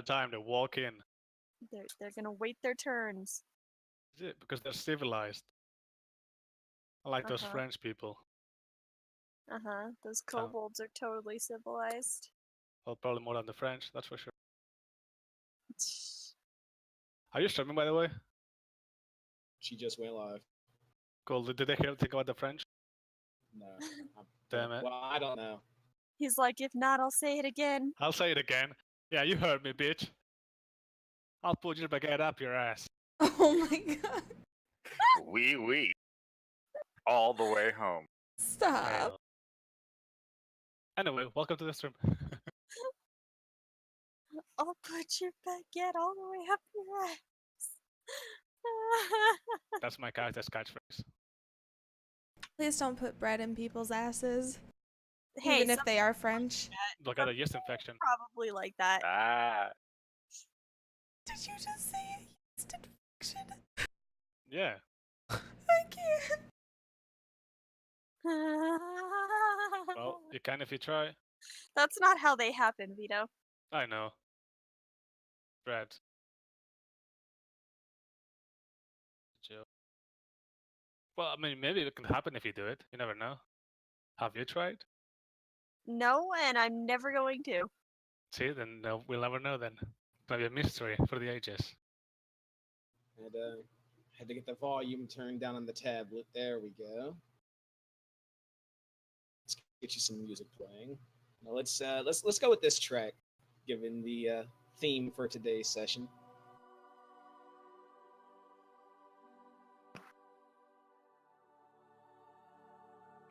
time to walk in. They're gonna wait their turns. Is it? Because they're civilized. I like those Uh-huh. French people. Those kobolds are totally civilized. Well, probably more than the French, that's for sure. Are you streaming, by the way? She just went live. Cool. Did they hear anything about the French? No. Damn it. Well, I don't know. He's like, if not, I'll say it again. I'll say it again. Yeah, you heard me, bitch. I'll put your baguette up your ass. Oh my god. Oui. All the way home. Stop. Hell. Anyway, welcome to the stream. I'll put your baguette all the way up your ass. That's my character's catchphrase. Please don't put bread in people's asses. Hey, even if they are French. Look at a yeast infection. Probably like that. Ah. Did you just say yeast infection? Yeah. I can't. Well, you can if you try. That's not how they happen, Vito. I know. Bread. Joke. Well, I mean, maybe it can happen if you do it. You never know. Have you tried? No, and I'm never going to. See, then we'll never know then. Maybe a mystery for the ages. Had to get the volume turned down on the tablet. There we go. Let's get you some music playing. Now let's go with this track, given the theme for today's session.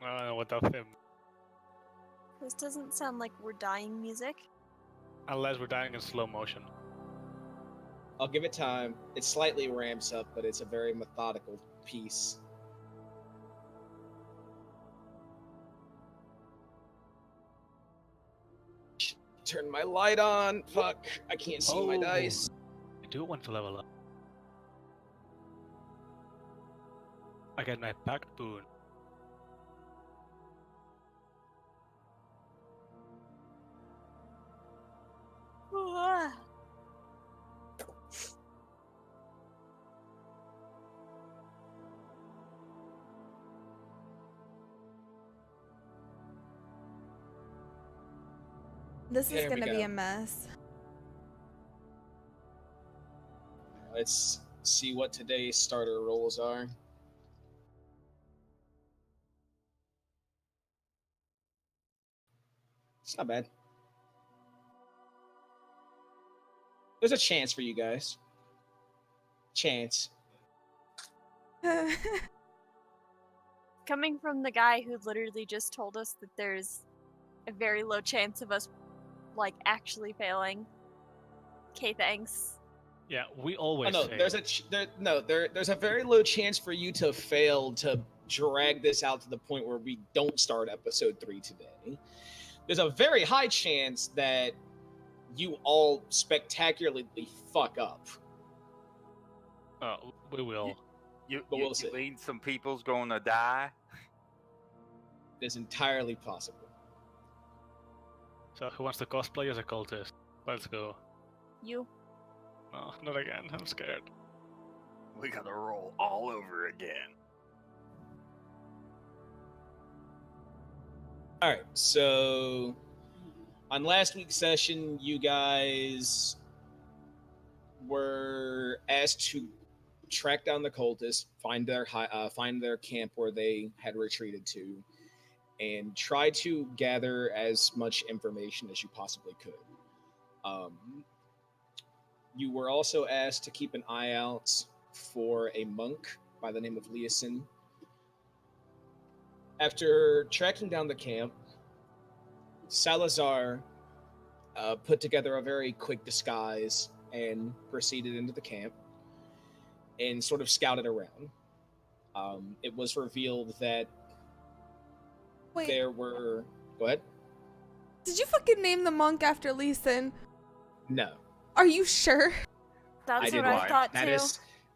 I don't know what that thing. This doesn't sound like we're dying music. Unless we're dying in slow motion. I'll give it time. It slightly ramps up, but it's a very methodical piece. Turn my light on. Fuck, I can't see my dice. I do want to level up. I get my packed boon. This is There we gonna be go. a mess. Let's see what today's starter rolls are. It's not bad. There's a chance for you guys. Chance. Coming from the guy who literally just told us that there's a very low chance of us, like, actually failing. Okay, thanks. Yeah, we always Oh, no, fail. there's a very low chance for you to fail to drag this out to the point where we don't start episode 3 today. There's a very high chance that you all spectacularly fuck up. We will. You we'll see. mean some people's gonna die? It's entirely possible. So who wants to cosplay as a cultist? Let's go. You. No, not again. I'm scared. We gotta roll all over again. All right, so on last week's session, you guys were asked to track down the cultists, find their camp where they had retreated to, and try to gather as much information as you possibly could. You were also asked to keep an eye out for a monk by the name of Leosin. After tracking down the camp, Salazar put together a very quick disguise and proceeded into the camp and sort of scouted around. It was revealed that there were... Go ahead. Did you fucking name the monk after Leeson? No. Are you sure? That's what I thought too.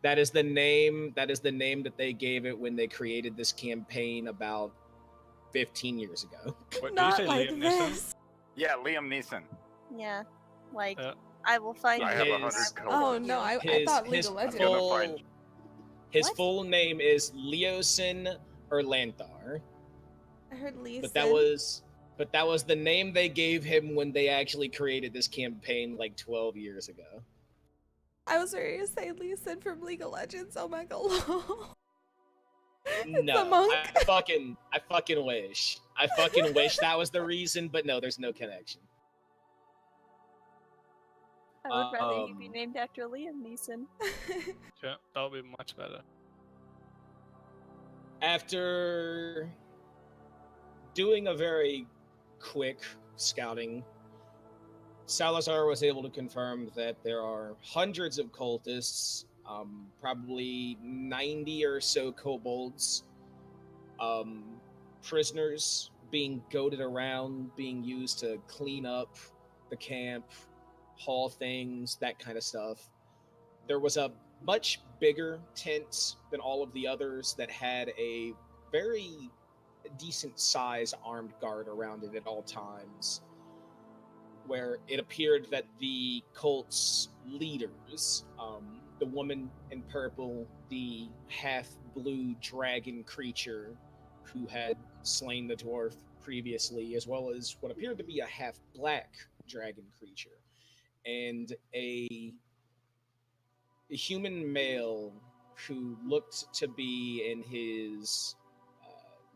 That is the name that they gave it when they created this campaign about 15 years ago. Wait, Not did you say like Liam Neeson? this. Yeah, Liam Neeson. Yeah, like I will find I you. have His- 100 will Oh codes. no, I His thought League his of I'm Legends. gonna full find- his What? full name is Leosin Erlanthar, I heard Lee but that was the name they gave him when they actually created this campaign like 12 years ago. I was ready to say Lee Sin from League of Legends. Oh my god. It's No, a monk. I fucking wish. I fucking wish that was the reason, but no, there's no connection. I would rather you be Um, named after Liam Neeson. Yeah, that would be much better. After doing a very quick scouting, Salazar was able to confirm that there are hundreds of cultists, probably 90 or so kobolds, prisoners being goaded around, being used to clean up the camp, haul things, that kind of stuff. There was a much bigger tent than all of the others that had a very decent size armed guard around it at all times, where it appeared that the cult's leaders, the woman in purple, the half-blue dragon creature who had slain the dwarf previously, as well as what appeared to be a half-black dragon creature, and a human male who looked to be in his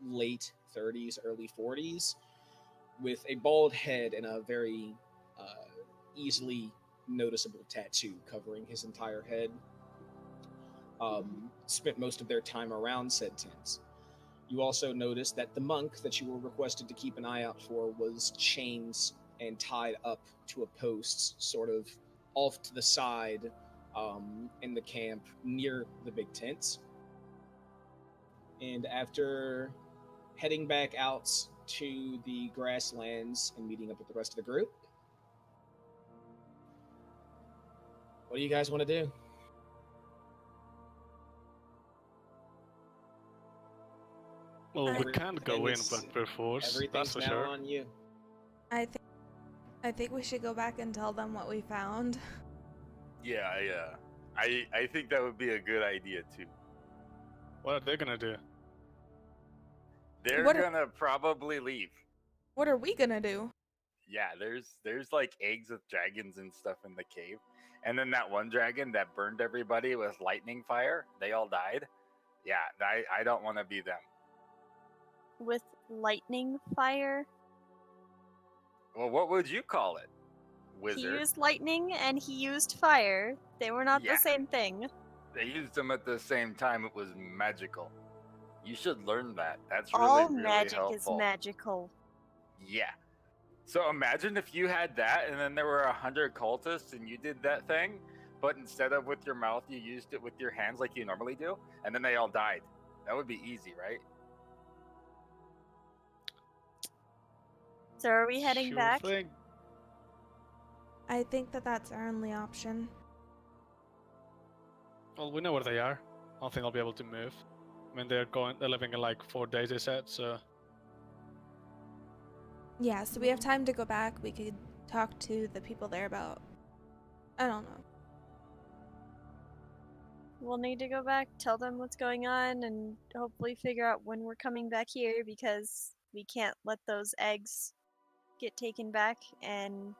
late 30s, early 40s, with a bald head and a very easily noticeable tattoo covering his entire head. Spent most of their time around said tents. You also noticed that the monk that you were requested to keep an eye out for was chained and tied up to a post, sort of off to the side in the camp near the big tents. And after heading back out to the grasslands and meeting up with the rest of the group, what do you guys want to do? Well, we Everything can't go in is- but per force, that's Everything's for now sure. on you. I think we should go back and tell them what we found. Yeah, I think that would be a good idea too. What are they gonna do? They're What are- gonna probably leave. What are we gonna do? Yeah, there's like eggs of dragons and stuff in the cave. And then that one dragon that burned everybody with lightning fire, they all died. Yeah, I don't want to be them. With lightning fire. Well, what would you call it? He Wizard. used lightning and he used fire. They were not Yeah. the same thing. They used them at the same time. It was magical. You should learn that. That's really, All really magic helpful. is magical. Yeah. So imagine if you had that and then there were 100 cultists and you did that thing, but instead of with your mouth, you used it with your hands like you normally do, and then they all died. That would be easy, right? So are we heading Sure back? thing. I think that that's our only option. Well, we know where they are. I don't think I'll be able to move. I mean, they're living in like 4 days, they said, so. Yeah, so we have time to go back. We could talk to the people there about, I don't know. We'll need to go back, tell them what's going on, and hopefully figure out when we're coming back here because we can't let those eggs get taken back. And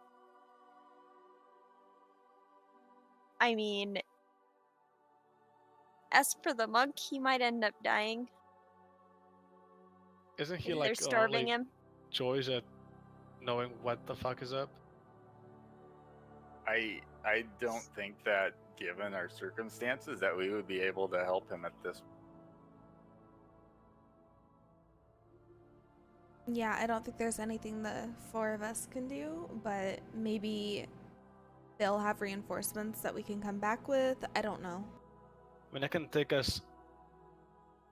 I mean, as for the monk, he might end up dying. Isn't he Maybe like they're starving only him. joys at knowing what the fuck is up? I don't think that given our circumstances that we would be able to help him at this. Yeah, I don't think there's anything the four of us can do, but maybe they'll have reinforcements that we can come back with. I don't know. I mean, I can take us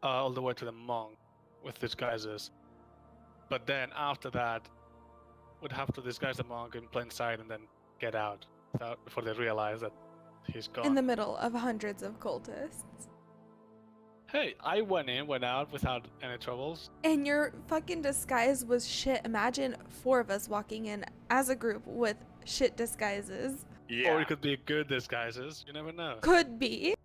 all the way to the monk with disguises, but then after that, we'd have to disguise the monk in plain sight and then get out before they realize that he's gone. In the middle of hundreds of cultists. Hey, I went in, went out without any troubles. And your fucking disguise was shit. Imagine four of us walking in as a group with shit disguises. Yeah. Or it could be good disguises. You never know. Could be.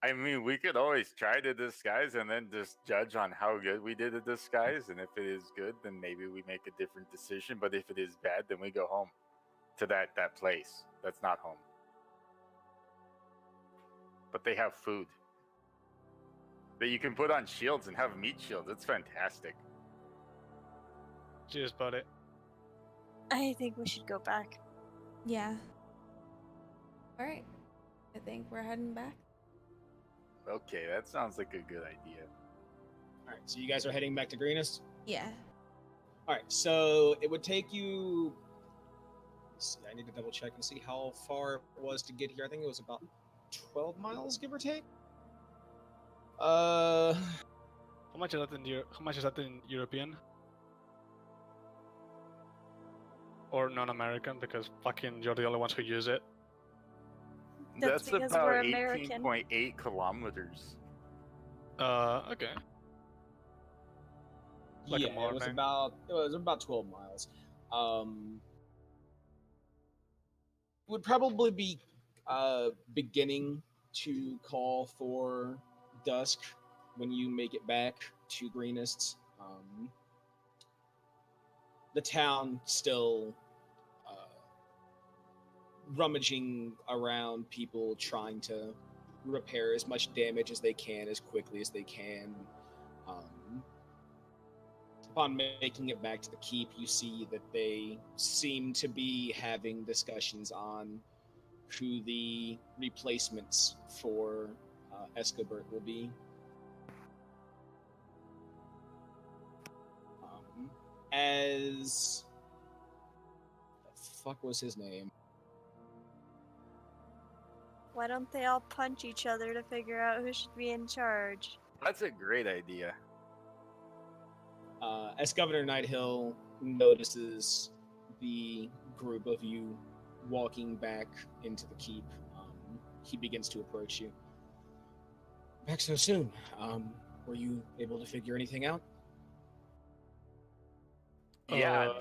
I mean, we could always try to disguise and then just judge on how good we did a disguise. And if it is good, then maybe we make a different decision. But if it is bad, then we go home to that place. That's not home. But they have food that you can put on shields and have meat shields. It's fantastic. Cheers, buddy. I think we should go back. Yeah. All right. I think we're heading back. Okay, that sounds like a good idea. All right, so you guys are heading back to Greenest. Yeah. All right, so it would take you. Let's see, I need to double check and see how far it was to get here. I think it was about 12 miles, give or take. How much is that in European? Or non-American? Because fucking you're the only ones who use it. That's because about we're American. 18.8 kilometers. Okay. Like a yeah, it was morning. about 12 miles. Would probably be beginning to call for dusk when you make it back to Greenest. The town still rummaging around, people trying to repair as much damage as they can as quickly as they can. Upon making it back to the keep, you see that they seem to be having discussions on who the replacements for Escobert will be. As the fuck was his name? Why don't they all punch each other to figure out who should be in charge? That's a great idea. As Governor Nighthill notices the group of you walking back into the keep, he begins to approach you. Back so soon. Were you able to figure anything out? Yeah,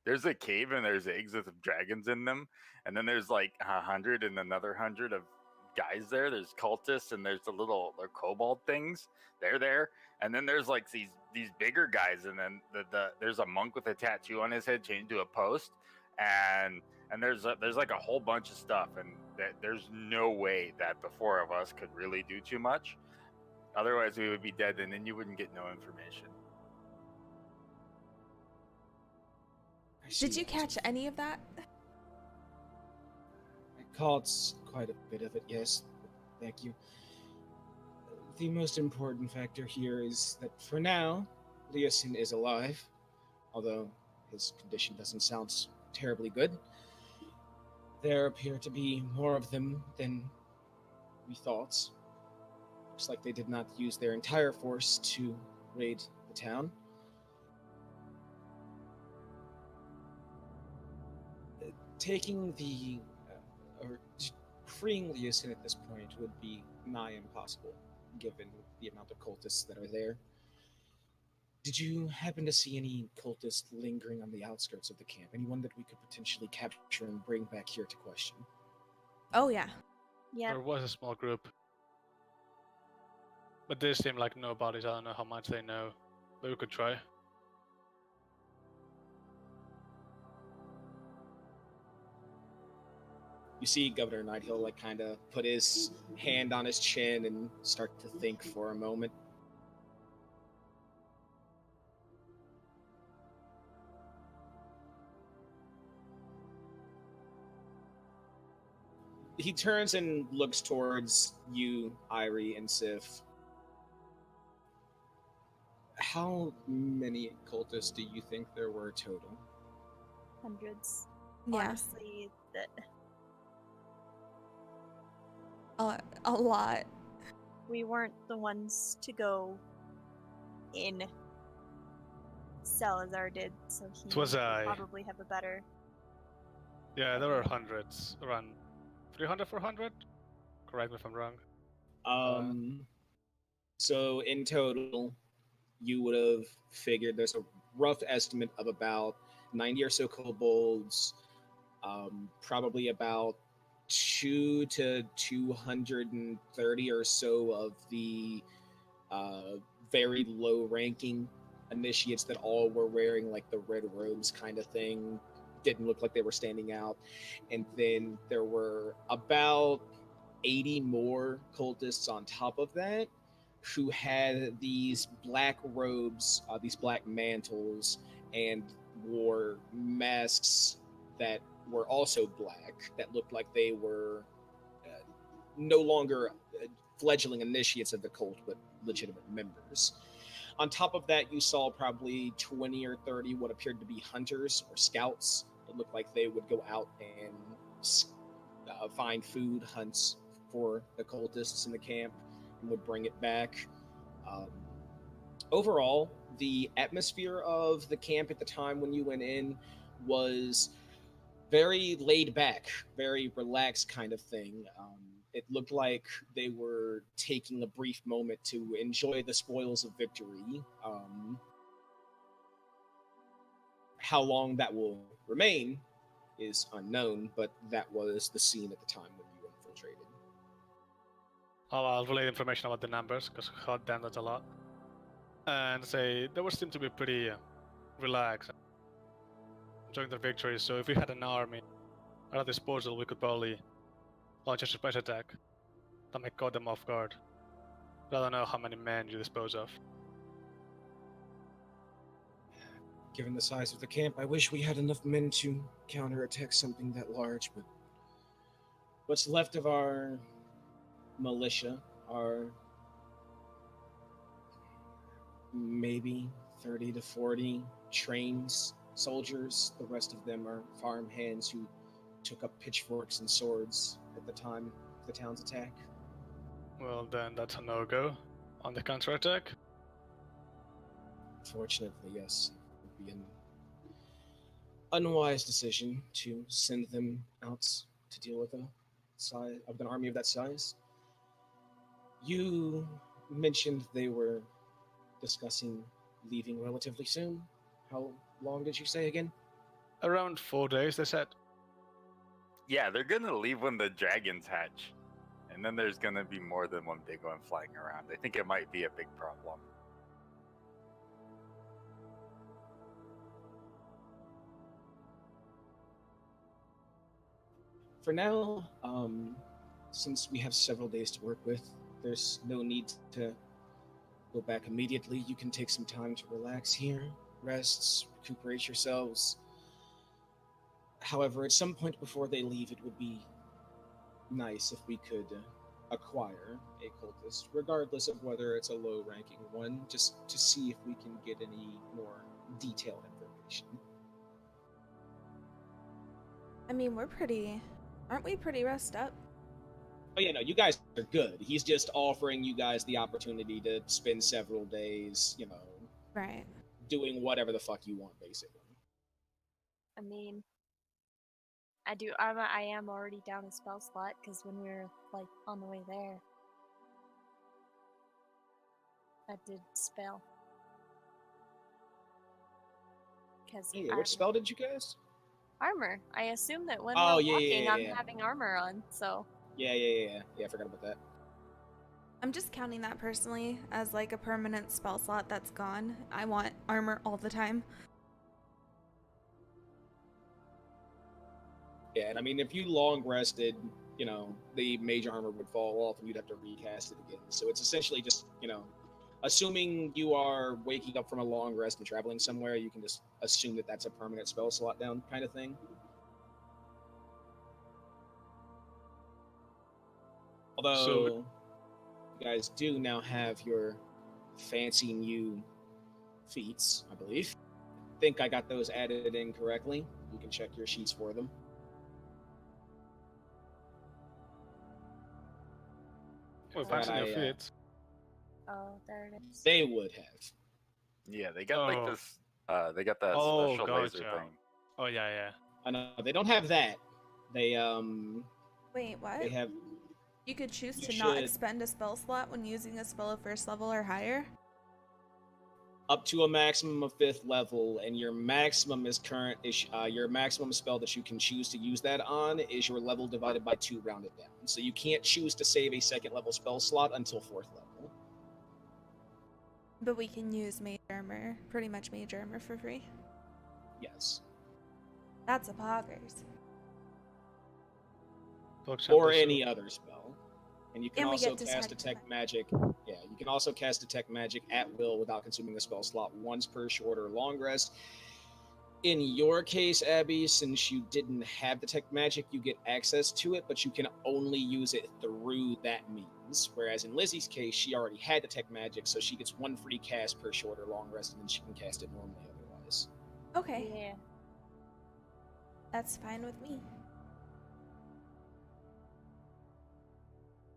there's a cave and there's eggs with dragons in them, and then there's like 100 and another 100 of guys there. There's cultists and there's they're kobold things. They're there, and then there's like these bigger guys, and then there's a monk with a tattoo on his head chained to a post, and there's like a whole bunch of stuff, and there's no way that the four of us could really do too much. Otherwise, we would be dead, and then you wouldn't get no information. Did you catch any of that? I caught quite a bit of it, yes. Thank you. The most important factor here is that for now, Leosin is alive, although his condition doesn't sound terribly good. There appear to be more of them than we thought. Looks like they did not use their entire force to raid the town. Taking or freeing Leosin at this point would be nigh impossible, given the amount of cultists that are there. Did you happen to see any cultists lingering on the outskirts of the camp? Anyone that we could potentially capture and bring back here to question? Oh, yeah. Yeah. There was a small group. But they seem like nobodies. I don't know how much they know. But we could try. You see Governor Nighthill kind of put his hand on his chin and start to think for a moment. He turns and looks towards you, Irie, and Sif. How many cultists do you think there were total? Hundreds. Yeah. Honestly, A lot. we weren't the ones to go in. Salazar did, so he It was would I. probably have a better. Yeah, there were hundreds. Around 300, 400? Correct me if I'm wrong. So in total, you would have figured there's a rough estimate of about 90 or so kobolds, probably about 2 to 230 or so of the very low-ranking initiates that all were wearing like the red robes kind of thing. Didn't look like they were standing out. And then there were about 80 more cultists on top of that who had these black robes, these black mantles, and wore masks that were also black, that looked like they were no longer fledgling initiates of the cult, but legitimate members. On top of that, you saw probably 20 or 30 what appeared to be hunters or scouts. It looked like they would go out and find food, hunts for the cultists in the camp, and would bring it back. Overall, the atmosphere of the camp at the time when you went in was very laid back, very relaxed kind of thing. It looked like they were taking a brief moment to enjoy the spoils of victory. How long that will remain is unknown, but that was the scene at the time when you infiltrated. I'll relay information about the numbers, because god damn, that's a lot. And say they were seem to be pretty relaxed, enjoying their victory. So if we had an army at our disposal, we could probably launch a surprise attack that might caught them off guard. But I don't know how many men you dispose of. Given the size of the camp, I wish we had enough men to counterattack something that large, but what's left of our militia are maybe 30 to 40 trained soldiers. The rest of them are farm hands who took up pitchforks and swords at the time of the town's attack. Well, then that's a no-go on the counterattack. Fortunately, yes. It would be an unwise decision to send them out to deal with an army of that size. You mentioned they were discussing leaving relatively soon. How long did you say again? Around 4 days, they said. Yeah, they're gonna leave when the dragons hatch. And then there's gonna be more than one big one flying around. I think it might be a big problem. For now, since we have several days to work with, there's no need to go back immediately. You can take some time to relax here, rest, recuperate yourselves. However, at some point before they leave, it would be nice if we could acquire a cultist, regardless of whether it's a low-ranking one, just to see if we can get any more detailed information. I mean, aren't we pretty rest up? Oh yeah, no, you guys are good. He's just offering you guys the opportunity to spend several days, Right. doing whatever the fuck you want, basically. I mean, I am already down a spell slot because when we were like on the way there, I did spell. Because Yeah, which spell did you cast? armor. I assume that when Oh, we're yeah, walking, yeah, I'm yeah. having armor on. So Yeah, I forgot about that. I'm just counting that personally as like a permanent spell slot that's gone. I want armor all the time. Yeah, and I mean, if you long rested, the mage armor would fall off and you'd have to recast it again. So it's essentially just, assuming you are waking up from a long rest and traveling somewhere, you can just assume that that's a permanent spell slot down kind of thing. Although, you guys do now have your fancy new feats, I believe. I think I got those added in correctly. You can check your sheets for them. Well, That fancy new I, feats. oh, there it is. They would have. Yeah, they got like Oh. this. They got that Oh, special laser gotcha. thing. Oh, yeah. I know they don't have that. They Wait, what? they have. You could choose You to not should- expend a spell slot when using a spell of first level or higher? up to a maximum of 5th level, and your maximum your maximum spell that you can choose to use that on is your level divided by 2 rounded down. So you can't choose to save a 2nd level spell slot until 4th level. But we can use mage armor, pretty much mage armor for free. Yes. That's a poggers. Or any other spell. And you can And we also get to cast detect Detect Magic. Yeah, you can also cast Detect Magic at will without consuming the spell slot once per short or long rest. In your case, Abby, since you didn't have Detect Magic, you get access to it, but you can only use it through that means. Whereas in Lizzie's case, she already had Detect Magic, so she gets 1 free cast per short or long rest, and then she can cast it normally otherwise. Okay. Yeah. That's fine with me.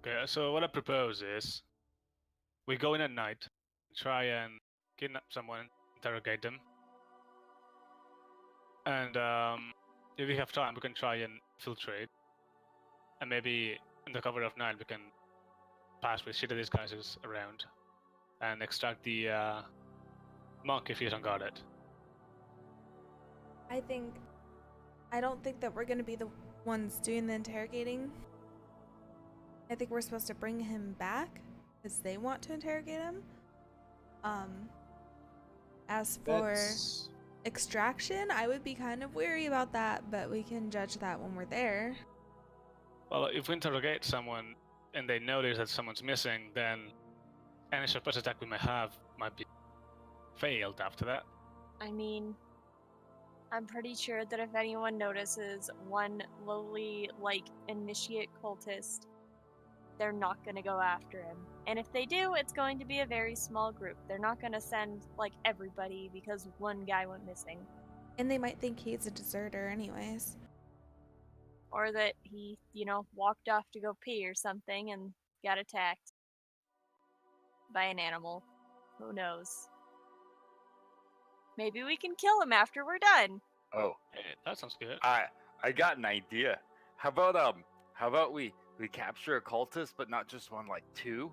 Okay, so what I propose is we go in at night, try and kidnap someone, interrogate them, and if we have time, we can try and infiltrate, and maybe in the cover of night we can pass with shit of these guys is around and extract the monk if he's unguarded. I don't think that we're gonna be the ones doing the interrogating. I think we're supposed to bring him back because they want to interrogate him. As for extraction, I would be kind of weary about that, but we can judge that when we're there. Well, if we interrogate someone and they notice that someone's missing, then any surprise attack we may have might be failed after that. I mean, I'm pretty sure that if anyone notices one lowly, initiate cultist, they're not going to go after him. And if they do, it's going to be a very small group. They're not going to send, everybody because one guy went missing. And they might think he's a deserter anyways. Or that he, walked off to go pee or something and got attacked by an animal. Who knows? Maybe we can kill him after we're done. Oh, Hey, that sounds good. I got an idea. How about we capture a cultist, but not just one, 2,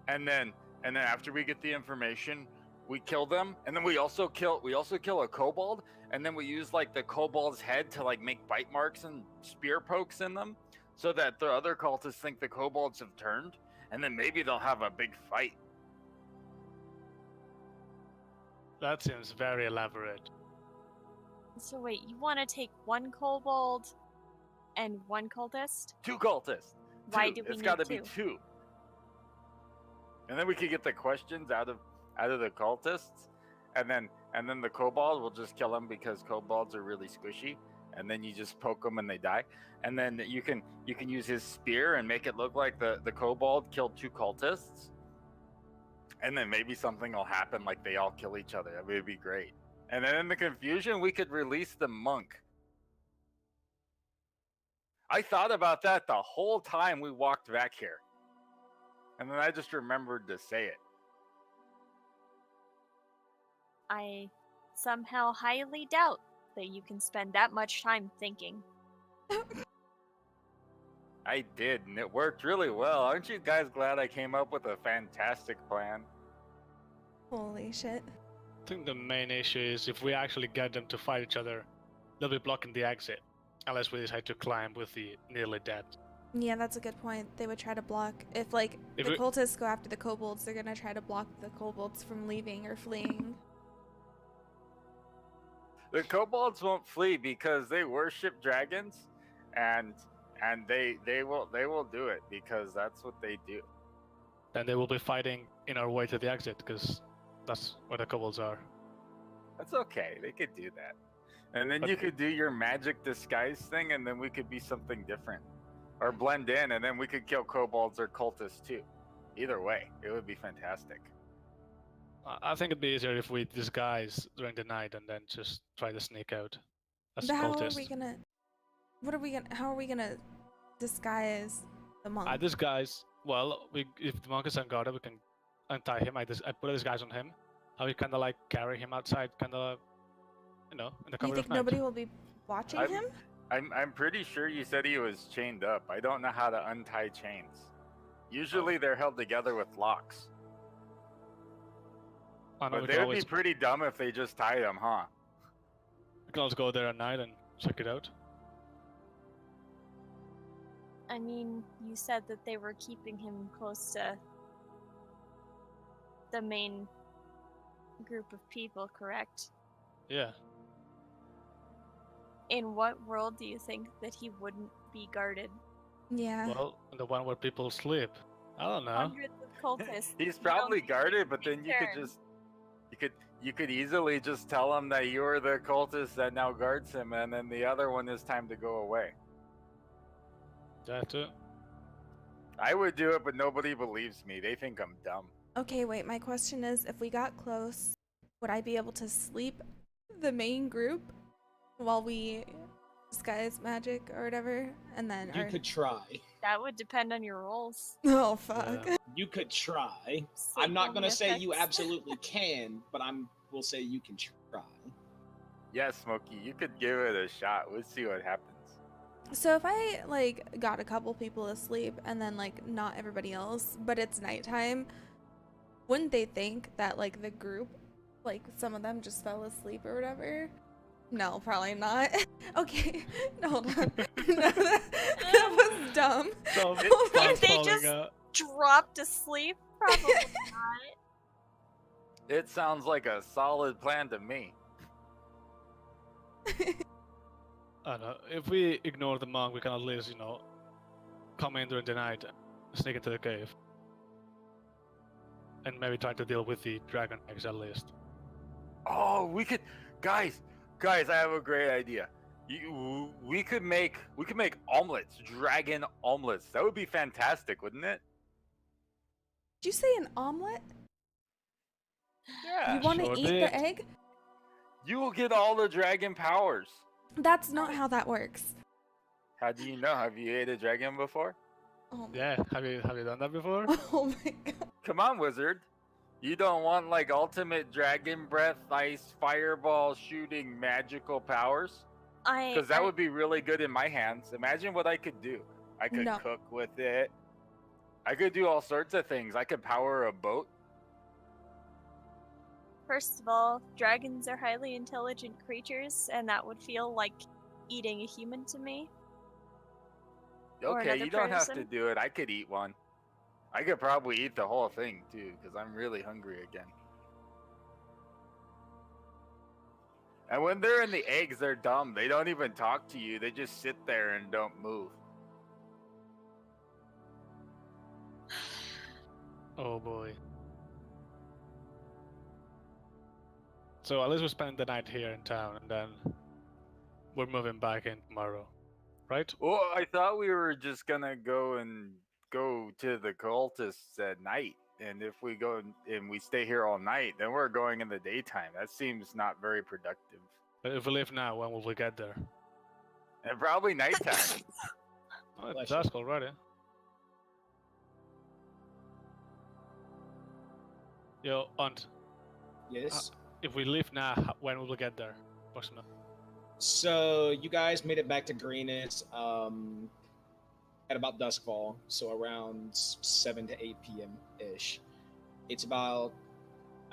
and then after we get the information, we kill them, and then we also kill a kobold, and then we use the kobold's head to make bite marks and spear pokes in them, so that the other cultists think the kobolds have turned, and then maybe they'll have a big fight. That seems very elaborate. So wait, you want to take one kobold and one cultist? 2 cultists. Why 2. do we It's need got to 2? be 2. And then we could get the questions out of the cultists, and then the kobold will just kill them because kobolds are really squishy, and then you just poke them and they die, and then you can use his spear and make it look like the kobold killed 2 cultists, and then maybe something will happen, like they all kill each other. That would be great. And then in the confusion, we could release the monk. I thought about that the whole time we walked back here. And then I just remembered to say it. I somehow highly doubt that you can spend that much time thinking. I did, and it worked really well. Aren't you guys glad I came up with a fantastic plan? Holy shit. I think the main issue is if we actually get them to fight each other, they'll be blocking the exit, unless we decide to climb with the nearly dead. Yeah, that's a good point. They would try to block if the cultists go after the kobolds, they're gonna try to block the kobolds from leaving or fleeing. The kobolds won't flee because they worship dragons, and they will do it because that's what they do. Then they will be fighting in our way to the exit, because that's where the kobolds are. That's okay. They could do that. And then But- you could do your magic disguise thing, and then we could be something different. Or blend in, and then we could kill kobolds or cultists too. Either way, it would be fantastic. I think it'd be easier if we disguise during the night and then just try to sneak out as But how are cultists. we gonna how are we gonna disguise the monk? I disguise. Well, if the monk is unguarded, we can untie him. I put a disguise on him. How we kind of carry him outside, kind of, in the you cover think of night. nobody will be watching him? I'm pretty sure you said he was chained up. I don't know how to untie chains. Usually they're held together with locks. I know But we they can would always be pretty dumb if they just tied him, huh? go there at night and check it out. I mean, you said that they were keeping him close to the main group of people, correct? Yeah. In what world do you think that he wouldn't be guarded? Yeah. Well, the one where people sleep. I don't know. Hundreds of cultists. He's You probably don't think guarded, they'd but then you could turn? just you could easily just tell him that you're the cultist that now guards him, and then the other one is time to go away. That too. I would do it, but nobody believes me. They think I'm dumb. Okay, wait. My question is, if we got close, would I be able to sleep the main group while we disguise magic or whatever? And then You could try. That would depend on your rolls. Oh fuck. Yeah. You could try. I'm Sleep not only gonna say you effects. absolutely can, but will say you can try. Yeah, Smokey, you could give it a shot. We'll see what happens. So if I like got a couple people asleep and then like not everybody else, but it's nighttime, wouldn't they think that like the group, like some of them just fell asleep or whatever? No, probably not. Okay, hold on. No, that was dumb. So If Tom's they calling just- out. Dropped asleep? Probably not. It sounds like a solid plan to me. I don't know. If we ignore the monk, we can at least, come in during the night and sneak into the cave. And maybe try to deal with the dragon eggs at least. Oh, we could, guys, I have a great idea. We could make omelets, dragon omelets. That would be fantastic, wouldn't it? Did you say an omelet? Yeah. You want to sure eat did. the egg? You will get all the dragon powers. That's not how that works. How do you know? Have you ate a dragon before? Oh my, Yeah, have you done that before? oh my god. Come on, wizard. You don't want like ultimate dragon breath, ice, fireball shooting magical powers? Because that would be really good in my hands. Imagine what I could do. I could No. cook with it. I could do all sorts of things. I could power a boat. First of all, dragons are highly intelligent creatures, and that would feel like eating a human to me. Or Okay, another you don't have to person. do it. I could eat one. I could probably eat the whole thing too, because I'm really hungry again. And when they're in the eggs, they're dumb. They don't even talk to you. They just sit there and don't move. Oh boy. So at least we spend the night here in town, and then we're moving back in tomorrow, right? Well, I thought we were just gonna go to the cultists at night. And if we go and we stay here all night, then we're going in the daytime. That seems not very productive. But if we leave now, when will we get there? And probably nighttime. Oh, Bless it's you. dusk already. Yo, Aunt, Yes. if we leave now, when will we get there? Approximately. So you guys made it back to Greenest at about duskfall, so around 7 to 8 p.m. ish. It's about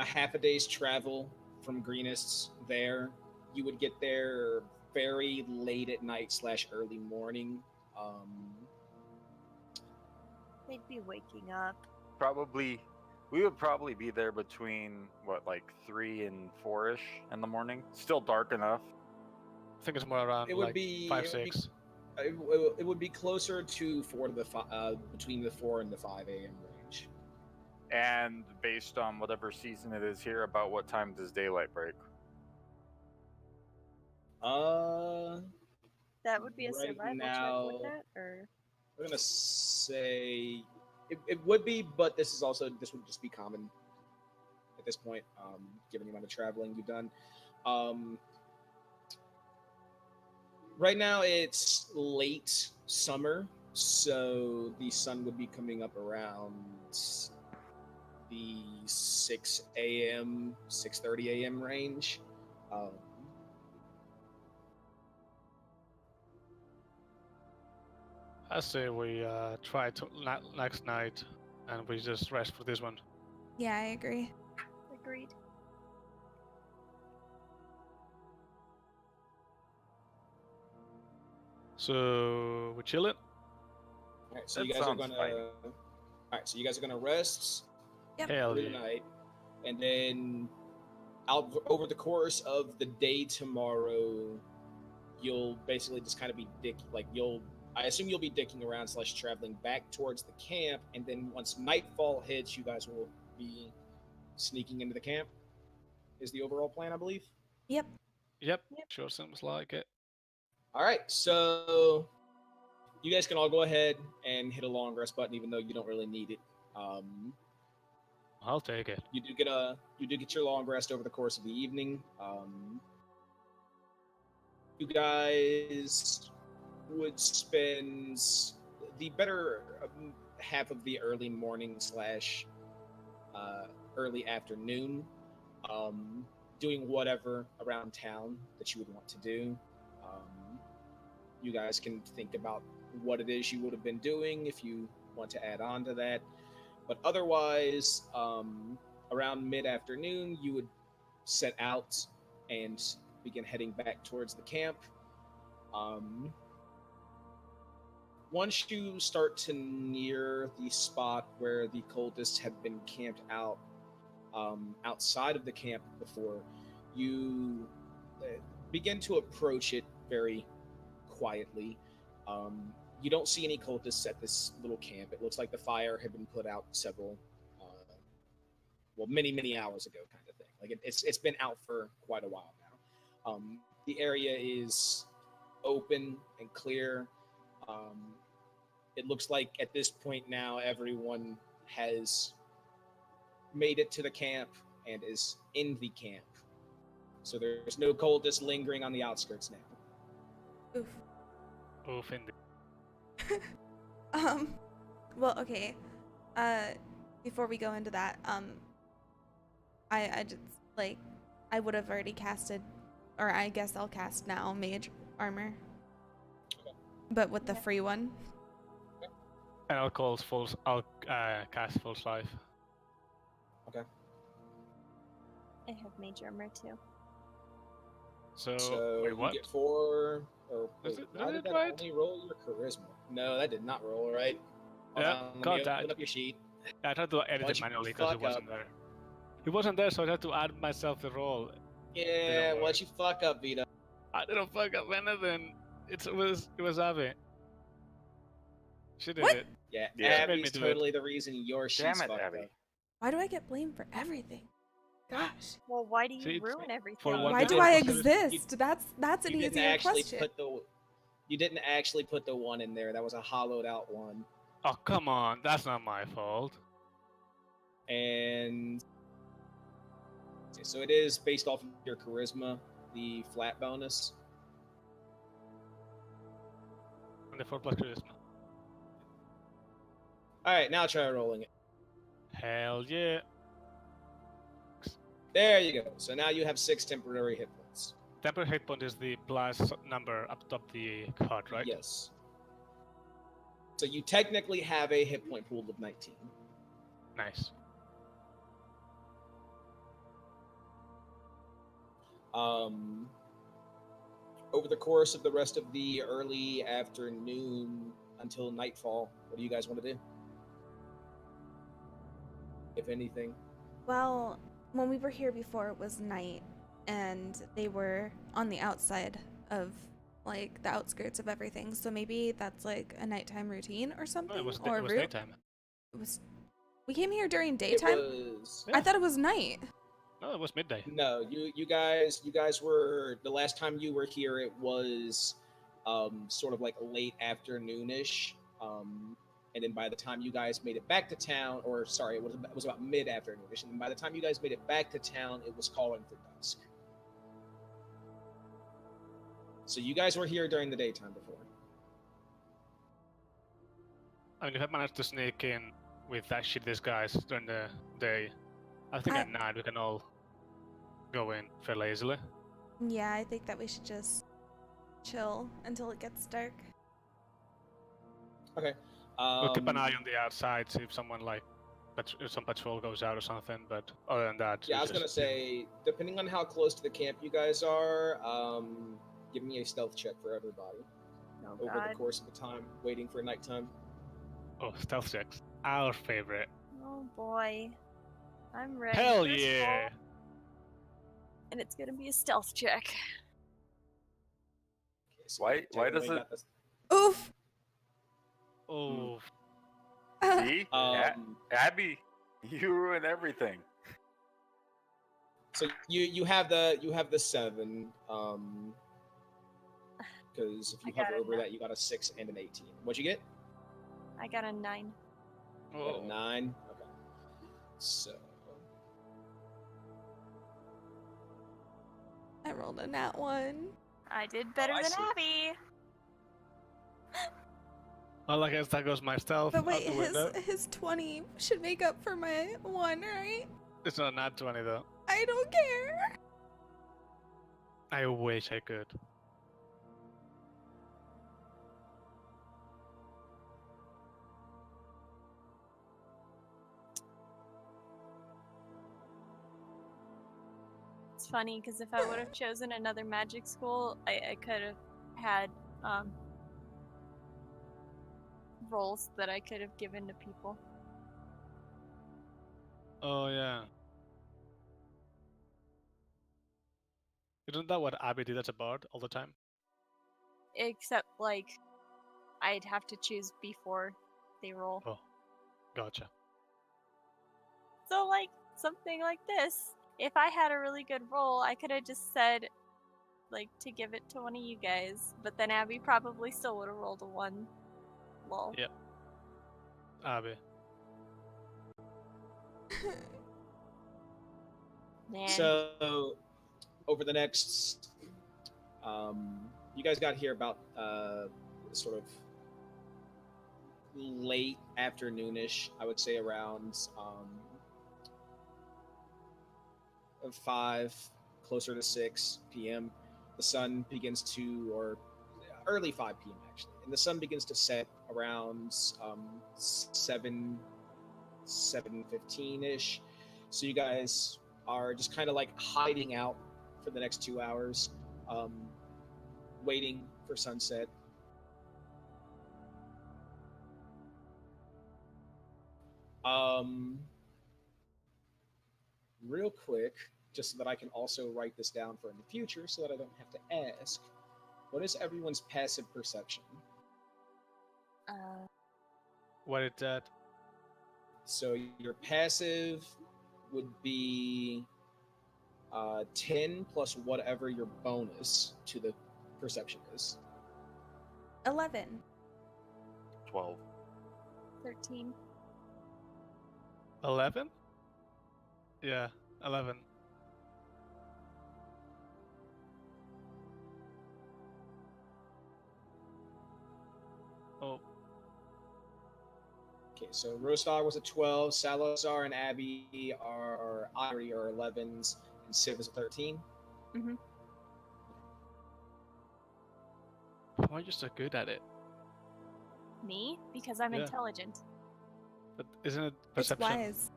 a half a day's travel from Greenest there. You would get there very late at night / early morning. They'd be waking up. We would probably be there between like 3 and 4ish in the morning. Still dark enough. I think it's more around It would like be 5, it would be- 6. It would be closer to 4 to the between the 4 and the 5 a.m. range. And based on whatever season it is here, about what time does daylight break? That would be a Right survival now- check, wouldn't it? Or I'm gonna say it would be, but this would just be common at this point, given the amount of traveling you've done. Right now it's late summer, so the sun would be coming up around the 6 a.m., 6:30 a.m. range. I say we try to next night, and we just rest for this one. Yeah, I agree. agreed. So we're chilling. All right, so That you guys are sounds gonna. fine. All right, so you guys are gonna rest Yep. Hell through the yeah. night, and then over the course of the day tomorrow, you'll basically just kind of be I assume you'll be dicking around / traveling back towards the camp, and then once nightfall hits, you guys will be sneaking into the camp. Is the overall plan, I believe. Yep. Yep. Yep. Sure seems like it. All right, so you guys can all go ahead and hit a long rest button, even though you don't really need it. I'll take it. You do get your long rest over the course of the evening. You guys would spend the better half of the early morning / early afternoon doing whatever around town that you would want to do. You guys can think about what it is you would have been doing if you want to add on to that. But otherwise, around mid-afternoon, you would set out and begin heading back towards the camp. Once you start to near the spot where the cultists had been camped out outside of the camp before, you begin to approach it very quietly. You don't see any cultists at this little camp. It looks like the fire had been put out many hours ago, kind of thing. Like it's been out for quite a while now. The area is open and clear. It looks like at this point now everyone has made it to the camp and is in the camp. So there's no cultists lingering on the outskirts now. Oof. Oof, indeed. Well, okay. Before we go into that, I just I would have already casted, or I guess I'll cast now, mage armor. Okay. But with the free one. And I'll cast full life. Okay. I have mage armor too. So wait, what? You get 4. Or Is wait, it why did that right? only roll your charisma? No, that did not roll right. Hold Yeah, on, God, let me that- open up your sheet. I tried to edit Why'd it you manually because it fuck wasn't up? there. He wasn't there, so I had to add myself the roll. Yeah, work. why'd you fuck up, Vito? I didn't fuck up anything. It was Abby. She did What? it. Yeah, Yeah. She made me Abby's do totally the reason your sheet's Damn it, fucked Abby. up. Why do I get blamed for everything? Gosh. Well, why do you See, ruin everything? for one Why thing do I you- exist? That's an You didn't easier actually question. you didn't actually put the 1 in there. That was a hollowed out 1. Oh come on, that's not my fault. And so it is based off of your charisma, the flat bonus. And the 4 plus charisma. Alright, now try rolling it. Hell yeah. There you go. So now you have 6 temporary hit points. Temporary hit point is the plus number up top the card, right? Yes. So you technically have a hit point pool of 19. Nice. Over the course of the rest of the early afternoon until nightfall, what do you guys want to do? If anything. Well, when we were here before, it was night, and they were on the outside of like the outskirts of everything. So maybe that's like a nighttime routine or No, something, it was or it was route. daytime. It was. We came here during It daytime. was I thought it was night. No, it was midday. no, you guys were the last time you were here. It was sort of like late afternoonish. And then by the time you guys made it back to town, or sorry, it was about mid afternoonish. And by the time you guys made it back to town, it was calling for dusk. So you guys were here during the daytime before. I mean, if I managed to sneak in with that shit disguise during the day, I think at night we can all go in fairly easily. Yeah, I think that we should just chill until it gets dark. Okay. We'll keep an eye on the outside, see if someone if some patrol goes out or something. But other than that, Yeah, I was gonna say, depending on how close to the camp you guys are, give me a stealth check for everybody. Oh over the god. course of the time, waiting for nighttime. Oh, stealth checks. Our favorite. Oh boy. I'm ready. Hell First yeah! roll, and it's gonna be a stealth check. Okay, so Why does technically it- got this- Oof. Oh, See? Um, Abby, you ruin everything. so you have the 7. Because if you I got hover a over nine. that, you got a 6 and an 18. What'd you get? I got a 9. You got a oh. 9. Okay. So I rolled a nat 1. I did better I than see. Abby. Well, I guess that goes my stealth But out wait, the window. his 20 should make up for my 1, right? It's not nat 20 though. I don't care. I wish I could. It's funny because if I would have chosen another magic school, I could have had roles that I could have given to people. Oh yeah. Isn't that what Abby did as a bard all the time? Except, like, I'd have to choose before they roll. Oh, gotcha. So, like, something like this, if I had a really good roll, I could have just said, like, to give it to one of you guys, but then Abby probably still would have rolled a 1. Lol. Yep. Abby. Man. So, over the next, you guys got here about sort of late afternoonish. I would say around 5, closer to 6 p.m. The sun begins to, or early 5 p.m. actually, and the sun begins to set around 7:15 ish. So you guys are just kind of like hiding out for the next 2 hours, waiting for sunset. Real quick, just so that I can also write this down for in the future, so that I don't have to ask. What is everyone's passive perception? What is that? So your passive would be 10 plus whatever your bonus to the perception is. 11. 12. 13. 11? Yeah, 11. Oh, Okay, so Rostar was a 12, Salazar and Abby are Irie are 11s, and Civ is a 13. why are you so good at it? Me? Because I'm Yeah. intelligent. But isn't it It's perception? wise.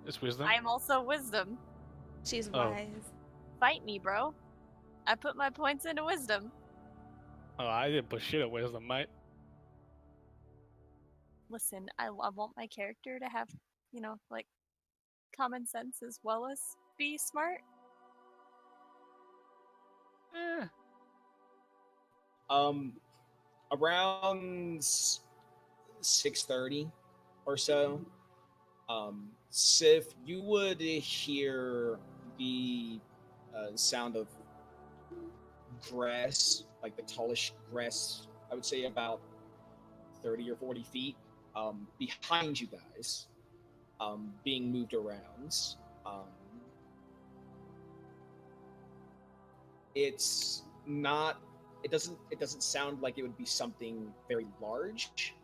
It's wisdom? I am also wisdom. She's Oh. wise. Fight me, bro. I put my points into wisdom. Oh, I didn't put shit at wisdom, mate. Listen, I want my character to have, like, common sense as well as be smart. Eh. Around 6:30 or so, Civ, you would hear the sound of grass, like the tallish grass, I would say about 30 or 40 feet behind you guys, being moved around. It's not. It doesn't sound like it would be something very large,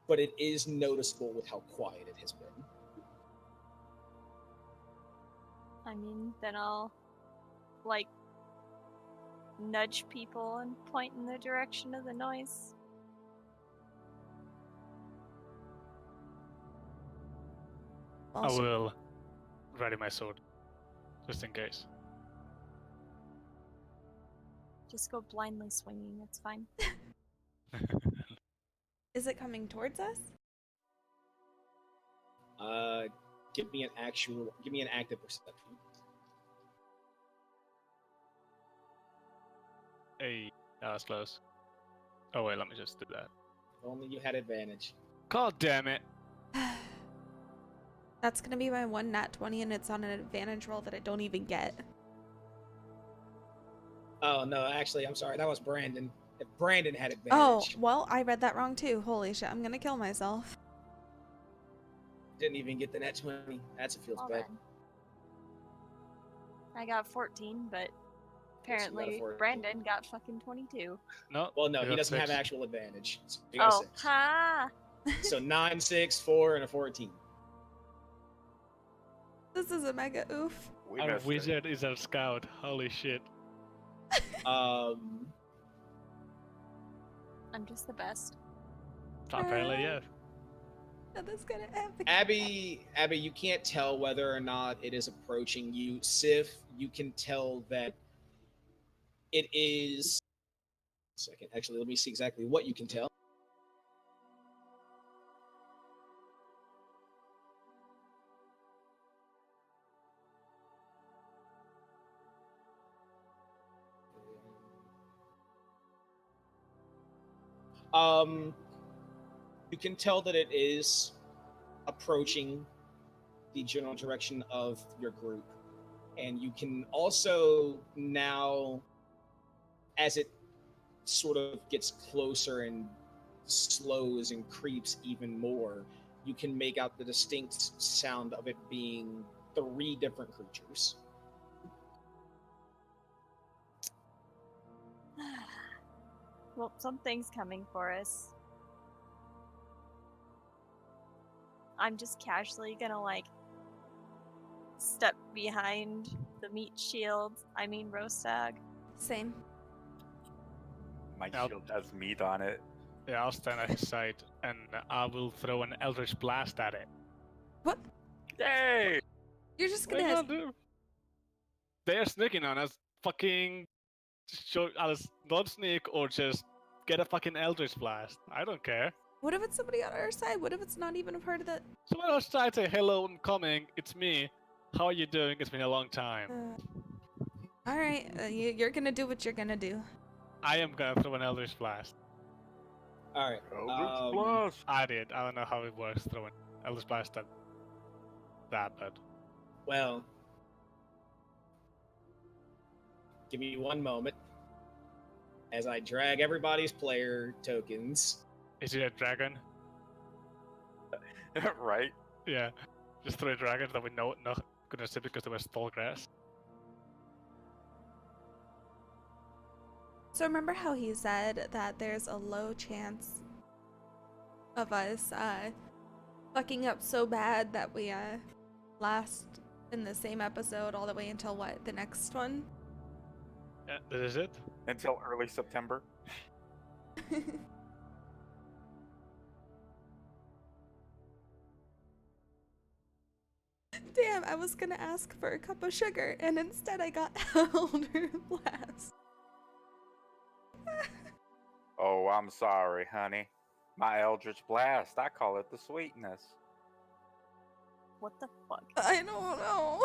but it is noticeable with how quiet it has been. I mean, then I'll, like, nudge people and point in the direction of the noise. I will ready my sword. Just in case. Just go blindly swinging. It's fine. Is it coming towards us? Give me an active perception. Hey, that was close. Oh wait, let me just do that. If only you had advantage. God damn it! That's gonna be my one nat 20, and it's on an advantage roll that I don't even get. Oh no, actually, I'm sorry. That was Brandon. If Brandon had Oh, advantage, well, I read that wrong too. Holy shit, I'm gonna kill myself. didn't even get the net 20. That's feels Well bad. then. I got 14, but Yes, you got a apparently 14. Brandon got fucking 22. No. Well, no, you he got doesn't have 6. actual advantage. So you got a Oh, 6. ha! So 9, 6, 4, and a 14. This is a mega oof. We Our missed it. wizard is our scout. Holy shit. Um, I'm just the best. Apparently, yeah. And that's gonna epic. Abby, you can't tell whether or not it is approaching you. Sif, you can tell that it is. Second, actually, let me see exactly what you can tell. You can tell that it is approaching the general direction of your group. And you can also now, as it sort of gets closer and slows and creeps even more, you can make out the distinct sound of it being 3 different creatures. Well, something's coming for us. I'm just casually gonna, like, step behind the meat shield. I mean, Rostag. Same. My Yep. shield has meat on it. Yeah, I'll stand at his side and I will throw an Eldritch Blast at it. What? Yay! You're just What are you gonna. gonna do? They're sneaking on us. Fucking show us not sneak or just get a fucking Eldritch Blast. I don't care. What if it's somebody on our side? What if it's not even a part of the. Someone else try to say hello, I'm coming. It's me. How are you doing? It's been a long time. Alright, you're gonna do what you're gonna do. I am gonna throw an Eldritch Blast. All right. Eldritch Blast! I did. I don't know how it works throwing Eldritch Blast at that, but Well, give me one moment as I drag everybody's player tokens. is it a dragon? Right? Yeah. Just throw a dragon that we know not gonna see because there was tall grass. So remember how he said that there's a low chance of us fucking up so bad that we last in the same episode all the way until what, the next one? Yeah, this is it. Until early September. Damn, I was gonna ask for a cup of sugar and instead I got Elder Blast. Oh, I'm sorry, honey. My Eldritch Blast, I call it the sweetness. What the fuck? I don't know.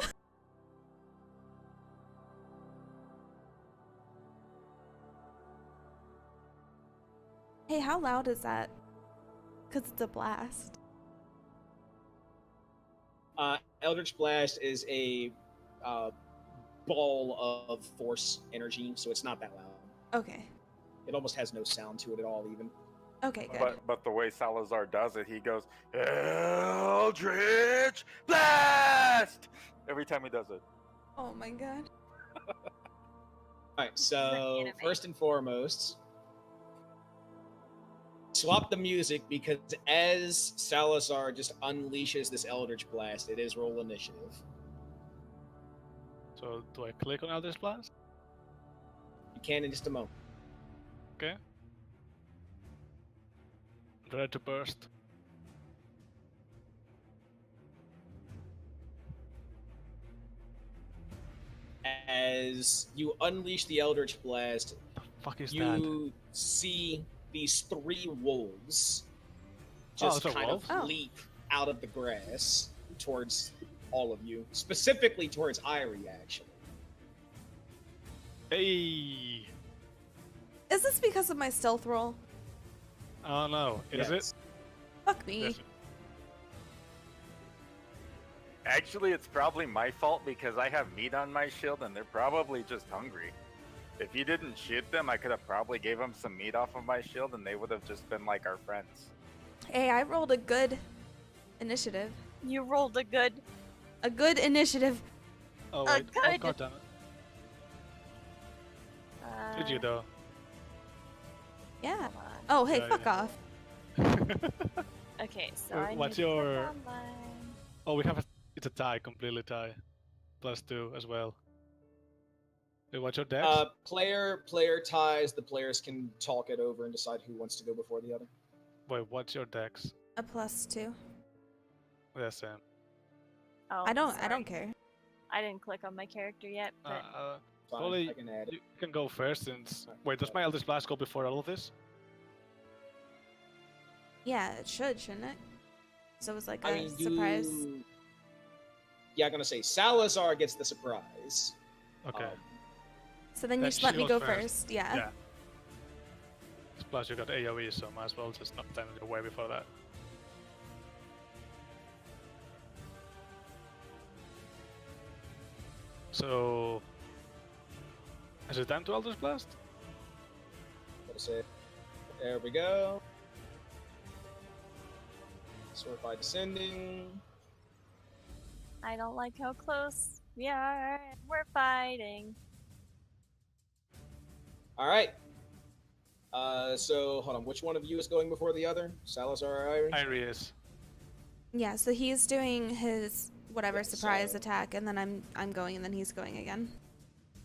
Hey, how loud is that? Because it's a blast. Eldritch Blast is a ball of force energy, so it's not that loud. Okay. It almost has no sound to it at all, even. Okay, good. But the way Salazar does it, he goes, Eldritch Blast! Every time he does it. Oh my god. All right, so anime. first and foremost, swap the music because as Salazar just unleashes this Eldritch Blast, it is roll initiative. So do I click on Eldritch Blast? You can in just a moment. Okay. Ready to burst. As you unleash the Eldritch Blast, fuck is that? You see these 3 wolves Oh, just it's a kind wolf? of Oh. leap out of the grass towards all of you, specifically towards Irie, actually. Hey! Is this because of my stealth roll? Oh no, is Yes. it? Fuck me. Yes. Actually, it's probably my fault because I have meat on my shield and they're probably just hungry. If you didn't shoot them, I could have probably gave them some meat off of my shield and they would have just been like our friends. Hey, I rolled a good initiative. You rolled a good. A good initiative. Oh A wait, oh good- god damn it. Did you though? Yeah. Hold on. Oh, hey, Yeah, fuck yeah. off. Okay, so Wait, I what's need to click your- online. Oh, we have it's a tie, completely tie. +2 as well. Wait, what's your dex? Player ties. The players can talk it over and decide who wants to go before the other. Wait, what's your dex? A +2. Yeah, Sam. Oh, I don't sorry. care. I didn't click on my character yet, but Fine, Totally- I can add it. You can go first since. Wait, does my Eldritch Blast go before all of this? Yeah, it should, shouldn't it? So it was like a I mean, surprise. Yeah, I'm gonna say Salazar gets the surprise. Okay. So then you then just let she me goes go first. first. Yeah. Yeah. Plus you got AoE, so might as well just knock them away before that. So, is it time to Eldritch Blast? Gotta say, there we go. Sort by descending. I don't like how close we are. We're fighting. All right. So hold on. Which one of you is going before the other? Salazar or Irie? Iris. Yeah, so he's doing his whatever Yeah, surprise so- attack, and then I'm going, and then he's going again.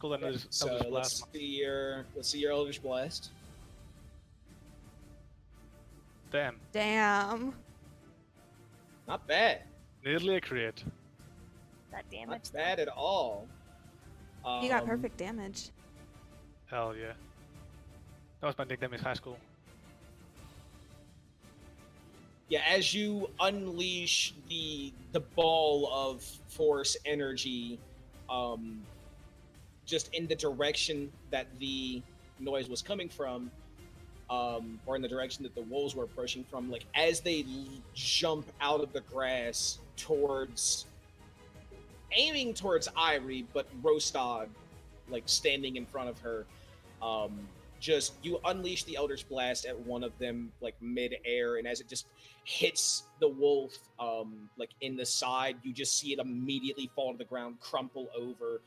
Cool, then Okay, Eldritch so Blast. let's see your Eldritch Blast. Damn, Damn. Not bad. nearly a crit. That damage. Not bad at all. You got Um, perfect damage. Hell yeah. That was my nickname in high school. Yeah, as you unleash the ball of force energy, just in the direction that the noise was coming from, or in the direction that the wolves were approaching from, like as they jump out of the grass towards, aiming towards Irie, but Rostog, like standing in front of her, just you unleash the Eldritch Blast at one of them, like mid-air, and as it just hits the wolf, like in the side, you just see it immediately fall to the ground, crumple over.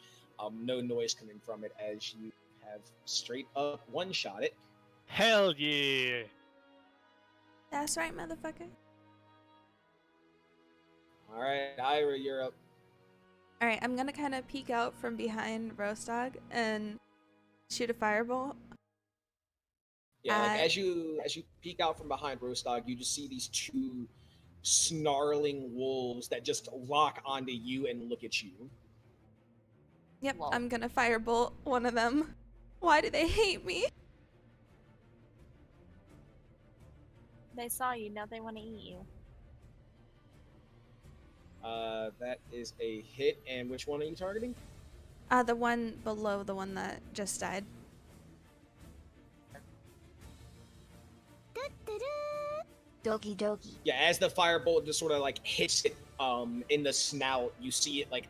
No noise coming from it as you have straight up one-shot it. Hell yeah! That's right, motherfucker. All right, Ira, you're up. All right, I'm gonna kind of peek out from behind Rostog and shoot a fireball. Yeah, like Uh, as you peek out from behind Rostog, you just see these 2 snarling wolves that just lock onto you and look at you. Yep, Lol. I'm gonna firebolt one of them. Why do they hate me? They saw you, now they want to eat you. That is a hit. And which one are you targeting? The one below the one that just died. Doki doki. Yeah, as the firebolt just sort of like hits it in the snout, you see it like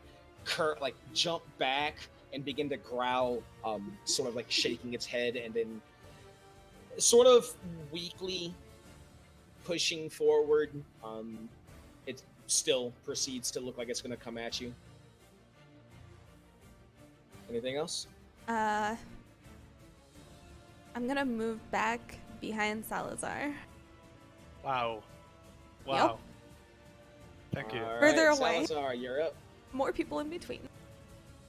jump back and begin to growl, sort of like shaking its head, and then sort of weakly pushing forward. It still proceeds to look like it's going to come at you. Anything else? I'm gonna move back behind Salazar. Wow. Wow. Thank you. All Further right, away. Salazar, you're up. More people in between.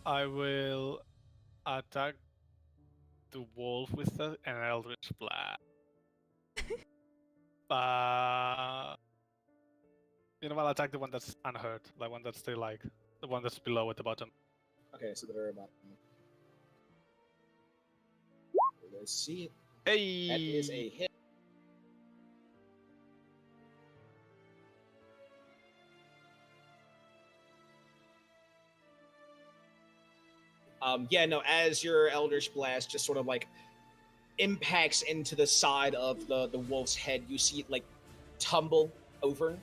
I will attack the wolf with an Eldritch Blast. You know what? I'll attack the one that's unhurt, like one that's still like the one that's below at the bottom. Okay, so the very bottom. Let's see. Hey! That is a hit. Yeah, no, as your Eldritch Blast just sort of like impacts into the side of the wolf's head, you see it like tumble over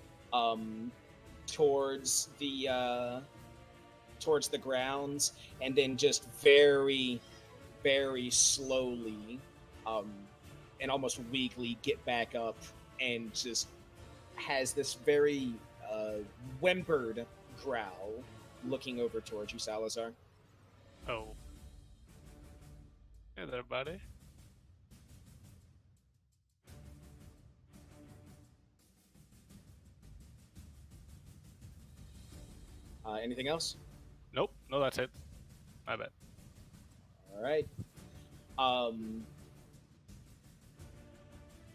towards the grounds, and then just very, very slowly and almost weakly get back up and just has this very whimpered growl looking over towards you, Salazar. Oh. Hey there, buddy. Anything else? Nope. No, that's it. My bad. All right.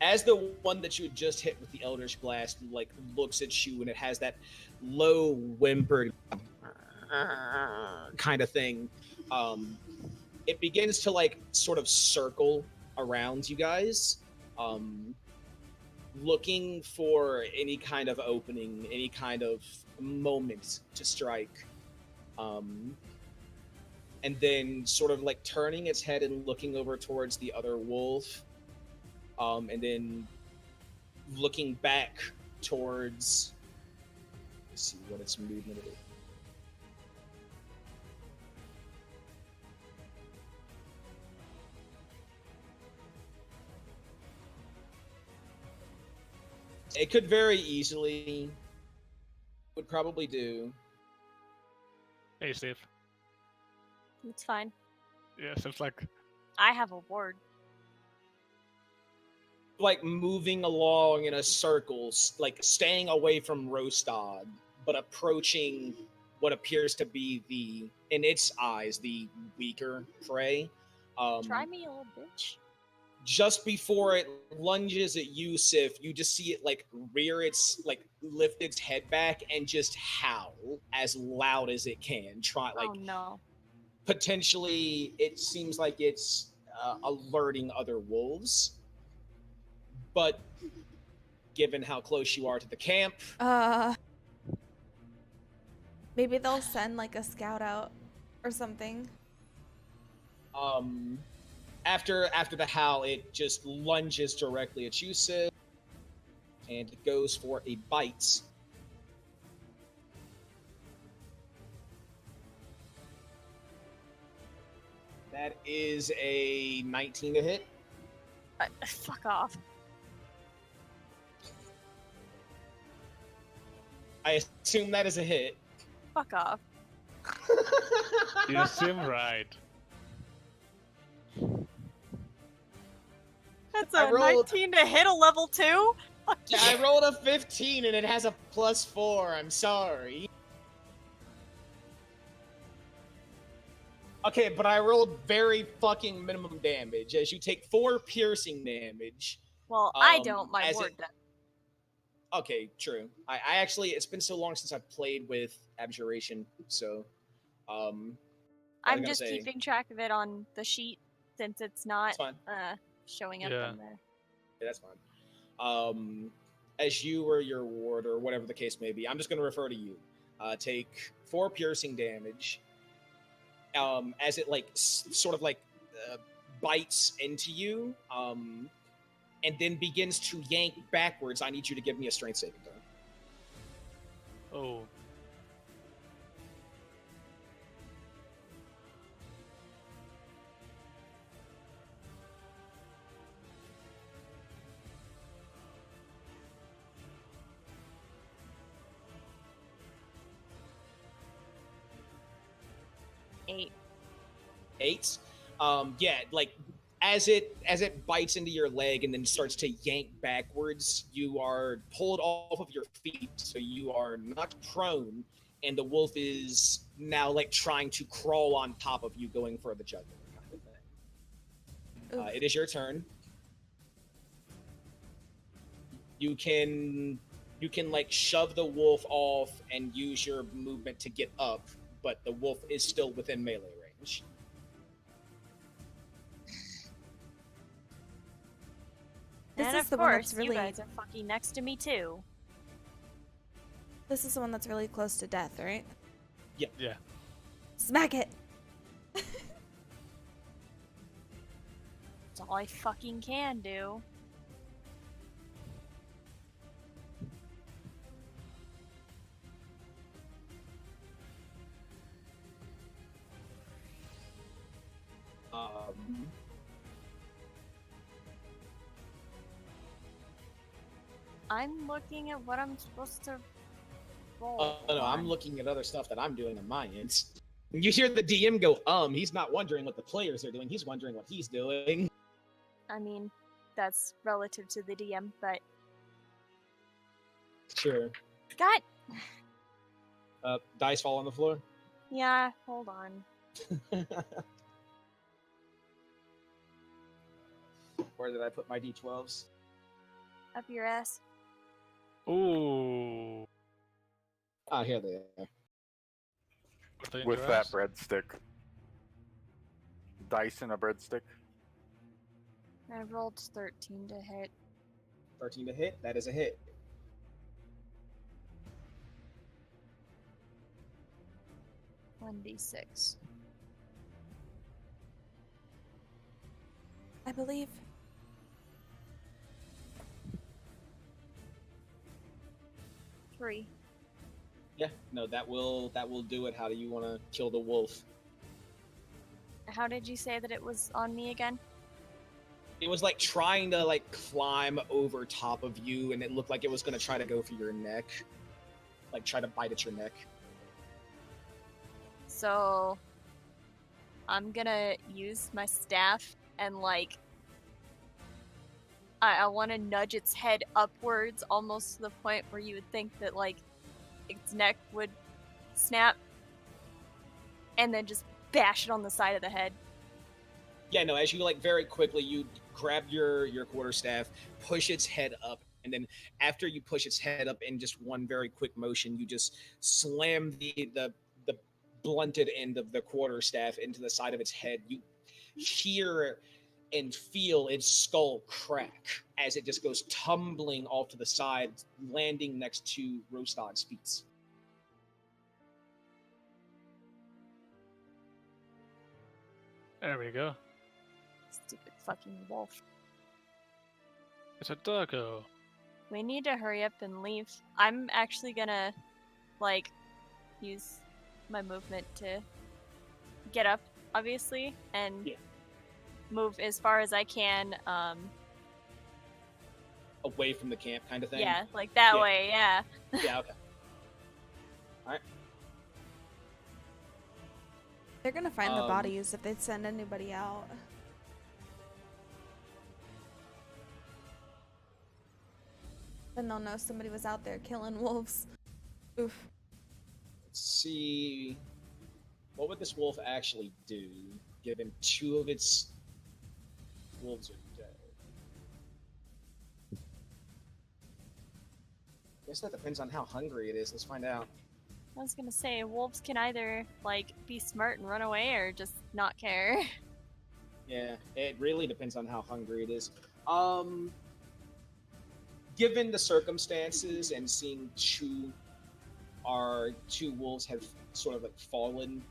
As the one that you had just hit with the Eldritch Blast like looks at you, and it has that low whimpered kind of thing, it begins to like sort of circle around you guys, looking for any kind of opening, any kind of moment to strike, and then sort of like turning its head and looking over towards the other wolf, and then looking back towards, let's see what its movement is. It could very easily, would probably do. Hey, Steve. It's fine. Yeah, seems like I have a ward. Like moving along in a circle, like staying away from Rostad, but approaching what appears to be the, in its eyes, the weaker prey. Try me, old bitch. Just before it lunges at you, Sif, you just see it like rear its, like lift its head back and just howl as loud as it can. Try like Oh no. potentially, it seems like it's alerting other wolves. But given how close you are to the camp, Maybe they'll send like a scout out or something. after the howl, it just lunges directly at you, Sid, and it goes for a bite. That is a 19 to hit. Fuck off. I assume that is a hit. Fuck off. you seem right. That's I a rolled- 19 to hit a level 2? Fuck Yeah, I rolled a 15 and it has a +4. I'm sorry. Okay, but I rolled very fucking minimum damage as you take 4 piercing damage. Well, I Um, don't. My as ward it- does. Okay, true. I actually, it's been so long since I've played with Abjuration, so, I'm gonna just say- keeping track of it on the sheet since it's not it's fine. showing up Yeah. on there. Yeah, that's fine. As you or your ward, or whatever the case may be, I'm just going to refer to you. Take 4 piercing damage. As it like sort of like bites into you, and then begins to yank backwards. I need you to give me a strength saving throw. Oh. Eight. 8. Yeah, like as it bites into your leg and then starts to yank backwards, you are pulled off of your feet, so you are knocked prone, and the wolf is now like trying to crawl on top of you, going for the jugular kind of thing. Oof. It is your turn. You can like shove the wolf off and use your movement to get up, but the wolf is still within melee range. This and is of the one course, that's really. you guys are fucking next to me too. This is the one that's really close to death, right? Yeah. Smack it. That's all I fucking can do. I'm looking at what I'm supposed to roll. No, I'm looking at other stuff that I'm doing on my end. You hear the DM go, he's not wondering what the players are doing, he's wondering what he's doing. I mean, that's relative to the DM, but Sure. God, Dice fall on the floor. yeah, hold on. Where did I put my D12s? Up your ass. Ooh. Ah, here they are. With that breadstick. Dice and a breadstick. I rolled 13 to hit. 13 to hit. That is a hit. One d6. I believe. Three. Yeah, no, that will do it. How do you want to kill the wolf? How did you say that it was on me again? It was like trying to like climb over top of you, and it looked like it was gonna try to go for your neck, like try to bite at your neck. So I'm gonna use my staff and like I want to nudge its head upwards almost to the point where you would think that like its neck would snap, and then just bash it on the side of the head. Yeah, no, as you like very quickly, you grab your quarterstaff, push its head up, and then after you push its head up in just one very quick motion, you just slam the blunted end of the quarterstaff into the side of its head. You hear and feel its skull crack as it just goes tumbling off to the side, landing next to Rostog's feet. There we go. Stupid fucking wolf. It's a doggo. We need to hurry up and leave. I'm actually gonna like use my movement to get up, obviously, and move as far as I can. Away from the camp, kind of thing. Yeah, like that way. Yeah. Yeah. Okay. All right. They're gonna find the bodies if they send anybody out. Then they'll know somebody was out there killing wolves. Oof. Let's see. What would this wolf actually do, given 2 of its wolves are dead? I guess that depends on how hungry it is. Let's find out. I was gonna say wolves can either like be smart and run away or just not care. Yeah, it really depends on how hungry it is. Given the circumstances and seeing two wolves have sort of like fallen,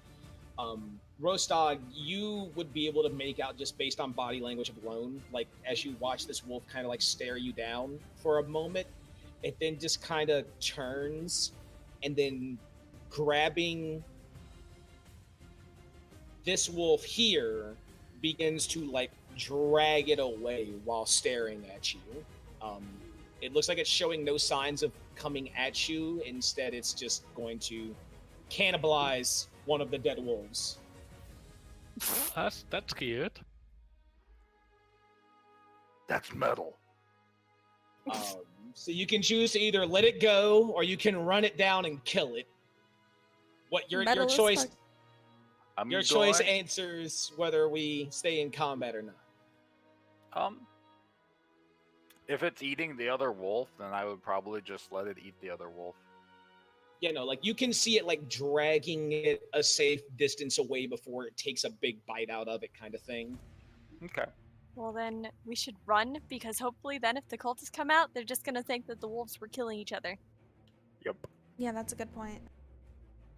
Rostog, you would be able to make out just based on body language alone, like as you watch this wolf kind of like stare you down for a moment, it then just kind of turns and then grabbing this wolf here begins to like drag it away while staring at you. It looks like it's showing no signs of coming at you. Instead, it's just going to cannibalize one of the dead wolves. That's cute. That's metal. So you can choose to either let it go or you can run it down and kill it. What your choice? Your choice answers whether we stay in combat or not. If it's eating the other wolf, then I would probably just let it eat the other wolf. Yeah, no, like you can see it like dragging it a safe distance away before it takes a big bite out of it, kind of thing. Okay. Well, then we should run because hopefully, then if the cultists come out, they're just gonna think that the wolves were killing each other. Yep. Yeah, that's a good point.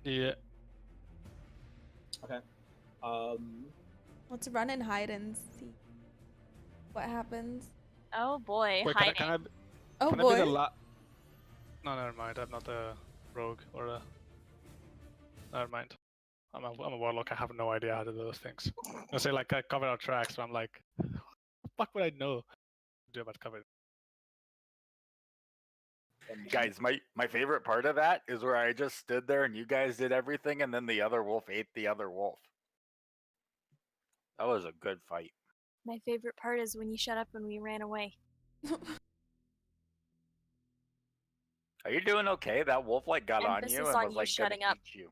Yeah. Okay. Let's run and hide and see what happens. Oh boy, Wait, hiding. can I Oh can I be the boy. No, never mind. I'm not a rogue or a. Never mind. I'm a warlock. I have no idea how to do those things. I say like I cover our tracks, so I'm like, what the fuck would I know to do about cover? Guys, my favorite part of that is where I just stood there and you guys did everything, and then the other wolf ate the other wolf. That was a good fight. My favorite part is when you shut up and we ran away. Are you doing okay? That wolf like got on Emphasis you and on was you like gonna shutting up. eat you.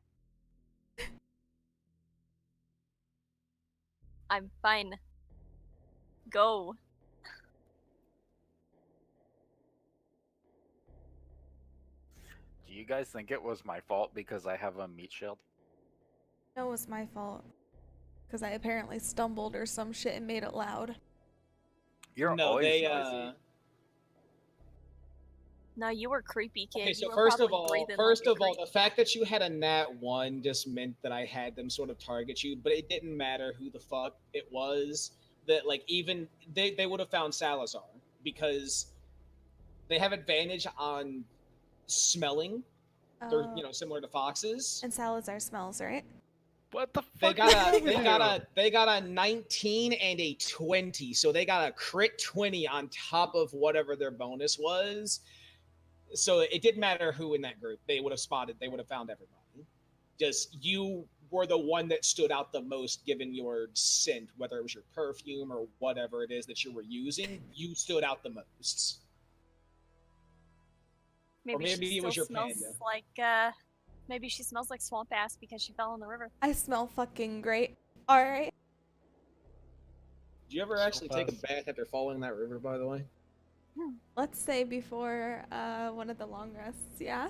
I'm fine. Go. Do you guys think it was my fault because I have a meat shield? No, it was my fault. Because I apparently stumbled or some shit and made it loud. You're no, always they noisy. No, you were creepy, kid. Okay, You so were first of probably all, breathing like a creep. the fact that you had a nat 1 just meant that I had them sort of target you, but it didn't matter who the fuck it was. That like even they would have found Salazar because they have advantage on smelling. They're similar to foxes. And Salazar smells, right? What the They fuck? got a 19 and a 20, so they got a crit 20 on top of whatever their bonus was. So it didn't matter who in that group. They would have spotted. They would have found everybody. Just you were the one that stood out the most given your scent, whether it was your perfume or whatever it is that you were using. You stood out the most. Maybe, or maybe she it was still your smells panda. like maybe she smells like swamp ass because she fell in the river. I smell fucking great. Alright. Did you ever actually take a bath after falling in that river, by the way? Let's say before one of the long rests, yeah?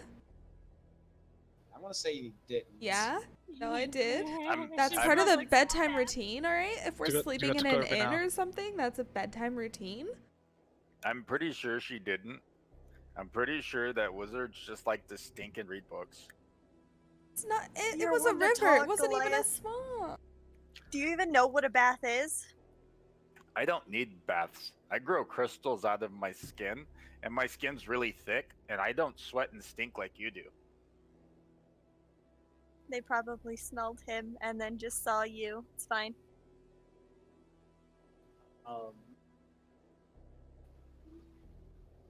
I want to say you didn't. Yeah? No, I did. I'm- That's She part of smells the like bedtime swamp ass. routine, alright? If we're You got sleeping in to an go over inn now. or something, that's a bedtime routine. I'm pretty sure she didn't. I'm pretty sure that wizards just like to stink and read books. It's not, it You're was a one to river. It talk, wasn't even a Goliath. swamp. Do you even know what a bath is? I don't need baths. I grow crystals out of my skin, and my skin's really thick, and I don't sweat and stink like you do. They probably smelled him and then just saw you. It's fine.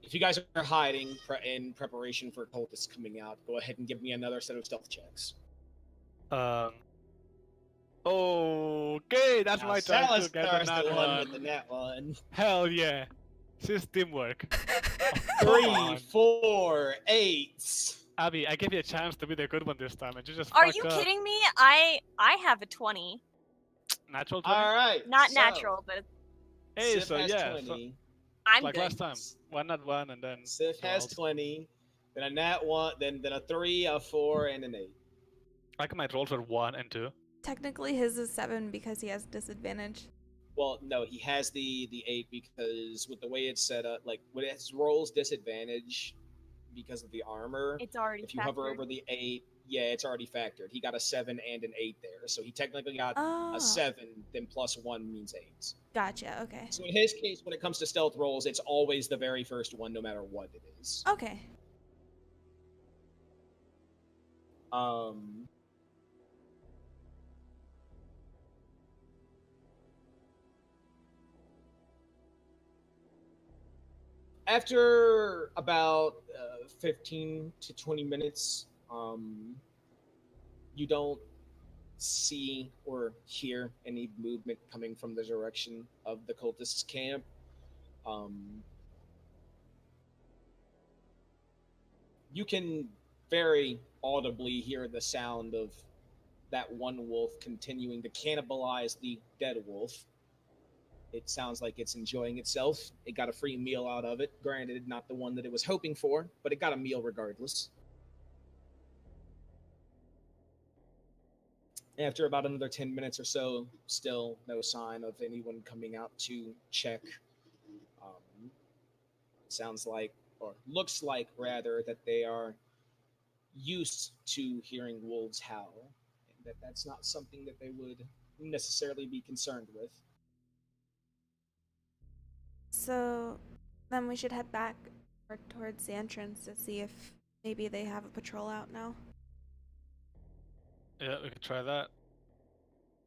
If you guys are hiding in preparation for cultists coming out, go ahead and give me another set of stealth checks. Okay, that's Now, my turn to get Salazar's the the nat one one. with the nat 1. Hell yeah. This is teamwork. Three, on. 4, 8. Abby, I gave you a chance to be the good one this time, and you just Are fucked you up. kidding me? I have a 20. Natural 20? All right. Not so, natural, but Hey, Sif so has yeah, 20. I'm like good. last time. One nat one, and then Sif has 20. Then a nat 1. Then a 3, a 4, and an 8. like my rolls were 1 and 2. Technically, his is 7 because he has disadvantage. Well, no, he has the 8 because with the way it's set up, like when it rolls disadvantage because of the armor, It's already if you hover factored. over the 8, yeah, it's already factored. He got a 7 and an 8 there, so he technically got Oh, a 7. Then plus 1 means 8. gotcha. Okay. So in his case, when it comes to stealth rolls, it's always the very first one, no matter what it is. Okay. After about 15 to 20 minutes, you don't see or hear any movement coming from the direction of the cultists' camp. You can very audibly hear the sound of that one wolf continuing to cannibalize the dead wolf. It sounds like it's enjoying itself. It got a free meal out of it. Granted, not the one that it was hoping for, but it got a meal regardless. After about another 10 minutes or so, still no sign of anyone coming out to check. Um, sounds like, or looks like rather, that they are used to hearing wolves howl, and that's not something that they would necessarily be concerned with. So then we should head back towards the entrance to see if maybe they have a patrol out now. Yeah, we could try that.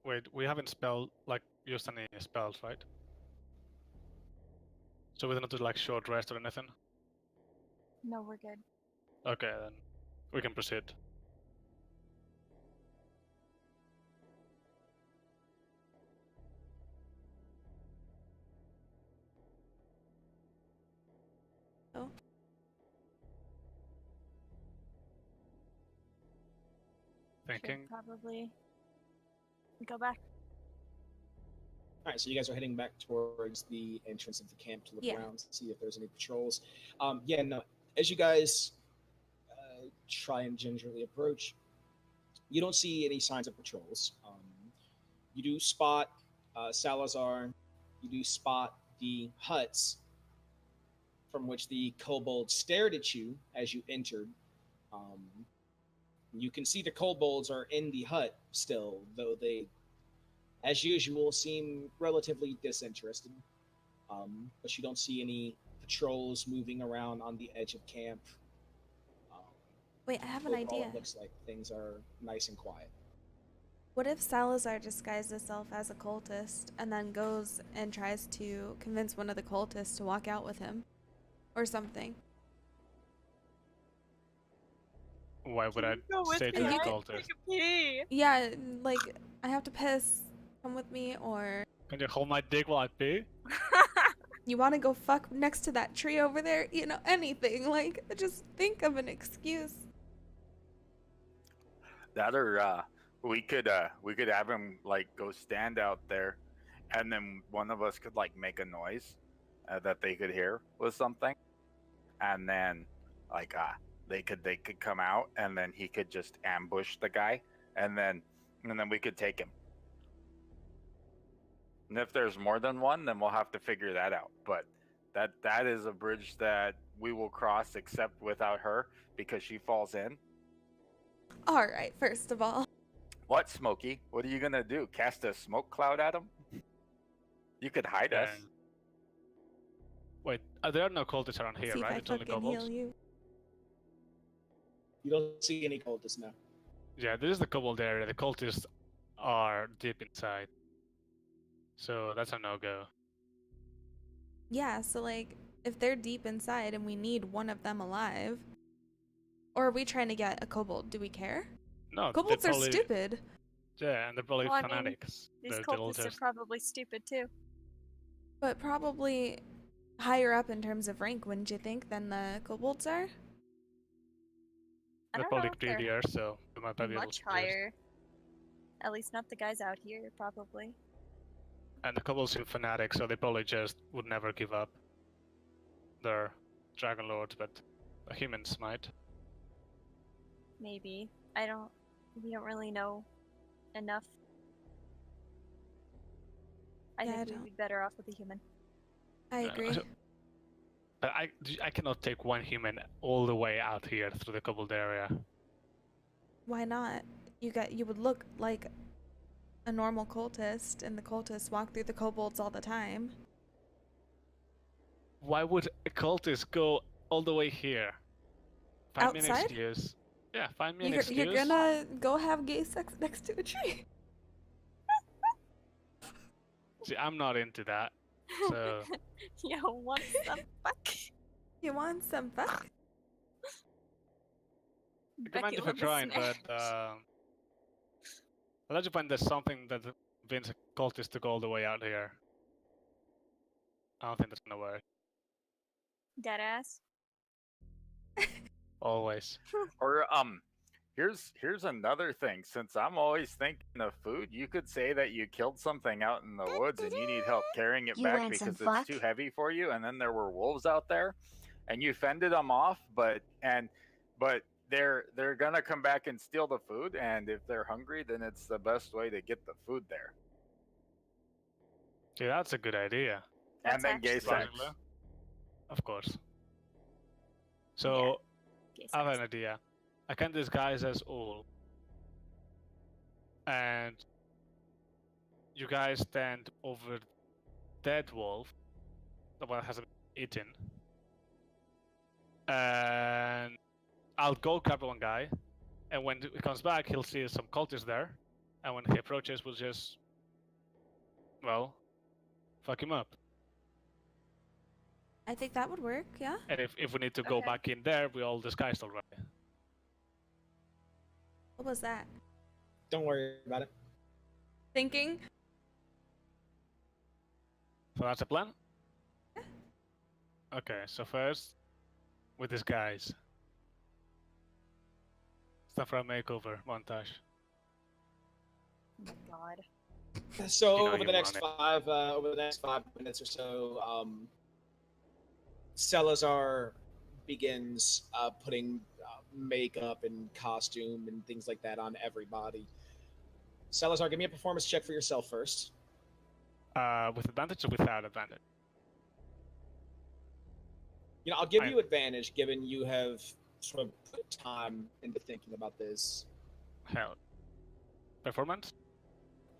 Wait, we haven't used any spells, right? So we don't do like short rest or anything? No, we're good. Okay, then we can proceed. Oh. Thinking. Should probably go back. All right, so you guys are heading back towards the entrance of the camp to look Yeah. around to see if there's any patrols. Yeah, no. As you guys try and gingerly approach, you don't see any signs of patrols. You do spot Salazar. You do spot the huts from which the kobolds stared at you as you entered. You can see the kobolds are in the hut still, though they, as usual, seem relatively disinterested. But you don't see any patrols moving around on the edge of camp. Wait, I have an Overall, idea. it looks like things are nice and quiet. What if Salazar disguised himself as a cultist and then goes and tries to convince one of the cultists to walk out with him? Or something. Why would I Go with say me, to the I have to cultist? take a pee. Yeah, like, I have to piss. Come with me, or Can you hold my dick while I pee? you want to go fuck next to that tree over there? You know, anything. Like, just think of an excuse. That or we could have him like go stand out there, and then one of us could like make a noise that they could hear with something, and then like they could come out, and then he could just ambush the guy, and then we could take him. And if there's more than one, then we'll have to figure that out. But that is a bridge that we will cross, except without her, because she falls in. All right, first of all. What, Smokey? What are you gonna do? Cast a smoke cloud at him? You could hide us. And- Wait, there are no cultists around here, See right? if I It's only fucking kobolds. heal you. You don't see any cultists now. Yeah, this is the kobold area. The cultists are deep inside. So that's a no-go. Yeah, so like, if they're deep inside and we need one of them alive, or are we trying to get a kobold? Do we care? No, Kobolds they're are probably, stupid. Yeah, and they're probably Well, I mean, fanatics. These They'll cultists are just probably stupid too. But probably higher up in terms of rank, wouldn't you think, than the kobolds are? I they're don't probably know if they're greedier, so they might be able much to do it. higher. At least not the guys out here, probably. And the kobolds seem fanatics, so they probably just would never give up. They're dragon lords, but the humans might. Maybe. We don't really know enough. I Yeah, I think don't. we'd be better off with a human. I Yeah, agree. so- But I cannot take one human all the way out here through the kobold area. Why not? You would look like a normal cultist, and the cultists walk through the kobolds all the time. Why would a cultist go all the way here? Find me an Outside? excuse. Yeah, find me an You're, excuse. you're gonna go have gay sex next to a tree. See, I'm not into that. So Yo, what the fuck? You want some fuck? I don't mind Becky if you're Lynn trying, Snare. but unless you find there's something that convinces a cultist to go all the way out here, I don't think that's gonna work. Deadass. Always. Or here's another thing. Since I'm always thinking of food, you could say that you killed something out in the woods and you need help carrying it You back want some because fuck? it's too heavy for you, and then there were wolves out there, and you fended them off, but they're gonna come back and steal the food, and if they're hungry, then it's the best way to get the food there. Yeah, that's a good idea. That's and then gay actually sex. Logically. Of course. So gay I have sex. an idea. I can disguise as all, and you guys stand over dead wolf, the one that hasn't been eaten, and I'll go grab one guy, and when he comes back, he'll see some cultists there, and when he approaches, we'll just, well, fuck him up. I think that would work, yeah? And if we need to go Okay. back in there, we all disguised already. What was that? Don't worry about it. Thinking? So that's a plan? Yeah. Okay, so first, with disguise. Stuff for a makeover montage. Oh my god. So You know over you the next want 5 minutes or so, Salazar begins putting makeup and costume and things like that on everybody. Salazar, give me a performance check for yourself first. With advantage or without advantage? You know, I'll give I- you advantage given you have sort of put time into thinking about this. Hell. Performance?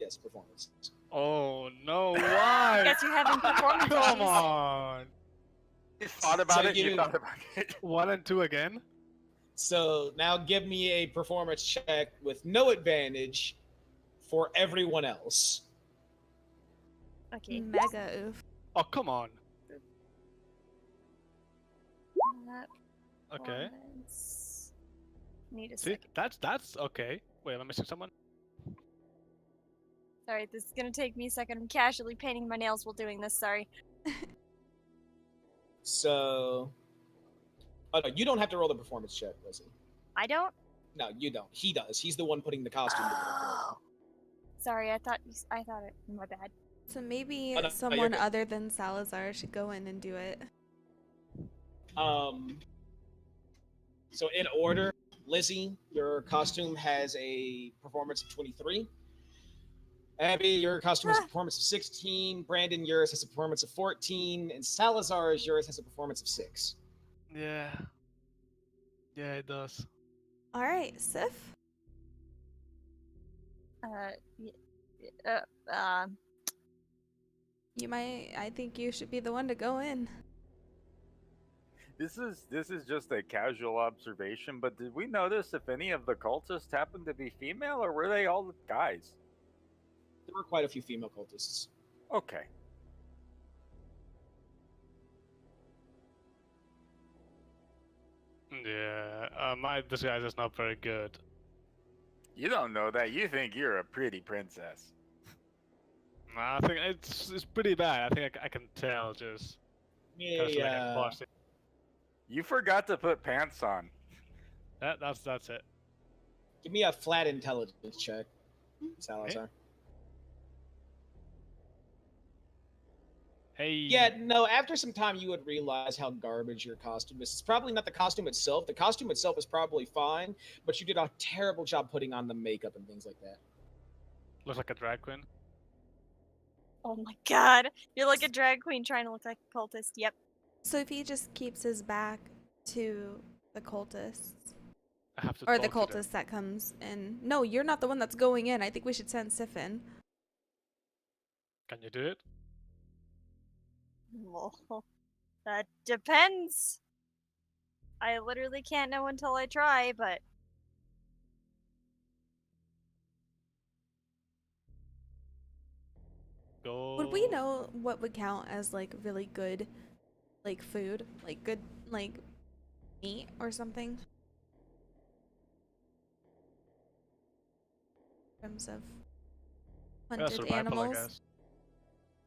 Yes, performance. Oh no, I why? guess you're having performance Come issues. on! You thought about So it. You you- thought about it. 1 and 2 again? So now give me a performance check with no advantage for everyone else. Okay. Mega oof. Oh, come on. Uh, Okay. performance. Need a See, second. that's okay. Wait, am I missing someone? Sorry, this is gonna take me a second. I'm casually painting my nails while doing this. Sorry. So, oh no, you don't have to roll the performance check, Lizzie. I don't. No, you don't. He does. He's the one putting the costume together. Oh. Sorry, I thought it. My bad. So maybe Oh, no, you're someone good. other than Salazar should go in and do it. So in order, Lizzie, your costume has a performance of 23. Abby, your costume has a performance of 16. Brandon, yours has a performance of 14. And Salazar's yours has a performance of 6. Yeah. Yeah, it does. All right, Sif. You might. I think you should be the one to go in. This is just a casual observation, but did we notice if any of the cultists happened to be female, or were they all guys? There were quite a few female cultists. Okay. Yeah, my disguise is not very good. You don't know that. You think you're a pretty princess. Nah, I think it's pretty bad. I think I can tell just because like Yeah. bossy. You forgot to put pants on. That's it. Give me a flat intelligence check, Salazar. Hey. Yeah, no, after some time you would realize how garbage your costume is. It's probably not the costume itself. The costume itself is probably fine, but you did a terrible job putting on the makeup and things like that. Looks like a drag queen. Oh my god. You're like a drag queen trying to look like a cultist. Yep. So if he just keeps his back to the cultists, I have to or the talk to them. cultist that comes in. No, you're not the one that's going in. I think we should send Sif in. Can you do it? Well, that depends. I literally can't know until I try, but Go. Would we know what would count as like really good, like food, like good, like meat or something? In terms of hunted survival, animals. I guess.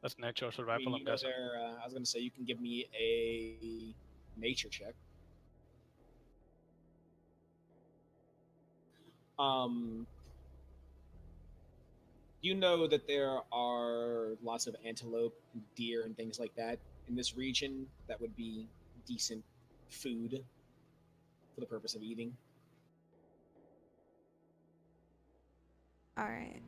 That's nature survival, I'm You know, guessing. I was going to say you can give me a nature check. You know that there are lots of antelope and deer and things like that in this region that would be decent food for the purpose of eating. All right.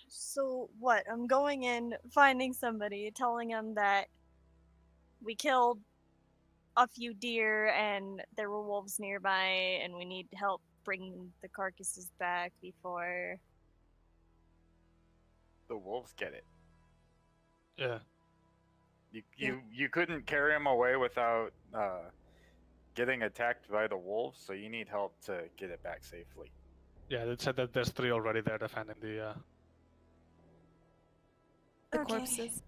So what? I'm going in, finding somebody, telling them that we killed a few deer and there were wolves nearby, and we need help bringing the carcasses back before. The wolves get it. Yeah. You couldn't carry him away without getting attacked by the wolves, so you need help to get it back safely. Yeah, it said that there's 3 already there defending the. The Okay. corpses.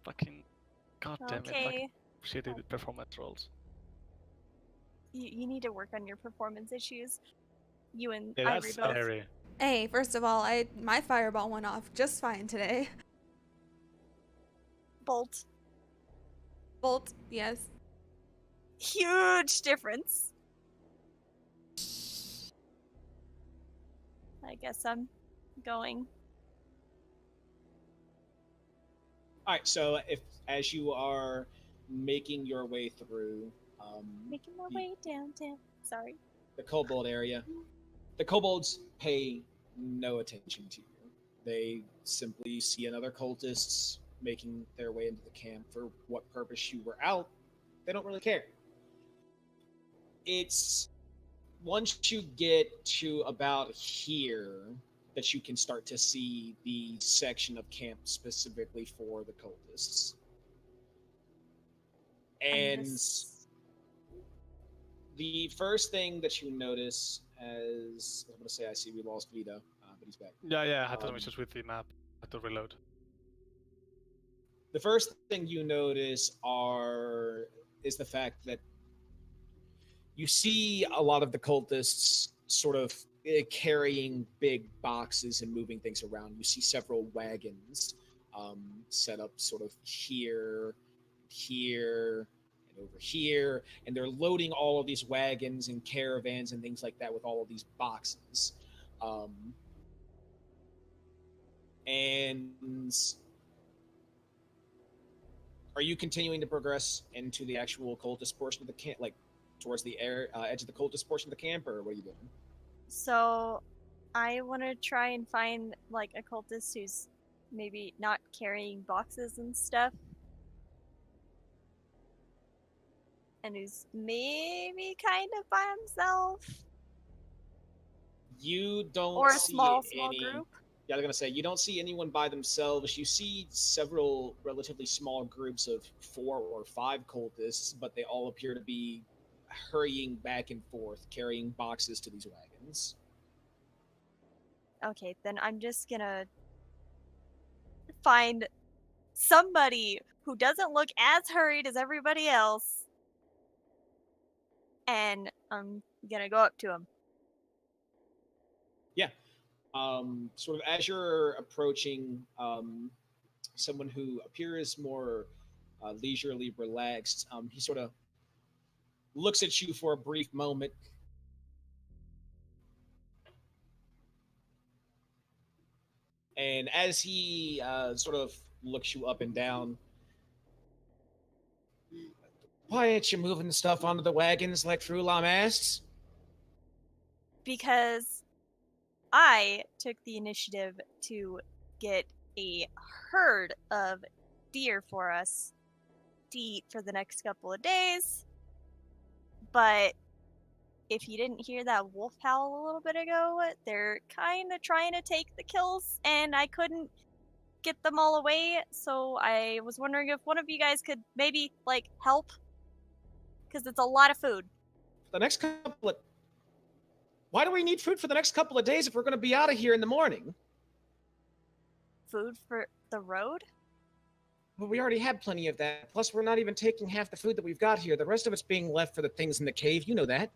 Fucking. God damn it. Fucking Okay. shitty performance rolls. You need to work on your performance issues. You and Yeah, Ivory that's both. scary. Hey, first of all, my fireball went off just fine today. Bolt. Bolt, yes. Huge difference. I guess I'm going. All right, so as you are making your way through Making my the- way downtown. Sorry. the kobold area, the kobolds pay no attention to you. They simply see another cultists making their way into the camp. For what purpose you were out, they don't really care. It's once you get to about here that you can start to see the section of camp specifically for the cultists. And the first thing that you notice, as I'm going to say, I see we lost Vito, but he's back. Yeah, I had some issues with the map. I had to reload. The first thing you notice is the fact that you see a lot of the cultists sort of carrying big boxes and moving things around. You see several wagons set up sort of here, and over here, and they're loading all of these wagons and caravans and things like that with all of these boxes. And are you continuing to progress into the actual cultist portion of the camp, like towards the edge of the cultist portion of the camp, or what are you doing? So, I want to try and find like a cultist who's maybe not carrying boxes and stuff, and who's maybe kind of by himself, You don't or a see small any. group. Yeah, I was gonna say you don't see anyone by themselves. You see several relatively small groups of 4 or 5 cultists, but they all appear to be hurrying back and forth, carrying boxes to these wagons. Okay, then I'm just gonna find somebody who doesn't look as hurried as everybody else, and I'm gonna go up to him. Yeah. Sort of as you're approaching someone who appears more leisurely relaxed, he sort of looks at you for a brief moment. And as he sort of looks you up and down, why aren't you moving the stuff onto the wagons like Frulam asks? Because I took the initiative to get a herd of deer for us to eat for the next couple of days. But if you didn't hear that wolf howl a little bit ago, they're kind of trying to take the kills, and I couldn't get them all away. So I was wondering if one of you guys could maybe like help, because it's a lot of food. The next couple of. Why do we need food for the next couple of days if we're going to be out of here in the morning? Food for the road? Well, we already have plenty of that. Plus, we're not even taking half the food that we've got here. The rest of it's being left for the things in the cave. You know that.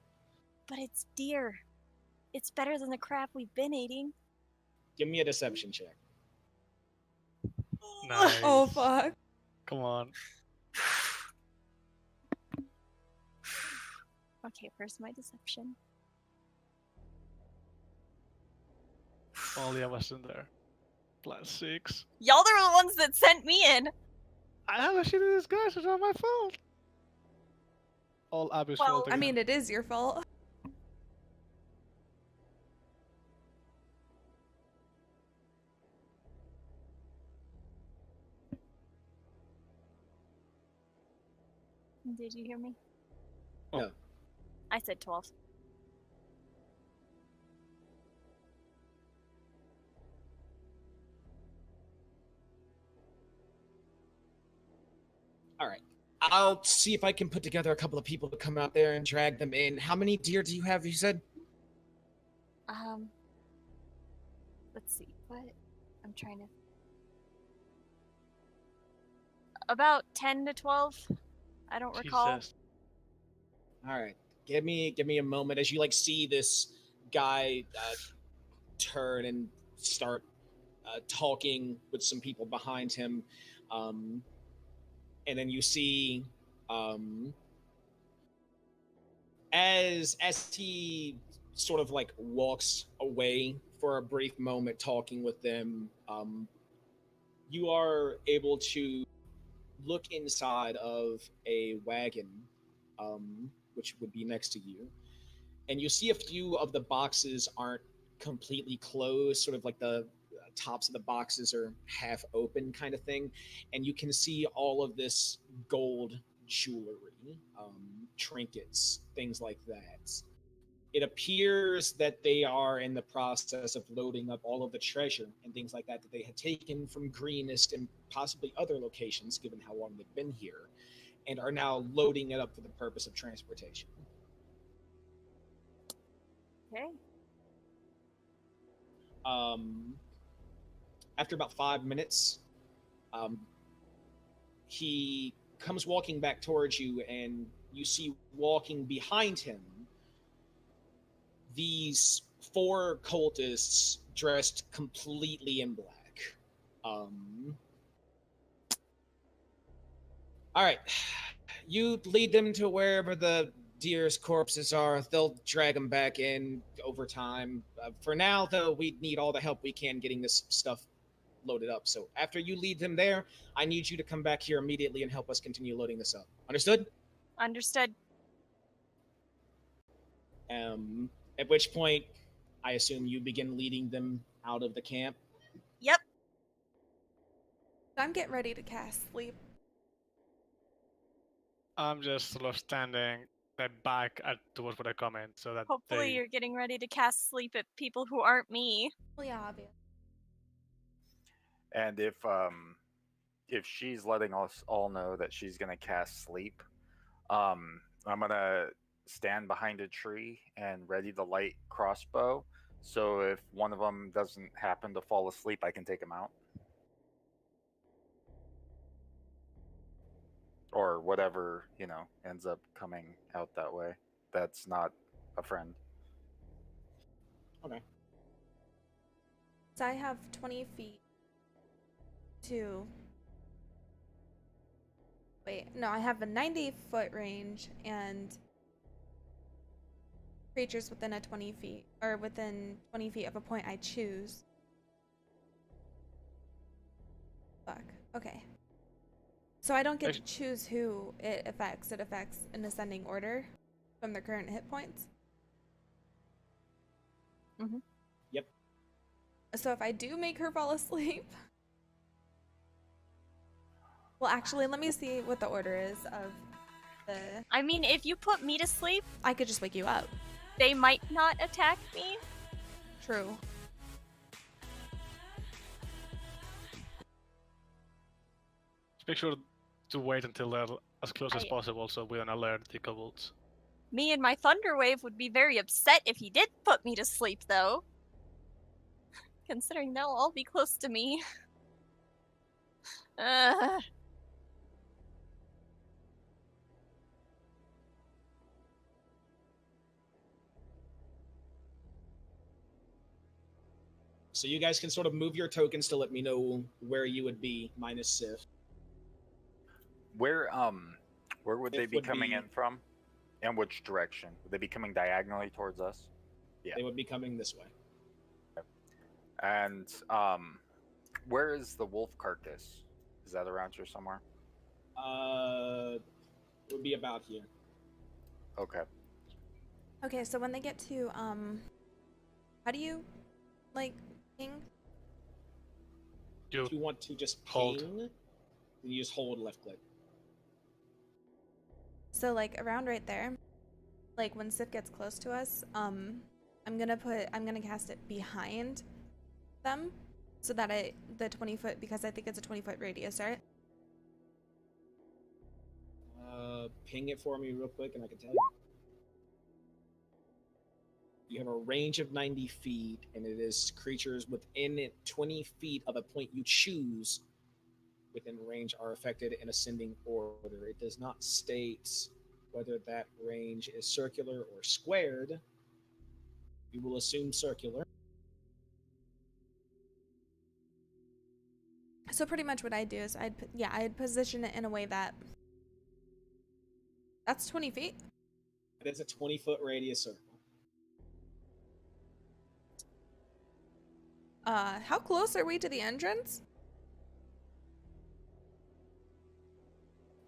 But it's deer. It's better than the crap we've been eating. Give me a deception check. Nice. Oh fuck. Come on. Okay, where's my deception? Only I was in there. +6. Y'all are the ones that sent me in. I have a shitty disguise. It's not my fault. All Abby's Well, fault I again. mean, it is your fault. Did you hear me? No. I said 12. All right. I'll see if I can put together a couple of people to come out there and drag them in. How many deer do you have, you said? Let's see. What? I'm trying to. About 10 to 12. I don't recall. Jesus. All right. Give me a moment as you like see this guy turn and start talking with some people behind him. And then you see as he sort of like walks away for a brief moment talking with them, you are able to look inside of a wagon, which would be next to you, and you see a few of the boxes aren't completely closed, sort of like the tops of the boxes are half open kind of thing, and you can see all of this gold jewelry, trinkets, things like that. It appears that they are in the process of loading up all of the treasure and things like that they had taken from Greenest and possibly other locations, given how long they've been here, and are now loading it up for the purpose of transportation. Okay. After about 5 minutes, he comes walking back towards you, and you see walking behind him these 4 cultists dressed completely in black. All right, you lead them to wherever the deer's corpses are. They'll drag them back in over time. For now, though, we need all the help we can getting this stuff loaded up. So after you lead them there, I need you to come back here immediately and help us continue loading this up. Understood? Understood. At which point, I assume you begin leading them out of the camp. Yep. I'm getting ready to cast sleep. I'm just sort of standing back towards where they come in, so that Hopefully you're getting ready to cast sleep at people who aren't me. Well, yeah, obvious. And if she's letting us all know that she's gonna cast sleep, I'm gonna stand behind a tree and ready the light crossbow. So if one of them doesn't happen to fall asleep, I can take him out. Or whatever, ends up coming out that way. That's not a friend. Okay. So I have 20 feet to. Wait, no, I have a 90-foot range and creatures within a 20 feet, or within 20 feet of a point I choose. Fuck. Okay. So I don't get to choose who it affects. It affects in ascending order from their current hit points. Mhm. Yep. So if I do make her fall asleep. Well, actually, let me see what the order is of the. I mean, if you put me to sleep, I could just wake you up. they might not attack me. True. Just make sure to wait until they're as close as I- possible, so we don't alert the kobolds. Me and my Thunderwave would be very upset if he did put me to sleep, though. Considering they'll all be close to me. So you guys can sort of move your tokens to let me know where you would be, minus Sif. Where would they It be would coming be- in from? And which direction? Would they be coming diagonally towards us? Yeah. They would be coming this way. And where is the wolf carcass? Is that around here somewhere? It would be about here. Okay. Okay, so when they get to how do you like ping? You If you want to just hold. ping, then you just hold left click. So like around right there, like when Sif gets close to us, I'm gonna cast it behind them so that the 20-foot, because I think it's a 20-foot radius, right? Ping it for me real quick, and I can tell you. You have a range of 90 feet, and it is creatures within it 20 feet of a point you choose within range are affected in ascending order. It does not state whether that range is circular or squared. You will assume circular. So pretty much what I'd do is I'd position it in a way that that's 20 feet. It is a 20-foot radius circle. How close are we to the entrance?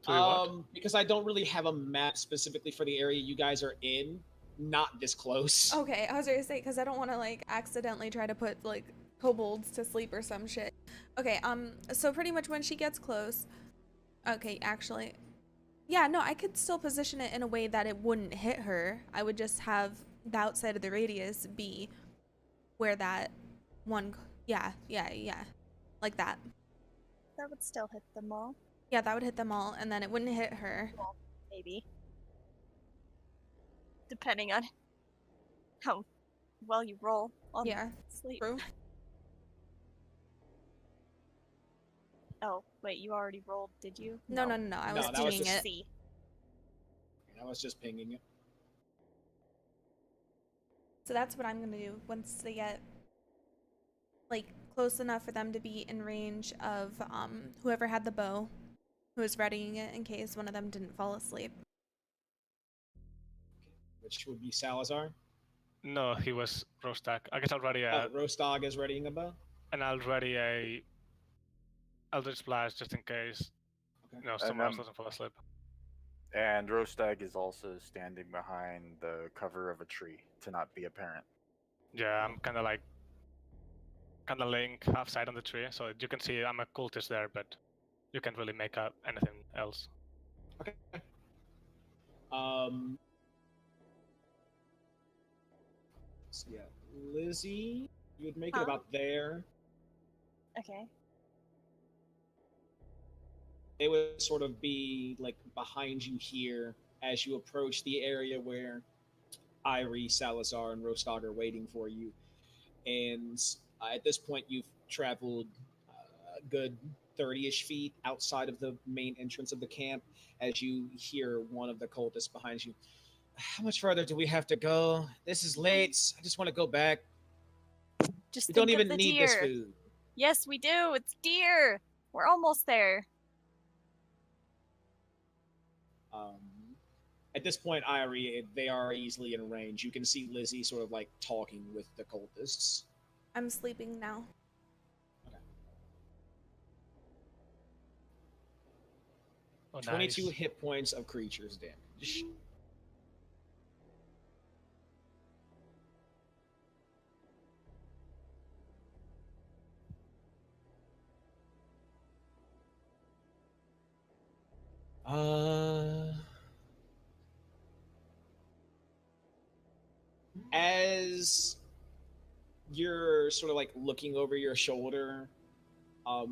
To what? Because I don't really have a map specifically for the area you guys are in, not this close. Okay, I was gonna say, because I don't want to like accidentally try to put like kobolds to sleep or some shit. Okay, so pretty much when she gets close, okay, actually, yeah, no, I could still position it in a way that it wouldn't hit her. I would just have the outside of the radius be where that one, yeah, like that. That would still hit them all, Yeah, that would hit them all, and then it wouldn't hit her. maybe. Depending on how well you roll on Yeah, sleep. true. Oh, wait, you already rolled, did you? No, I was No, that was pinging just- it. See. I was just pinging it. So that's what I'm gonna do once they get like close enough for them to be in range of whoever had the bow, who was readying it in case one of them didn't fall asleep. Which would be Salazar. No, he was Rostak. I guess I'll ready Rostog is readying a bow. and I'll ready a Eldritch Blast just in case. Okay. Someone else doesn't fall asleep. And Rostag is also standing behind the cover of a tree to not be apparent. Yeah, I'm kind of laying half side on the tree, so you can see I'm a cultist there, but you can't really make out anything else. Okay. So yeah, Lizzie, you would make it Huh? about there. Okay. It would sort of be like behind you here as you approach the area where Irie, Salazar, and Rostog are waiting for you. And at this point, you've traveled a good 30-ish feet outside of the main entrance of the camp as you hear one of the cultists behind you. How much further do we have to go? This is late. I just want to go back. Just We think don't of even the need deer. this food. Yes, we do. It's deer. We're almost there. At this point, Irie, they are easily in range. You can see Lizzie sort of like talking with the cultists. I'm sleeping now. Oh, 22 nice. hit points of creatures damage. As you're sort of like looking over your shoulder,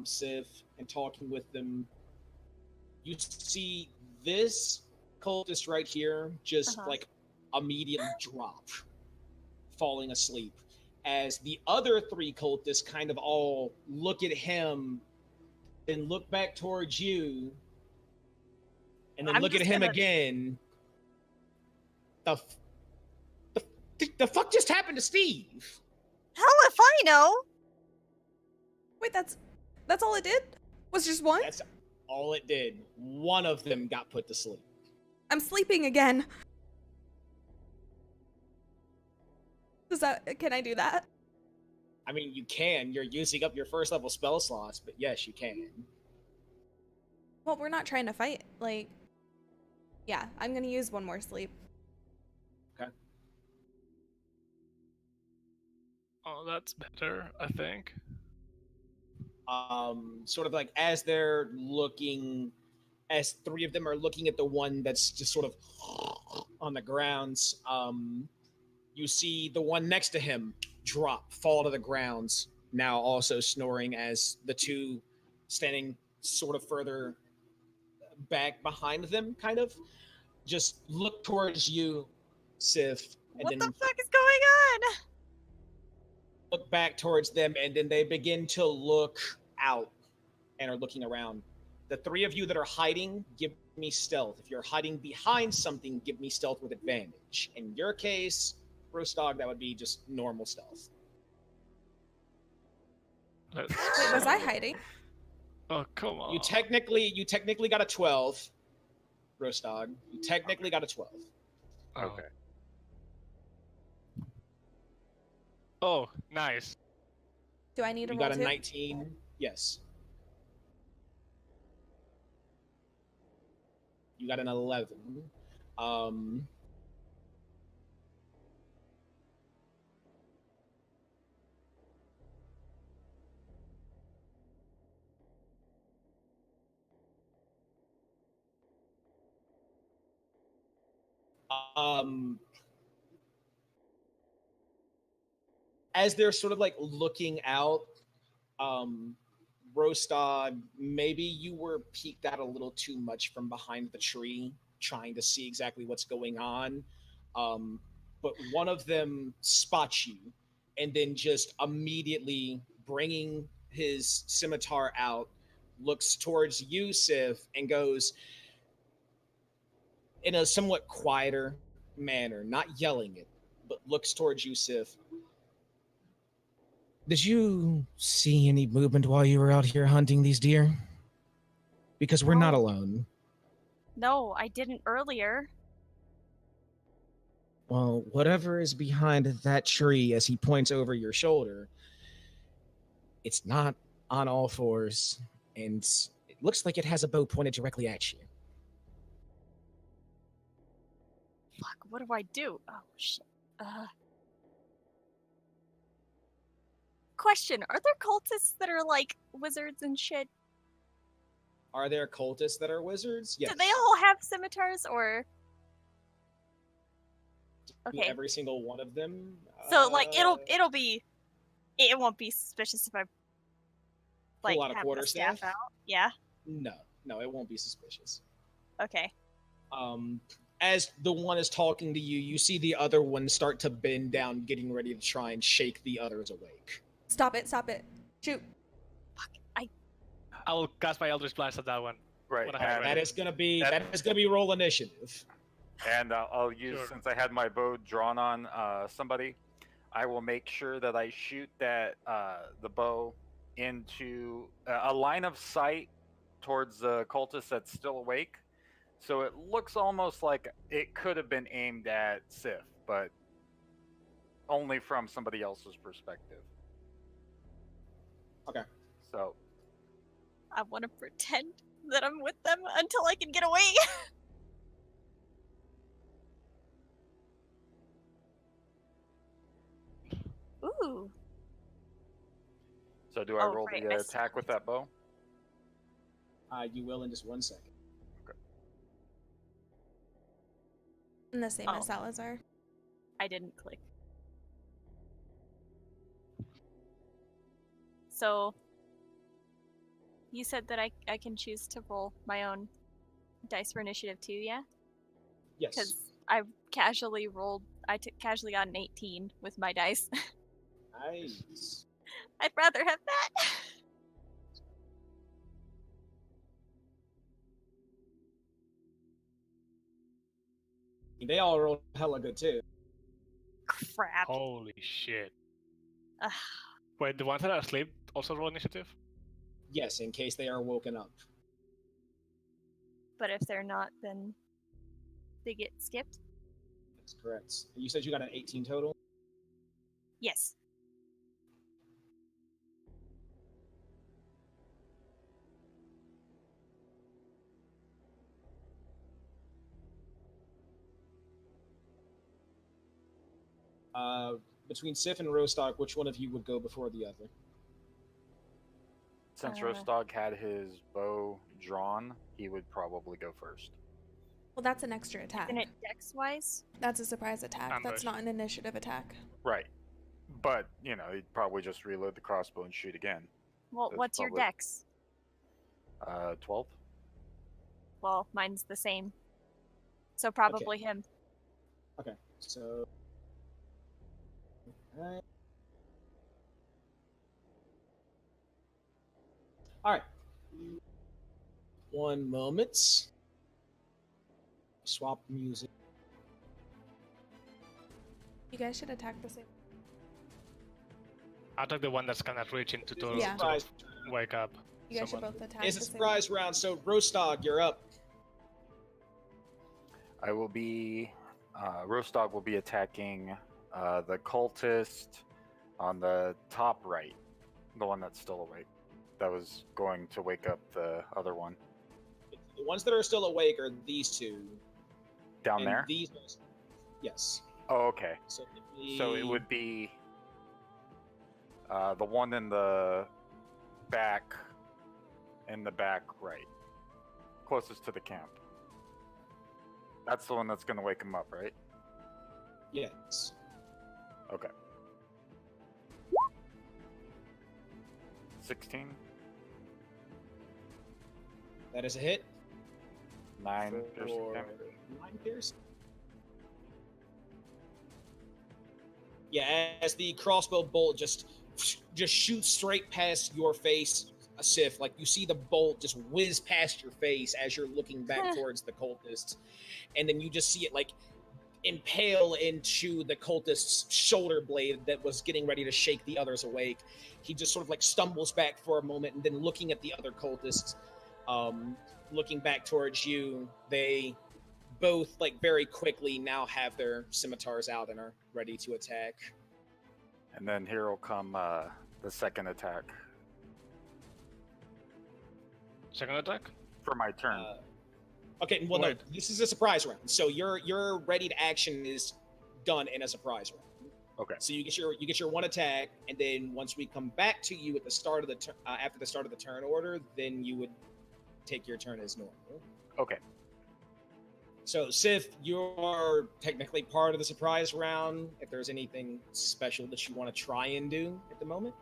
Sif, and talking with them, you see this cultist right here just like immediately drop, falling asleep. As the other three cultists kind of all look at him, then look back towards you, and then I'm look at just him gonna- again. The fuck just happened to Steve? Hell if I know. Wait, that's all it did? Was just one? That's all it did. One of them got put to sleep. I'm sleeping again. Can I do that? I mean, you can. You're using up your first level spell slots, but yes, you can. Well, we're not trying to fight. Like, yeah, I'm gonna use one more sleep. Oh, that's better, I think. Sort of like as they're looking, as three of them are looking at the one that's just sort of on the grounds, you see the one next to him fall to the grounds, now also snoring, as the two standing sort of further back behind them kind of just look towards you, Sif, and What the then fuck is going on? look back towards them, and then they begin to look out and are looking around. The three of you that are hiding, give me stealth. If you're hiding behind something, give me stealth with advantage. In your case, Roast Dog, that would be just normal stealth. Let's Wait, was I hiding? Oh, come on. You technically got a 12, Roast Dog. You technically got a 12. Oh. Okay. Oh, nice. Do I need to You roll got a too? 19. Yes. You got an 11. Um, as they're sort of like looking out, Rostad, maybe you were peeked out a little too much from behind the tree, trying to see exactly what's going on. But one of them spots you, and then just immediately bringing his scimitar out, looks towards Yusuf and goes in a somewhat quieter manner, not yelling it, but looks towards Yusuf. Did you see any movement while you were out here hunting these deer? Because we're not No. alone. No, I didn't earlier. Well, whatever is behind that tree as he points over your shoulder, it's not on all fours, and it looks like it has a bow pointed directly at you. Fuck, what do I do? Oh, shit. Question, are there cultists that are like wizards and shit? Are there cultists that are wizards? Yes. Do they all have scimitars, or? Do Okay, every single one of them? so like it'll be, it won't be suspicious if I like pull out a have the quarterstaff? staff out. Yeah. No, it won't be suspicious. Okay. As the one is talking to you, you see the other one start to bend down, getting ready to try and shake the others awake. Stop it, stop it. Shoot. I will cast my Eldritch Blast at that one. Right. What I have And, That is gonna be roll initiative. and I'll use, Sure. since I had my bow drawn on somebody, I will make sure that I shoot that the bow into a line of sight towards the cultist that's still awake. So it looks almost like it could have been aimed at Sif, but only from somebody else's perspective. Okay. So I want to pretend that I'm with them until I can get away. Ooh. So do I Oh, roll right, the I attack with that bow? You will in just 1 second. And the same Oh. as Salazar. I didn't click. So, you said that I can choose to roll my own dice for initiative too, yeah? Yes. Because I casually rolled, casually got an 18 with my dice. Nice. I'd rather have that. They all rolled hella good too. Crap. Holy shit. Ugh. Wait, the ones that are asleep also roll initiative? Yes, in case they are woken up. But if they're not, then they get skipped? That's correct. You said you got an 18 total? Yes. Between Sif and Rostock, which one of you would go before the other? Since Uh. Rostog had his bow drawn, he would probably go first. Well, that's an extra attack. Isn't it dex-wise? That's a surprise attack. That's Ambush. not an initiative attack. Right. But, you know, he'd probably just reload the crossbow and shoot again. Well, That's what's your probably- dex? 12? Well, mine's the same. So probably him. Okay, so. Alright. Alright. One moment. Swap music. You guys should attack the same. I'll take the one that's kind of reaching to Yeah. Surprise. wake up. You guys should someone. both attack It's the a same. surprise round, so Rostog, you're up. I will be. Rostog will be attacking the cultist on the top right. The one that's still awake. That was going to wake up the other one. The ones that are still awake are these two. Down and there? These. Yes. Oh, okay. So, So it would be the one in the back right. Closest to the camp. That's the one that's going to wake him up, right? Yes. Okay. 16, That is a hit. 9 piercing For damage. 9 piercing. Yeah, as the crossbow bolt just shoots straight past your face, Sif. Like you see the bolt just whiz past your face as you're looking back towards the cultists, and then you just see it like impale into the cultist's shoulder blade that was getting ready to shake the others awake. He just sort of like stumbles back for a moment, and then looking at the other cultists, looking back towards you, they both like very quickly now have their scimitars out and are ready to attack. And then here will come the second attack Second attack? for my turn. Okay, well, no, Wait. this is a surprise round, so your ready to action is done in a surprise round. Okay. So you get your one attack, and then once we come back to you at the start of the after the start of the turn order, then you would take your turn as normal. Okay. So Sif, you're technically part of the surprise round. If there's anything special that you want to try and do at the moment,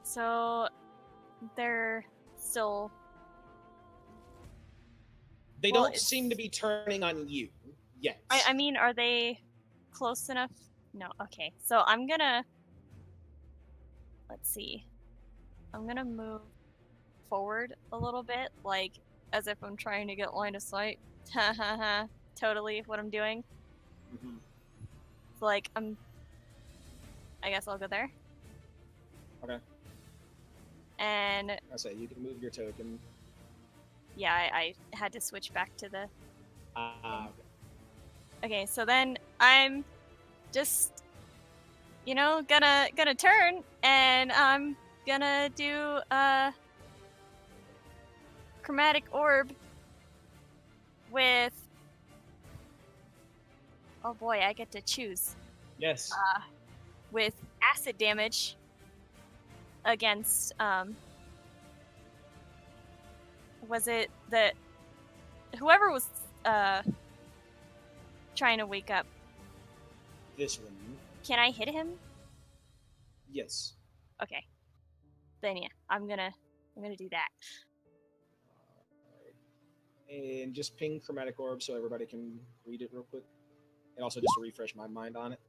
So they're still. they Well, don't seem to be turning on you yet. I mean, are they close enough? No. Okay. So I'm gonna. Let's see. I'm gonna move forward a little bit, like as if I'm trying to get line of sight. Ha ha ha. Totally what I'm doing. Mhm. So, like, I guess I'll go there. Okay. And I say you can move your token. yeah, I had to switch back to the. Okay. Okay, so then I'm just, gonna turn, and I'm gonna do a chromatic orb with. Oh boy, I get to choose. Yes. With acid damage against was it the whoever was trying to wake up. This one. Can I hit him? Yes. Okay, then yeah, I'm gonna do that. And just ping chromatic orb so everybody can read it real quick. And also just to refresh my mind on it.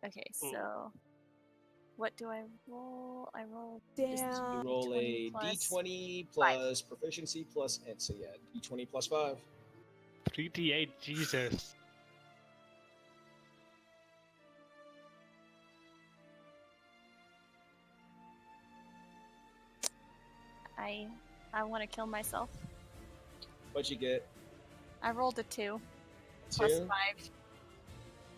Okay, so what do I roll? I roll You Damn. roll a 20 plus d20 plus proficiency plus int. So yeah, d20 plus 5. 3d8, Jesus. I want to kill myself. What'd you get? I rolled a 2 plus 2? 5.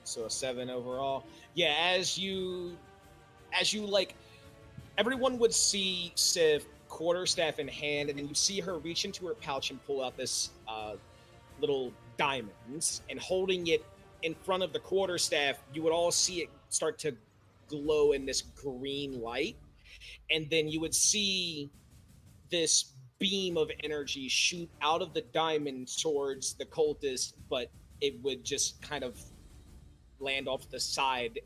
So a 7 overall. Yeah, as you like, everyone would see Civ quarterstaff in hand, and then you see her reach into her pouch and pull out this little diamond, and holding it in front of the quarterstaff, you would all see it start to glow in this green light, and then you would see this beam of energy shoot out of the diamond towards the cultist, but it would just kind of land off the side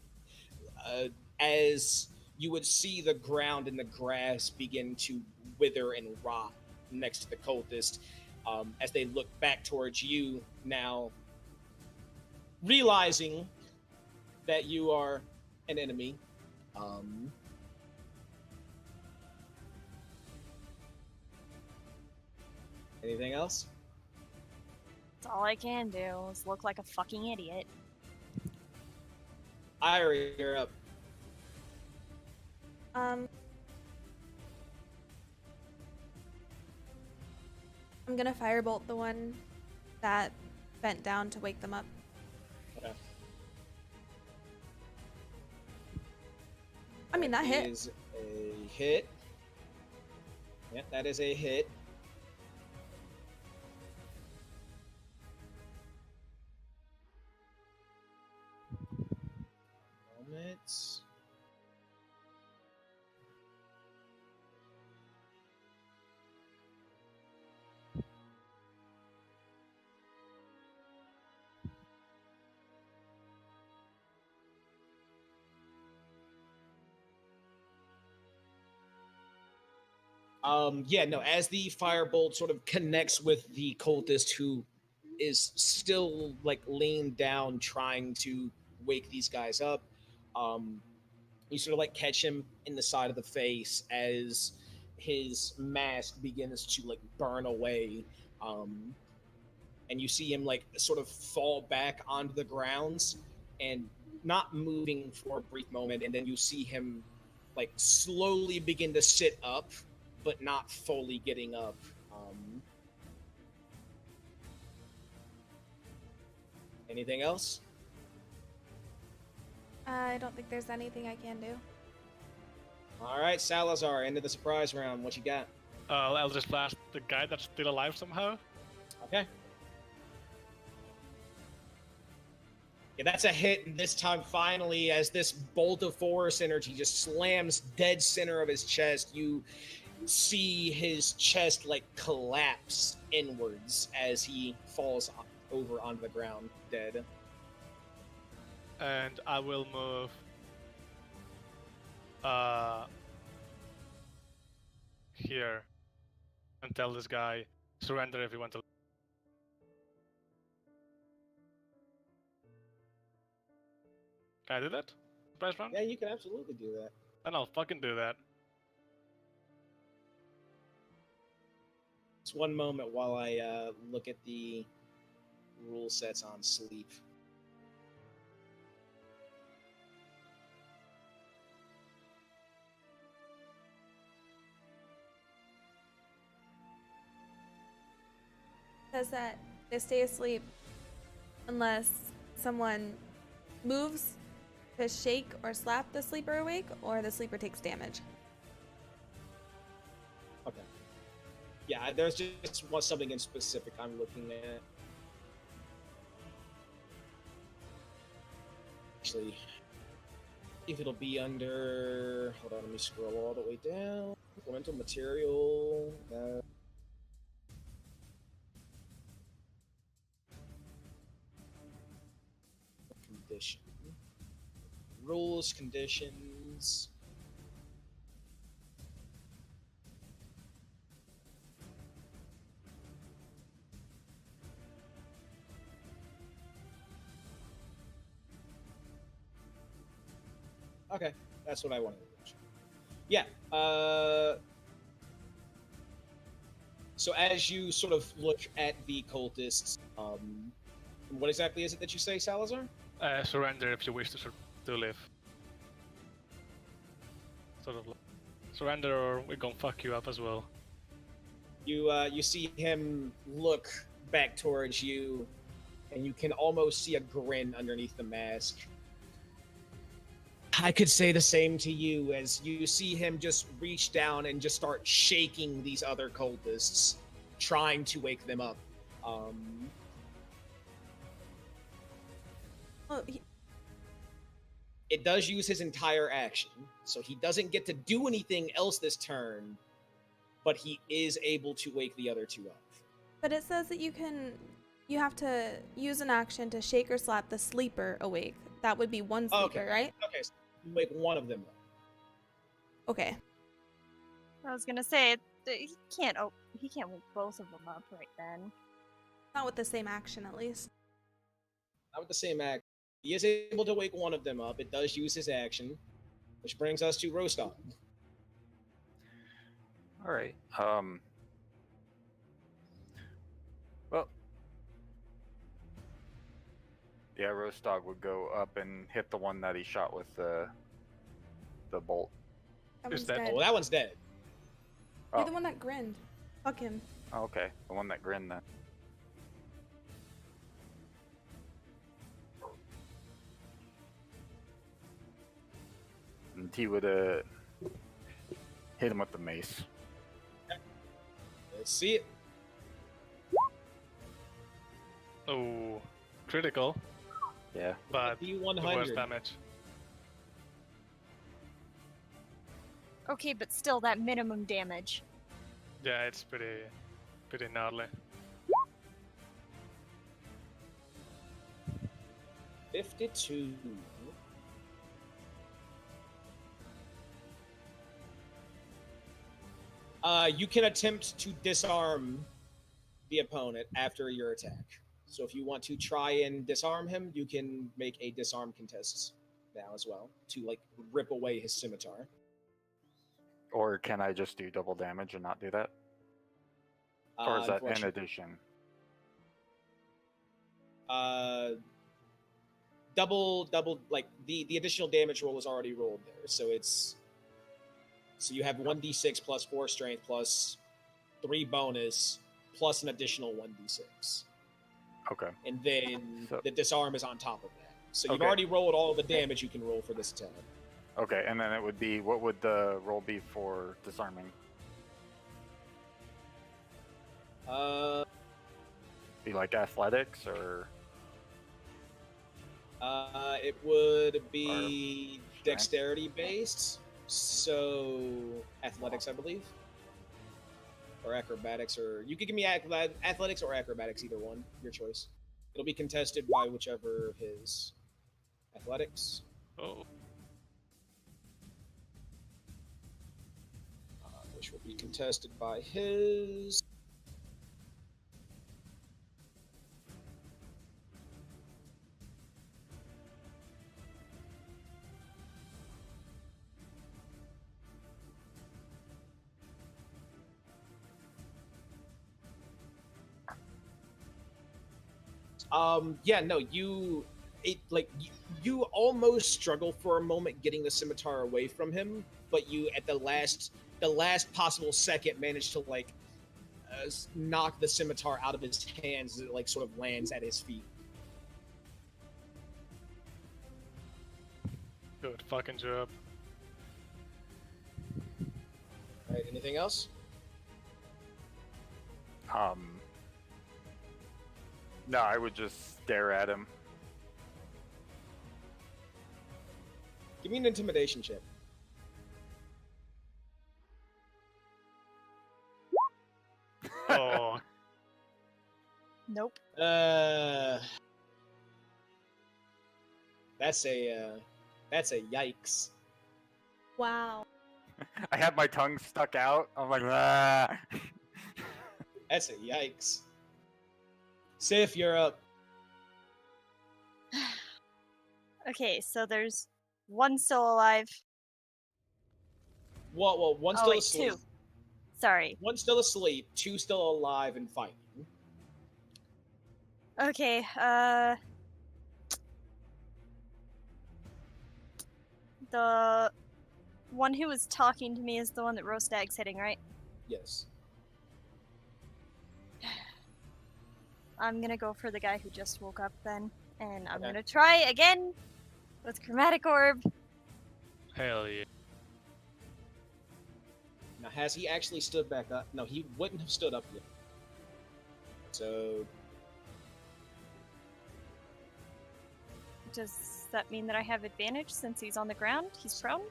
as you would see the ground and the grass begin to wither and rot next to the cultist as they look back towards you now, realizing that you are an enemy. Anything else? That's all I can do is look like a fucking idiot. Ira, you're up. I'm gonna firebolt the one that bent down to wake them up. Okay. I mean, that hit. Is a hit. Yeah, that is a hit. Moments. Yeah, no, as the firebolt sort of connects with the cultist who is still like laying down trying to wake these guys up, you sort of like catch him in the side of the face as his mask begins to like burn away, and you see him like sort of fall back onto the grounds and not moving for a brief moment, and then you see him like slowly begin to sit up but not fully getting up. Anything else? I don't think there's anything I can do. All right, Salazar, into the surprise round. What you got? I'll just blast the guy that's still alive somehow. Okay. Yeah, that's a hit, and this time, finally, as this bolt of force energy just slams dead center of his chest, you see his chest like collapse inwards as he falls over onto the ground dead. And I will move here and tell this guy, surrender if you want to. Can I do that? Surprise round? Yeah, you can absolutely do that. Then I'll fucking do that. Just one moment while I look at the rule sets on sleep. Says that they stay asleep unless someone moves to shake or slap the sleeper awake, or the sleeper takes damage. Okay. Yeah, there's just something in specific I'm looking at. Actually, if it'll be under... Hold on, let me scroll all the way down. Elemental material... condition. Rules, conditions... Okay, that's what I wanted to mention. Yeah, so as you sort of look at the cultists, what exactly is it that you say, Salazar? Surrender if you wish to live. Sort of surrender or we're gonna fuck you up as well. You see him look back towards you, and you can almost see a grin underneath the mask. I could say the same to you as you see him just reach down and just start shaking these other cultists, trying to wake them up. Well, It does use his entire action, so he doesn't get to do anything else this turn, but he is able to wake the other two up. but it says that you have to use an action to shake or slap the sleeper awake. That would be one sleeper, Okay. right? Okay, so you wake one of them up. Okay. I was gonna say he can't. Oh, he can't wake both of them up right then. Not with the same action, at least. Not with the same action. He is able to wake one of them up. It does use his action, which brings us to Rostok. All right. Well, yeah, Roast Dog would go up and hit the one that he shot with the bolt. That Is one's that- dead. Oh, that one's dead. You're Oh. the one that grinned. Fuck him. Oh, okay, the one that grinned then. And he would hit him with the mace. Let's see it. Oh, critical, Yeah. but the worst D100. damage. Okay, but still that minimum damage. Yeah, it's pretty gnarly. 52. You can attempt to disarm the opponent after your attack. So if you want to try and disarm him, you can make a disarm contest now as well to like rip away his scimitar. Or can I just do double damage and not do that? Or is that in Unfortunately- addition? Double, like the additional damage roll is already rolled there, so you have 1d6 plus 4 strength plus 3 bonus plus an additional 1d6, Okay. and then So- the disarm is on top of that. So you've Okay. already rolled all the damage you can roll for this attack. Okay, and then it would be, what would the roll be for disarming? Be like athletics or It would be strength? dexterity based, so athletics, I believe, or acrobatics, or you could give me athletics or acrobatics, either one, your choice. It'll be contested by whichever of his athletics, Oh, which will be contested by his. Yeah, no, you almost struggle for a moment getting the scimitar away from him, but you at the last possible second managed to knock the scimitar out of his hands as it like sort of lands at his feet. good fucking job. All right, anything else? No, I would just stare at him. Give me an intimidation check. Oh, Nope. That's a yikes. Wow. I had my tongue stuck out. I'm like, ah. That's a yikes. Sif, you're up. Okay, so there's one still alive. Well, one's Oh, still wait, asleep. two. Sorry. One's still asleep. Two still alive and fighting. Okay, the one who was talking to me is the one that Rostag's hitting, right? Yes. I'm gonna go for the guy who just woke up then, and I'm Okay. gonna try again with Chromatic Orb. hell yeah. Now, has he actually stood back up? No, he wouldn't have stood up yet. So, Does that mean that I have advantage since he's on the ground? He's prone?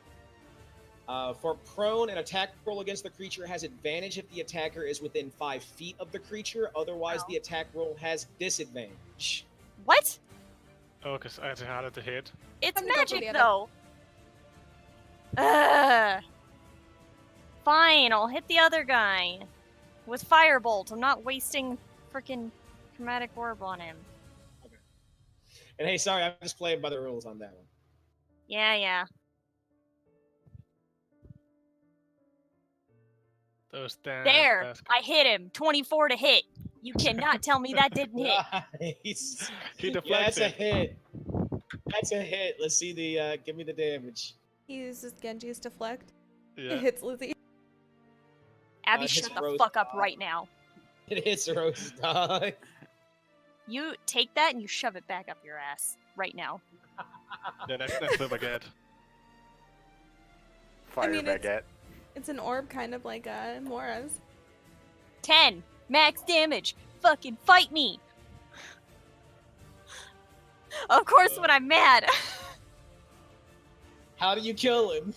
For prone, an attack roll against the creature has advantage if the attacker is within 5 feet of the creature. Otherwise, Oh. the attack roll has disadvantage. What? Oh, because I had harder to hit. It's I'm gonna go for magic, the though. Ugh. Fine, I'll hit the other guy with firebolt. I'm not wasting freaking chromatic orb on him. And hey, sorry, I'm just playing by the rules on that one. Yeah. Those damn There, basket- I hit him. 24 to hit. You cannot tell me that didn't hit. Nice. He Yeah, deflects that's a it. hit. That's a hit. Let's see the. Give me the damage. He uses Genji's deflect. Yeah. It hits Lizzie. Abby, hits shut the Rose fuck up Dog. right now. It hits Rose Dog. You take that and you shove it back up your ass right now. Yeah, next the baguette. Fire mean, it's- baguette. It's an orb, kind of like Mora's. 10. Max damage. Fucking fight me. Of course, when I'm mad. How do you kill him?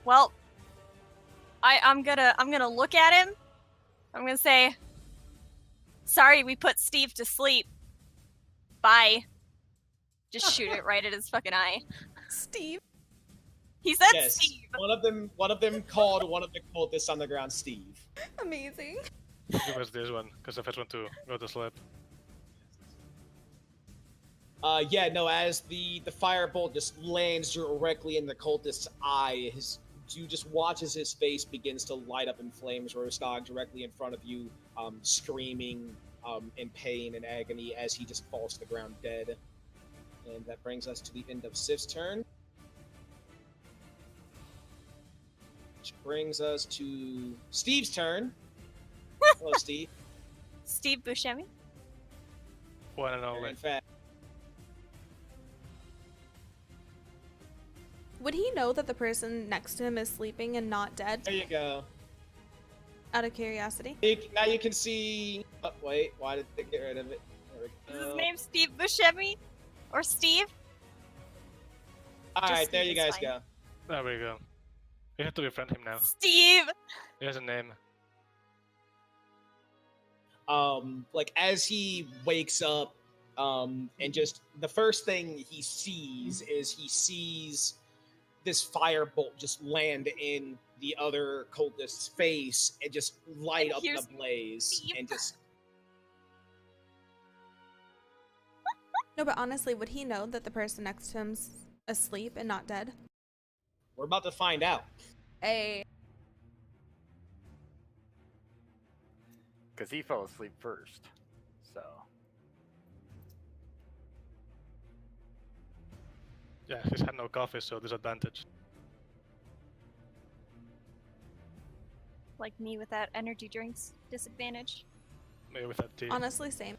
Well, I'm gonna look at him. I'm gonna say, sorry, we put Steve to sleep. Bye. Just shoot it right at his fucking eye. Steve. He said Yes. Steve. One of them called one of the cultists on the ground Steve. Amazing. Give us this one, because the first one to go to sleep. Yeah, no, as the firebolt just lands directly in the cultist's eye, you just watch as his face begins to light up in flames, Rostog, directly in front of you, screaming in pain and agony as he just falls to the ground dead. And that brings us to the end of Sif's turn. Which brings us to Steve's turn. Hello, Steve. Steve Buscemi. One and Very only. in fact, Would he know that the person next to him is sleeping and not dead? there you go. Out of curiosity. Now you can see. Oh, wait, why did they get rid of it? There we Is go. his name Steve Buscemi? Or Steve? All Just right, there Steve you is guys fine. go. There we go. You have to befriend him now. Steve! He has a name. Like as he wakes up, and just the first thing he sees is this firebolt just land in the other cultist's face and just light And up here's the blaze Steve. and just No, but honestly, would he know that the person next to him's asleep and not dead? we're about to find out. Hey. Because he fell asleep first. So. Yeah, he's had no coffee, so disadvantage. Like me without energy drinks. Disadvantage. Maybe with that tea. Honestly, same.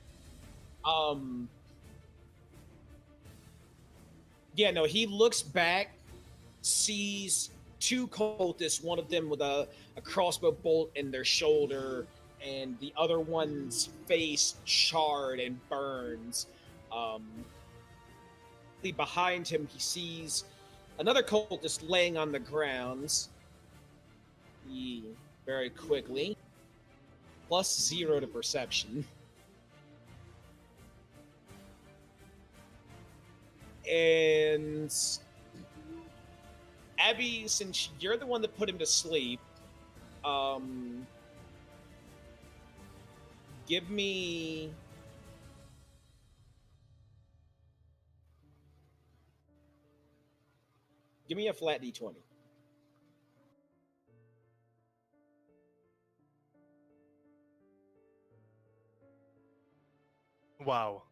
Yeah, no, he looks back, sees two cultists, one of them with a crossbow bolt in their shoulder, and the other one's face charred and burns. Behind him, he sees another cultist laying on the ground. He very quickly, +0 to perception. And Abby, since you're the one that put him to sleep, give me a flat d20. Wow.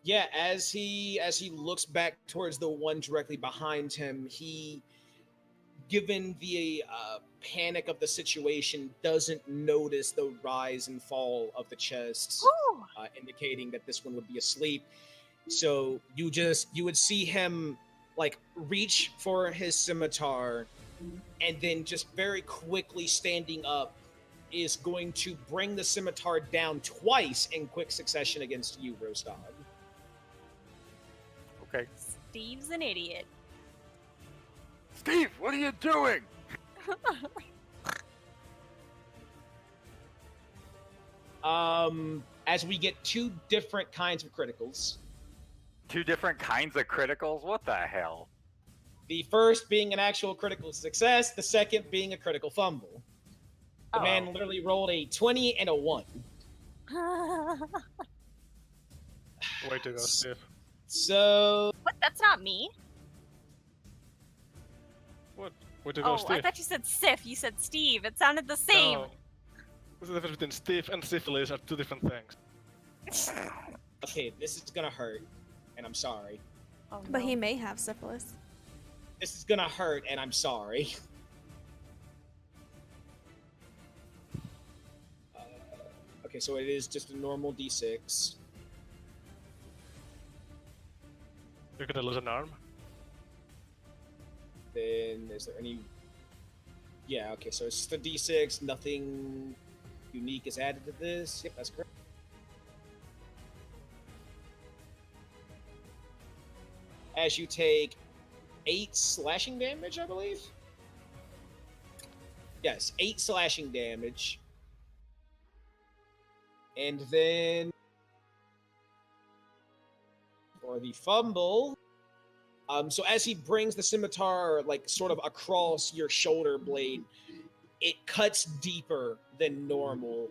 Yeah, as he looks back towards the one directly behind him, he, given the panic of the situation, doesn't notice the rise and fall of the chests, Woo! indicating that this one would be asleep. So you would see him like reach for his scimitar, and then just very quickly standing up, is going to bring the scimitar down twice in quick succession against you, Rostog. Okay. Steve's an idiot. Steve, what are you doing? As we get two different kinds of criticals. Two different kinds of criticals? What the hell? The first being an actual critical success, the second being a critical fumble. The man literally rolled a 20 and a 1. Way to go, Steve. So... What? That's not me. What? Way to go, Oh, Steve. I thought you said Sif. You said Steve. It sounded the same. No. What's the difference between Steve and syphilis are two different things. Okay, this is gonna hurt, and I'm sorry. Oh, But no. he may have syphilis. This is gonna hurt, and I'm sorry. Okay, so it is just a normal d6. You're gonna lose an arm? Then, is there any... Yeah, okay, so it's just a d6, nothing unique is added to this. Yep, that's correct. As you take 8 slashing damage, I believe? Yes, 8 slashing damage. And then... for the fumble... so as he brings the scimitar, like, sort of across your shoulder blade, it cuts deeper than normal,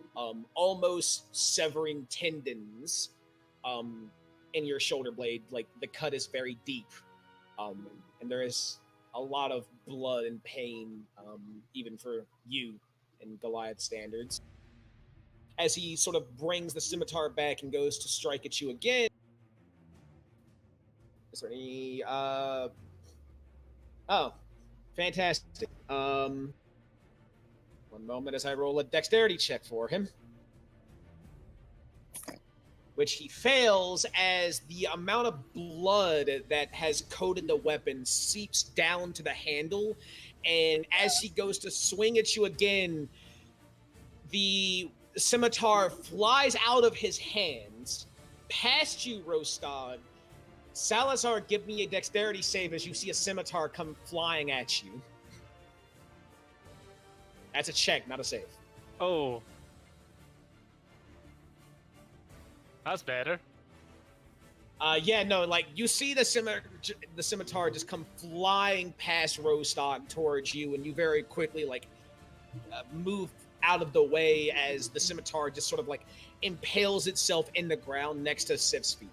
almost severing tendons in your shoulder blade. Like, the cut is very deep, and there is a lot of blood and pain, even for you in Goliath standards. As he sort of brings the scimitar back and goes to strike at you again, is there any, oh, fantastic. One moment as I roll a dexterity check for him. Which he fails as the amount of blood that has coated the weapon seeps down to the handle, and as he goes to swing at you again, the scimitar flies out of his hands, past you, Rostad. Salazar, give me a dexterity save as you see a scimitar come flying at you. That's a check, not a save. Oh. That's better. Yeah, no, like, you see the scimitar just come flying past Rostog towards you, and you very quickly, like, move out of the way as the scimitar just sort of, like, impales itself in the ground next to Sif's feet.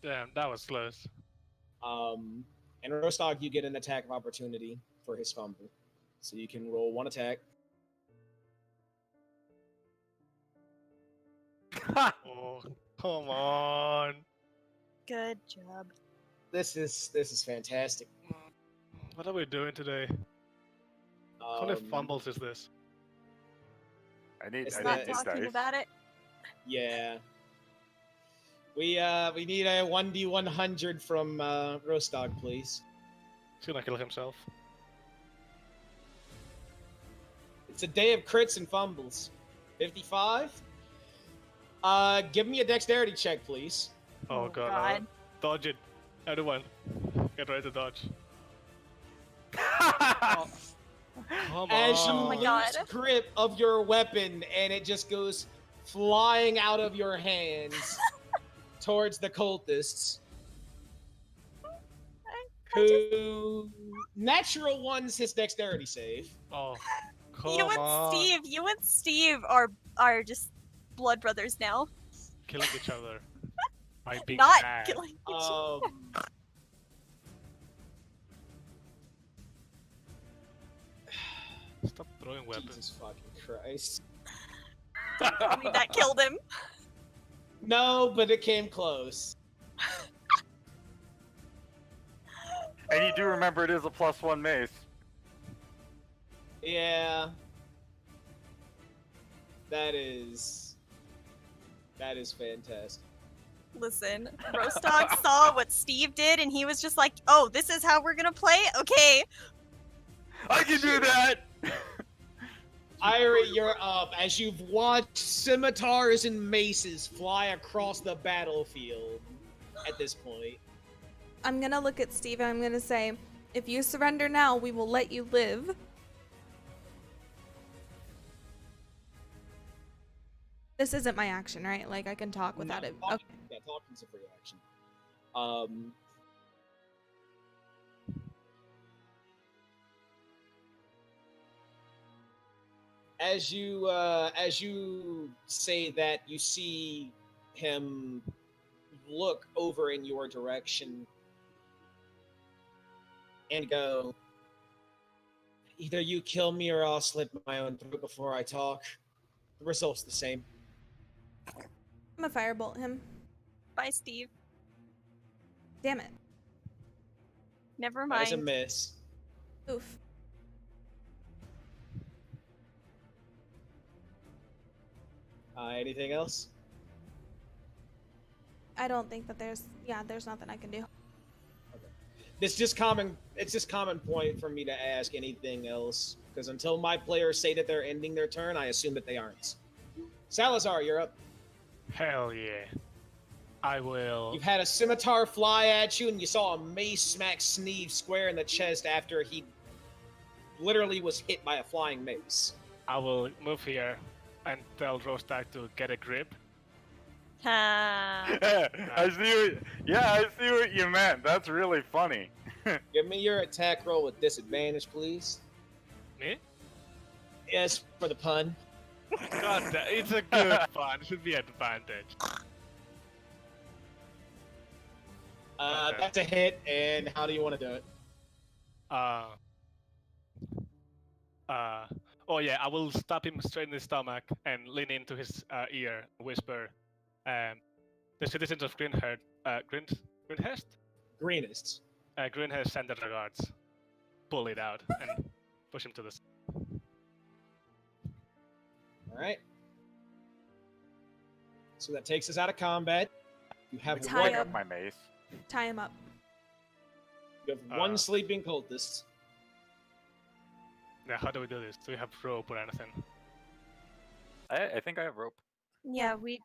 Damn, that was close. And Rostog, you get an attack of opportunity for his fumble. So you can roll one attack. Oh, come on. Good job. This is fantastic. What are we doing today? How many fumbles is this? I need It's I Not need these talking dice. about it. Yeah. We need a 1d100 from Rostog, please. He's gonna kill himself. It's a day of crits and fumbles. 55. Give me a dexterity check, please. Oh, God. Dodge it. Everyone, get ready to dodge. Oh, come As you on. Oh my lose God. grip of your weapon and it just goes flying out of your hands towards the cultists, who natural ones his dexterity save. Oh, come You and on. Steve are just blood brothers now. Killing each other. By being Not mad. killing each other. Stop throwing weapons. Jesus fucking Christ. I mean, that killed him. No, but it came close. And you do remember it is a +1 mace. Yeah. That is fantastic. Listen, Rostog saw what Steve did, and he was just like, "Oh, this is how we're gonna play? Okay." I can do that! Irie, you're up as you've watched scimitars and maces fly across the battlefield at this point. I'm gonna look at Steve and I'm gonna say, if you surrender now, we will let you live. This isn't my action, right? Like, I can talk without No, it. talking- Okay. Yeah, talking's a free action. As you say that, you see him look over in your direction and go, either you kill me or I'll slit my own throat before I talk. The result's the same. I'm gonna firebolt him. Bye, Steve. Damn it. Never That is a mind. miss. Oof. Anything else? I don't think that there's nothing I can do. It's just common point for me to ask anything else, because until my players say that they're ending their turn, I assume that they aren't. Salazar, you're up. Hell yeah. I will. You've had a scimitar fly at you, and you saw a mace smack Sneeve square in the chest after he literally was hit by a flying mace. I will move here and tell Rostak to get a grip. Ha. I see what you meant. That's really funny. Give me your attack roll with disadvantage, please. Me? Yes, for the pun. God, it's a good fun. It should be advantage. Okay. That's a hit, and how do you want to do it? Oh yeah, I will stab him straight in the stomach and lean into his ear, whisper, the citizens of Greenhurst, Greenhurst send their regards. Pull it out and push him to the side. Alright. So that takes us out of combat. You have Tie one, Pick up. up my mace. Tie him up. you have one sleeping cultist. Now, how do we do this? Do we have rope or anything? I think I have rope. Yeah, we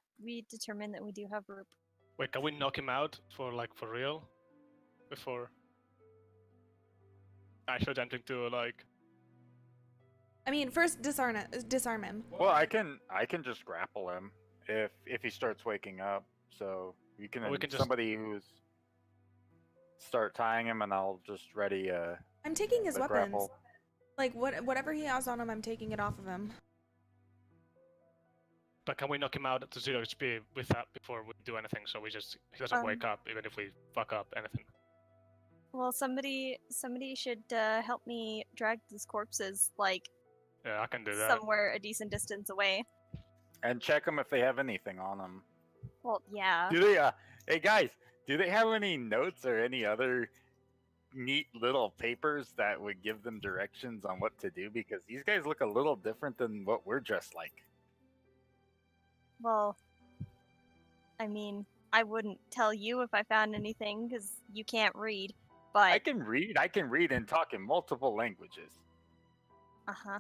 determined that we do have rope. Wait, can we knock him out for real? Before actually attempting to I mean, first disarm him. Well, I can just grapple him if he starts waking up. So you can, Or we can just- somebody who's start tying him, and I'll just ready I'm taking his the weapons. grapple. Like whatever he has on him, I'm taking it off of him. But can we knock him out to 0 HP with that before we do anything? So he doesn't wake up even if we fuck up anything. Well, somebody should help me drag these corpses Yeah, I can do that. somewhere a decent distance away. And check them if they have anything on them. Well, yeah. Do they? Hey guys, do they have any notes or any other neat little papers that would give them directions on what to do? Because these guys look a little different than what we're dressed like. Well, I mean, I wouldn't tell you if I found anything because you can't read. I But can read and talk in multiple languages. uh-huh.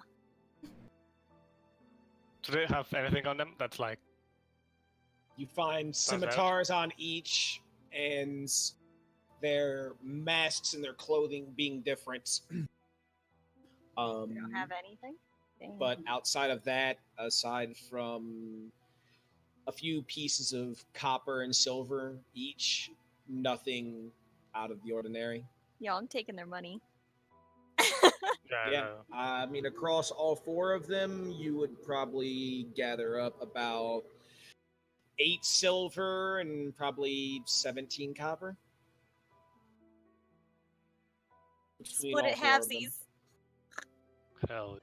Do they have anything on them that's like? You find scimitars on each, and their masks and their clothing being different. We don't have anything. Dang. But outside of that, aside from a few pieces of copper and silver each, nothing out of the ordinary. Yo, I'm taking their money. Yeah, I mean, across all four of them, you would probably gather up about 8 silver and probably 17 copper. Between Split all it 4 of them. halvesies. Hell.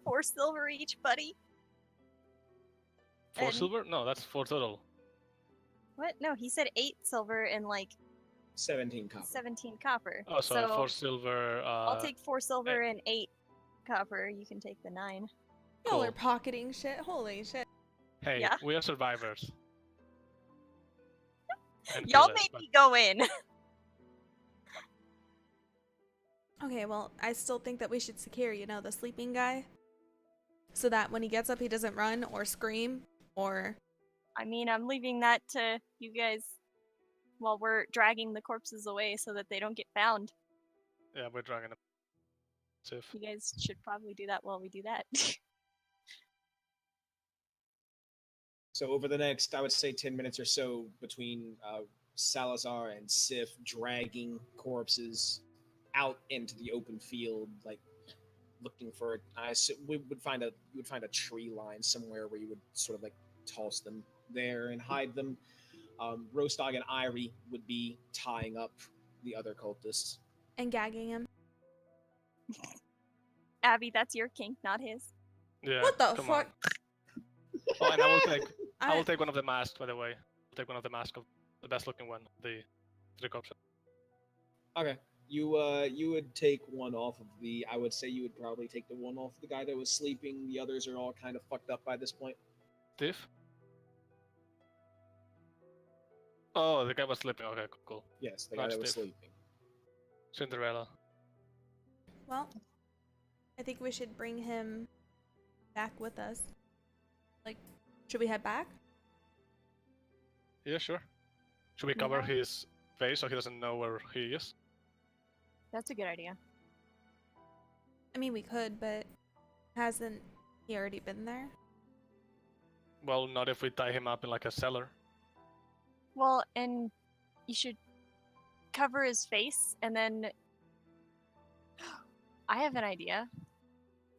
4 silver each, buddy. 4 And- silver? No, that's 4 total. What? No, he said 8 silver and 17 copper. 17 copper. Oh, so 4 silver. I'll take 4 silver and 8 copper. You can take the 9. Y'all are Cool. pocketing shit. Holy shit. Hey, Yeah. we are survivors. And Y'all killers, made but- me go in. Okay, well, I still think that we should secure, the sleeping guy. So that when he gets up, he doesn't run or scream or... I mean, I'm leaving that to you guys while we're dragging the corpses away so that they don't get found. Yeah, we're dragging them. Safe. You guys should probably do that while we do that. So over the next, I would say, 10 minutes or so between Salazar and Sif dragging corpses out into the open field, like looking for, you would find a tree line somewhere where you would sort of like toss them there and hide them. Roast Dog and Irie would be tying up the other cultists. and gagging him. Abby, that's your kink, not his. Yeah. What the come fuck? On. Oh, and I will take one of the masks, by the way. I'll take one of the masks of the best looking one, the option. Okay. You would take one off of the. I would say you would probably take the one off the guy that was sleeping. The others are all kind of fucked up by this point. Tiff? Oh, the guy was sleeping. Okay, cool. Yes, the guy Not that was Steve. sleeping. Cinderella. Well, I think we should bring him back with us. Like, should we head back? Yeah, sure. Should we cover Yeah. his face so he doesn't know where he is? That's a good idea. I mean, we could, but hasn't he already been there? Well, not if we tie him up in like a cellar. Well, and you should cover his face and then. I have an idea.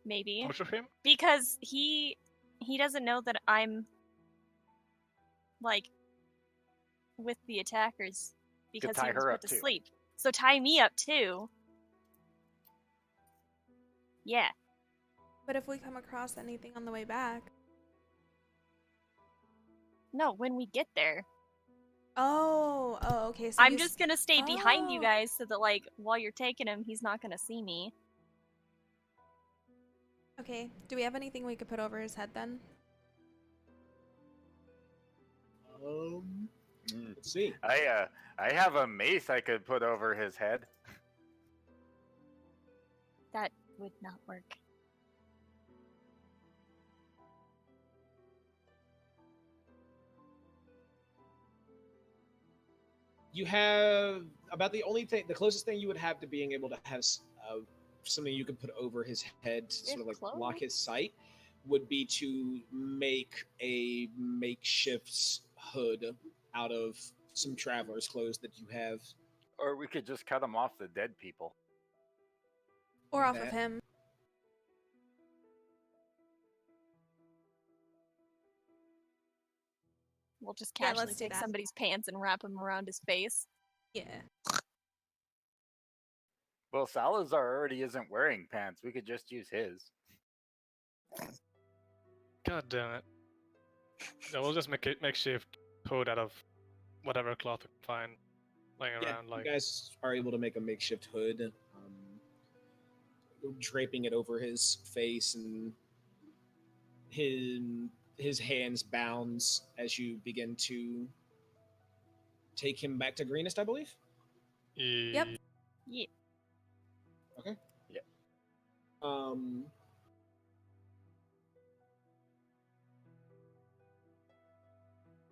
Maybe. Torture him? Because he doesn't know that I'm like with the attackers because tie he was her put up to too. sleep. So tie me up too. Yeah. But if we come across anything on the way back... No, when we get there. Oh, okay. So I'm he's- just gonna stay behind you Oh. guys so that like while you're taking him, he's not gonna see me. Okay. Do we have anything we could put over his head then? Let's see. I have a mace I could put over his head. That would not work. You have about the closest thing you would have to being able to have something you could put over his head to sort of like block clothes? his sight would be to make a makeshift hood out of some traveler's clothes that you have. Or we could just cut him off the dead people. Or off of That- him? We'll just Yeah, casually let's do take that. somebody's pants and wrap them around his face. Yeah. Well, Salazar already isn't wearing pants. We could just use his. God damn it. Yeah, we'll just make a makeshift hood out of whatever cloth we can find laying Yeah, around. Like, you guys are able to make a makeshift hood, draping it over his face, and his hands bounds as you begin to take him back to Greenest, I believe. Yep. Yeah. Okay. Yeah.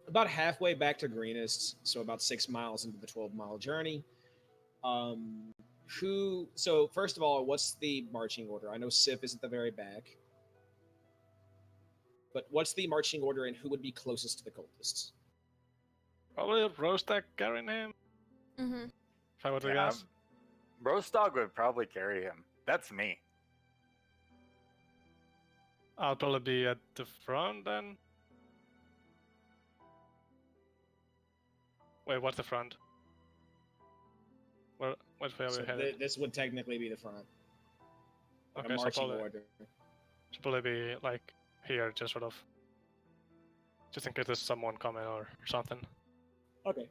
About halfway back to Greenest, so about 6 miles into the 12-mile journey. So first of all, what's the marching order? I know Sif is at the very back. But what's the marching order and who would be closest to the cultists? probably Rostack carrying him, Mm-hmm. if I were to Yeah, guess. Roast Dog would probably carry him. That's me. I'll probably be at the front then. Wait, what's the front? Which way are we So headed? this would technically be the front. Okay, A so marching probably- order. Should probably be like here, just sort of, just in case there's someone coming or something. Okay.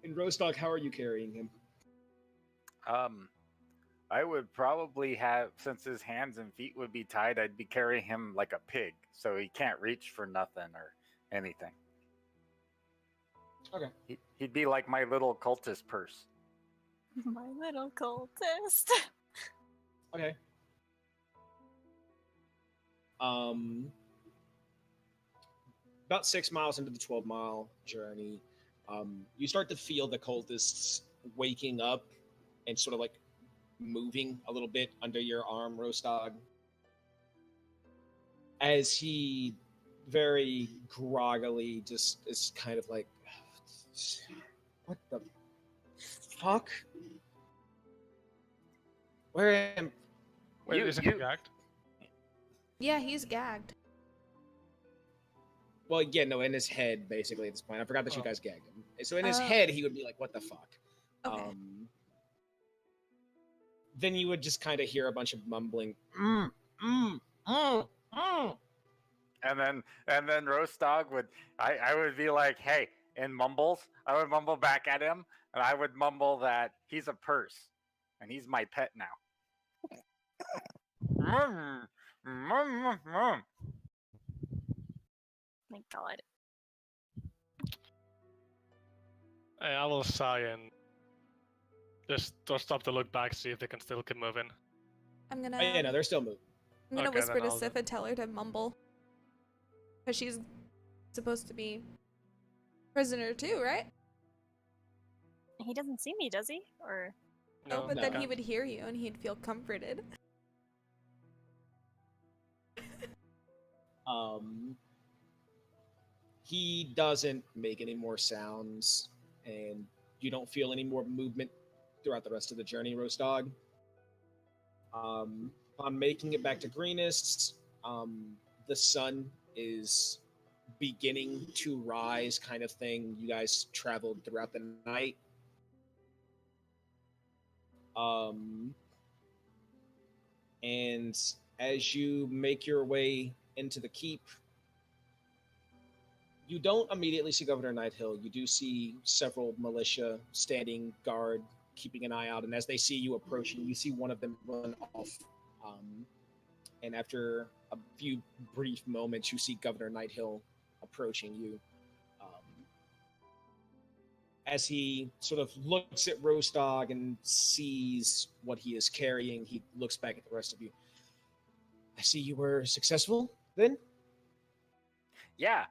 And Roast Dog, how are you carrying him? I would probably have, since his hands and feet would be tied, I'd be carrying him like a pig, so he can't reach for nothing or anything. Okay. He'd be like my little cultist purse. My little cultist. Okay. About 6 miles into the 12-mile journey, you start to feel the cultists waking up and sort of like moving a little bit under your arm, Rostog, as he very groggily just is kind of like, what the fuck? Where am Wait, You- isn't you- he gagged? Yeah, he's gagged. Well, yeah, no, in his head, basically, at this point. I forgot that you Oh. guys gagged him. So in his Oh. head, he would be like, what the fuck? Okay. Then you would just kind of hear a bunch of mumbling. And then Roast Dog would I would be like, hey, in mumbles, I would mumble back at him, and I would mumble that he's a purse, and he's my pet now. Thank God. Hey, I will sigh and just stop to look back, see if they can still keep moving. I'm gonna Oh, yeah, no, they're still moving. I'm gonna Okay, whisper then to I'll Sif and tell her to mumble. Because she's supposed to be prisoner too, right? He doesn't see me, does he? Or Oh, but no. then he would hear you and he'd feel comforted. He doesn't make any more sounds, and you don't feel any more movement throughout the rest of the journey, Roast Dog. On making it back to Greenest, the sun is beginning to rise, kind of thing. You guys traveled throughout the night. And as you make your way into the keep, you don't immediately see Governor Nighthill. You do see several militia standing guard, keeping an eye out. And as they see you approaching, you see one of them run off. And after a few brief moments, you see Governor Nighthill approaching you. As he sort of looks at Roast Dog and sees what he is carrying, he looks back at the rest of you. I see you were successful then? Yeah,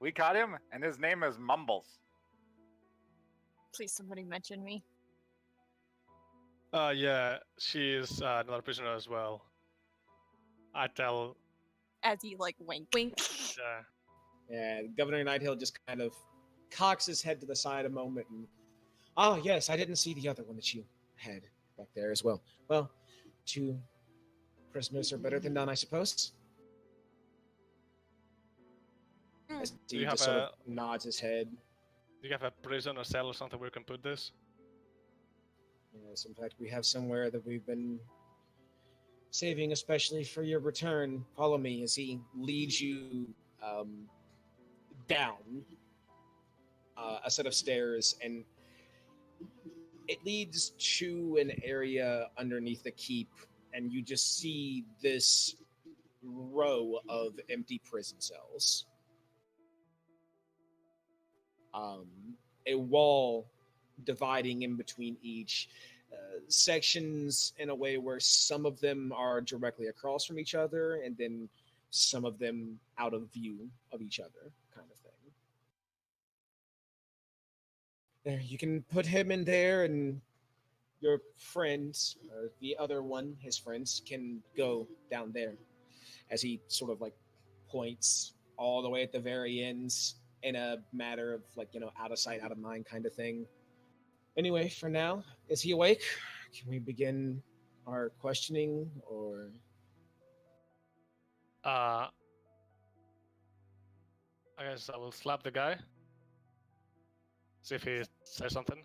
we caught him, and his name is Mumbles. please somebody mention me. Yeah, she's another prisoner as well. I tell, As he like wink. Wink. yeah, Yeah, Governor Nighthill just kind of cocks his head to the side a moment and, oh, yes, I didn't see the other one that you had back there as well. Well, 2 prisoners are better than none, I suppose. As Do he you just have sort of nods his head. do you have a prison or cell or something where we can put this? Yes, in fact, we have somewhere that we've been saving especially for your return. Follow me as he leads you down a set of stairs, and it leads to an area underneath the keep, and you just see this row of empty prison cells. A wall dividing in between each, sections in a way where some of them are directly across from each other, and then some of them out of view of each other, kind of thing. There, you can put him in there, and your friends, or the other one, his friends, can go down there. As he sort of like points all the way at the very ends in a matter of like, out of sight, out of mind kind of thing. Anyway, for now, is he awake? Can we begin our questioning, or? I guess I will slap the guy. See if he says something.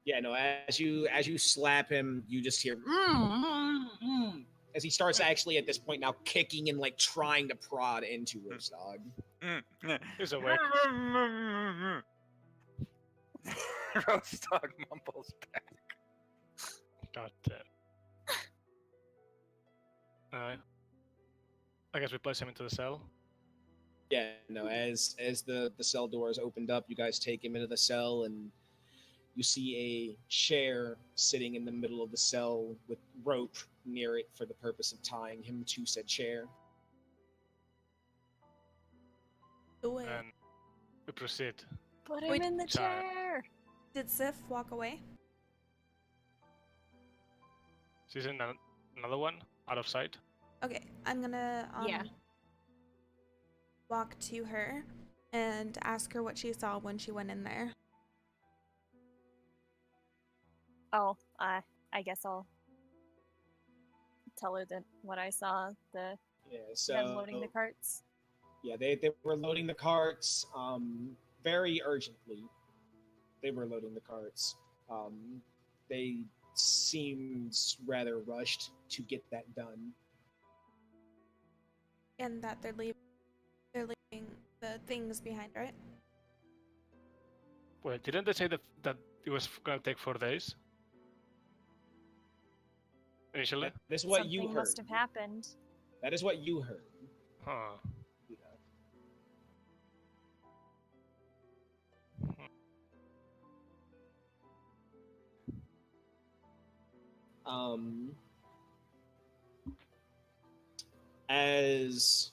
Yeah, no. As you slap him, you just hear as he starts actually at this point now kicking and like trying to prod into Roast Dog. He's awake. Roast Dog mumbles back. God damn. Alright. I guess we place him into the cell. Yeah, no. As the cell doors opened up, you guys take him into the cell, and You see a chair sitting in the middle of the cell with rope near it for the purpose of tying him to said chair. Do it. And we proceed. Put him Wait, in the child. chair. Did Sif walk away? She's in another one, out of sight. Okay, I'm gonna Yeah. walk to her and ask her what she saw when she went in there. Oh, I guess I'll tell her that what I saw, the Yeah, them loading the carts. Yeah, they were loading the carts very urgently. They were loading the carts. They seemed rather rushed to get that done. And that they're leaving the things behind, right? Well, didn't they say that it was gonna take 4 days? Initially? That is what Something you heard. must have happened. That is what you heard. Huh. Yeah. As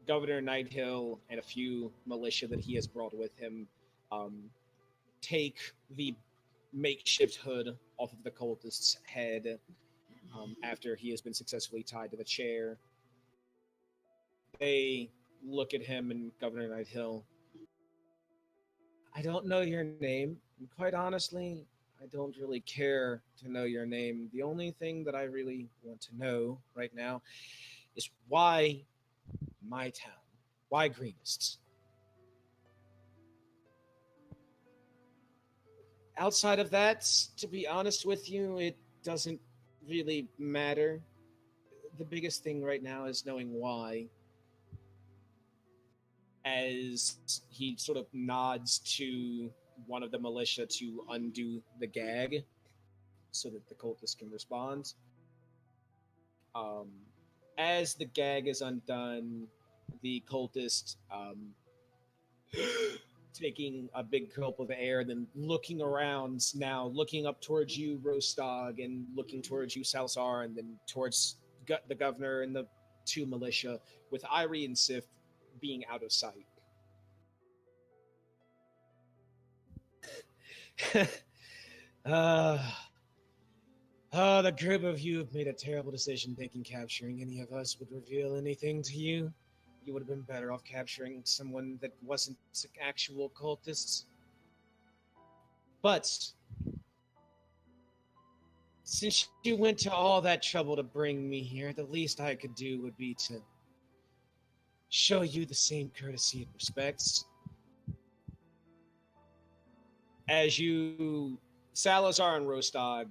Governor Nighthill and a few militia that he has brought with him take the makeshift hood off of the cultist's head after he has been successfully tied to the chair. They look at him and Governor Nighthill. I don't know your name, and quite honestly, I don't really care to know your name. The only thing that I really want to know right now is why my town? Why Greenest? Outside of that, to be honest with you, it doesn't really matter. The biggest thing right now is knowing why. As he sort of nods to one of the militia to undo the gag so that the cultist can respond. As the gag is undone, the cultist taking a big gulp of air, then looking around now, looking up towards you, Rostog, and looking towards you, Salsar, and then towards the governor and the two militia, with Irie and Sif being out of sight. The group of you have made a terrible decision thinking capturing any of us would reveal anything to you. You would have been better off capturing someone that wasn't actual cultists. But since you went to all that trouble to bring me here, the least I could do would be to show you the same courtesy and respects. As you, Salazar and Rostog,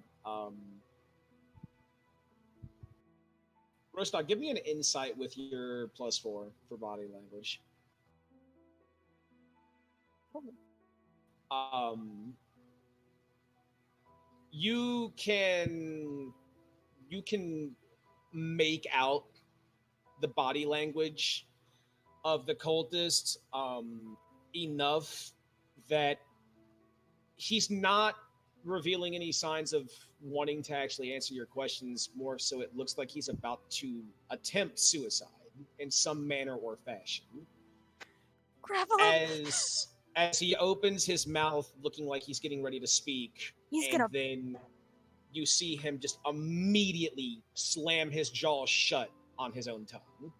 Rostog, give me an insight with your +4 for body language. You can make out the body language of the cultist enough that he's not revealing any signs of wanting to actually answer your questions. More so, it looks like he's about to attempt suicide in some manner or fashion. Grab him! As he opens his mouth, looking like he's getting ready to speak, then you see him just immediately slam his jaw shut on his own tongue.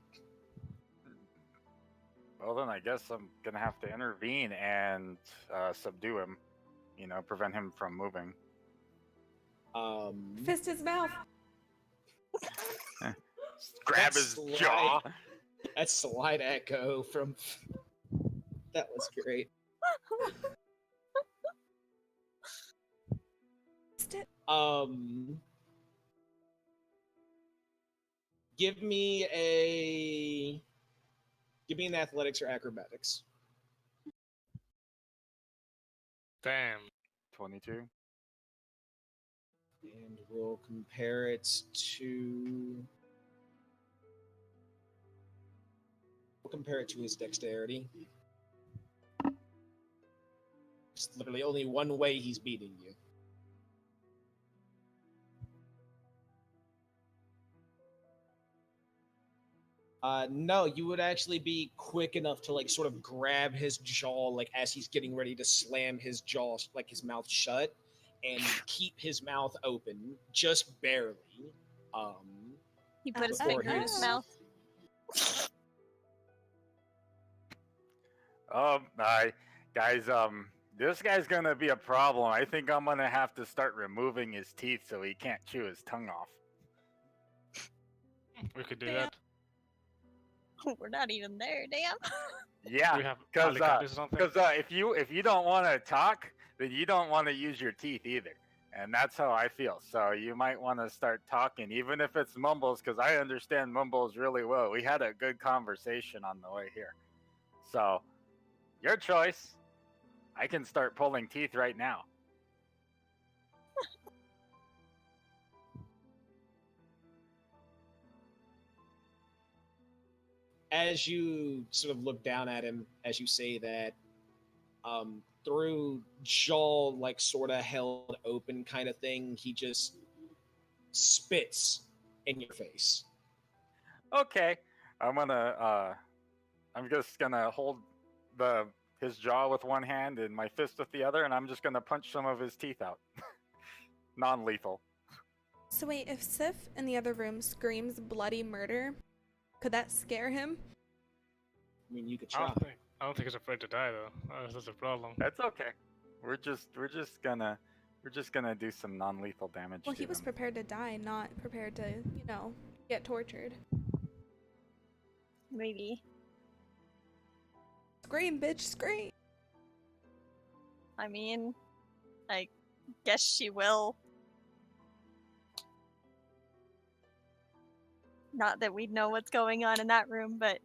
Well, then I guess I'm gonna have to intervene and subdue him. You know, prevent him from moving. Fist his mouth. Grab his jaw. That slight echo from... That was great. Give me an athletics or acrobatics. Damn. 22. And we'll compare it to... We'll compare it to his dexterity. There's literally only one way he's beating you. No, you would actually be quick enough to like sort of grab his jaw, like as he's getting ready to slam his jaw, like his mouth shut, and keep his mouth open just barely. He put his Before finger in his his- mouth. Guys, this guy's gonna be a problem. I think I'm gonna have to start removing his teeth so he can't chew his tongue off. We could do Damn. that. We're not even there, damn. Yeah, We have because alicates or something. if you don't want to talk, then you don't want to use your teeth either, and that's how I feel. So you might want to start talking, even if it's mumbles, because I understand mumbles really well. We had a good conversation on the way here. So, your choice. I can start pulling teeth right now. As you sort of look down at him, as you say that, through jaw like sort of held open kind of thing, he just spits in your face. Okay, I'm just gonna hold his jaw with one hand and my fist with the other, and I'm just gonna punch some of his teeth out. Non-lethal. So wait, if Sif in the other room screams bloody murder, could that scare him? I mean, you could I try. don't think he's afraid to die though. That's the problem. That's okay. We're just gonna do some non-lethal damage. Well, to he was him. prepared to die, not prepared to, get tortured. Maybe. Scream, bitch, scream! I mean, I guess she will. Not that we know what's going on in that room, but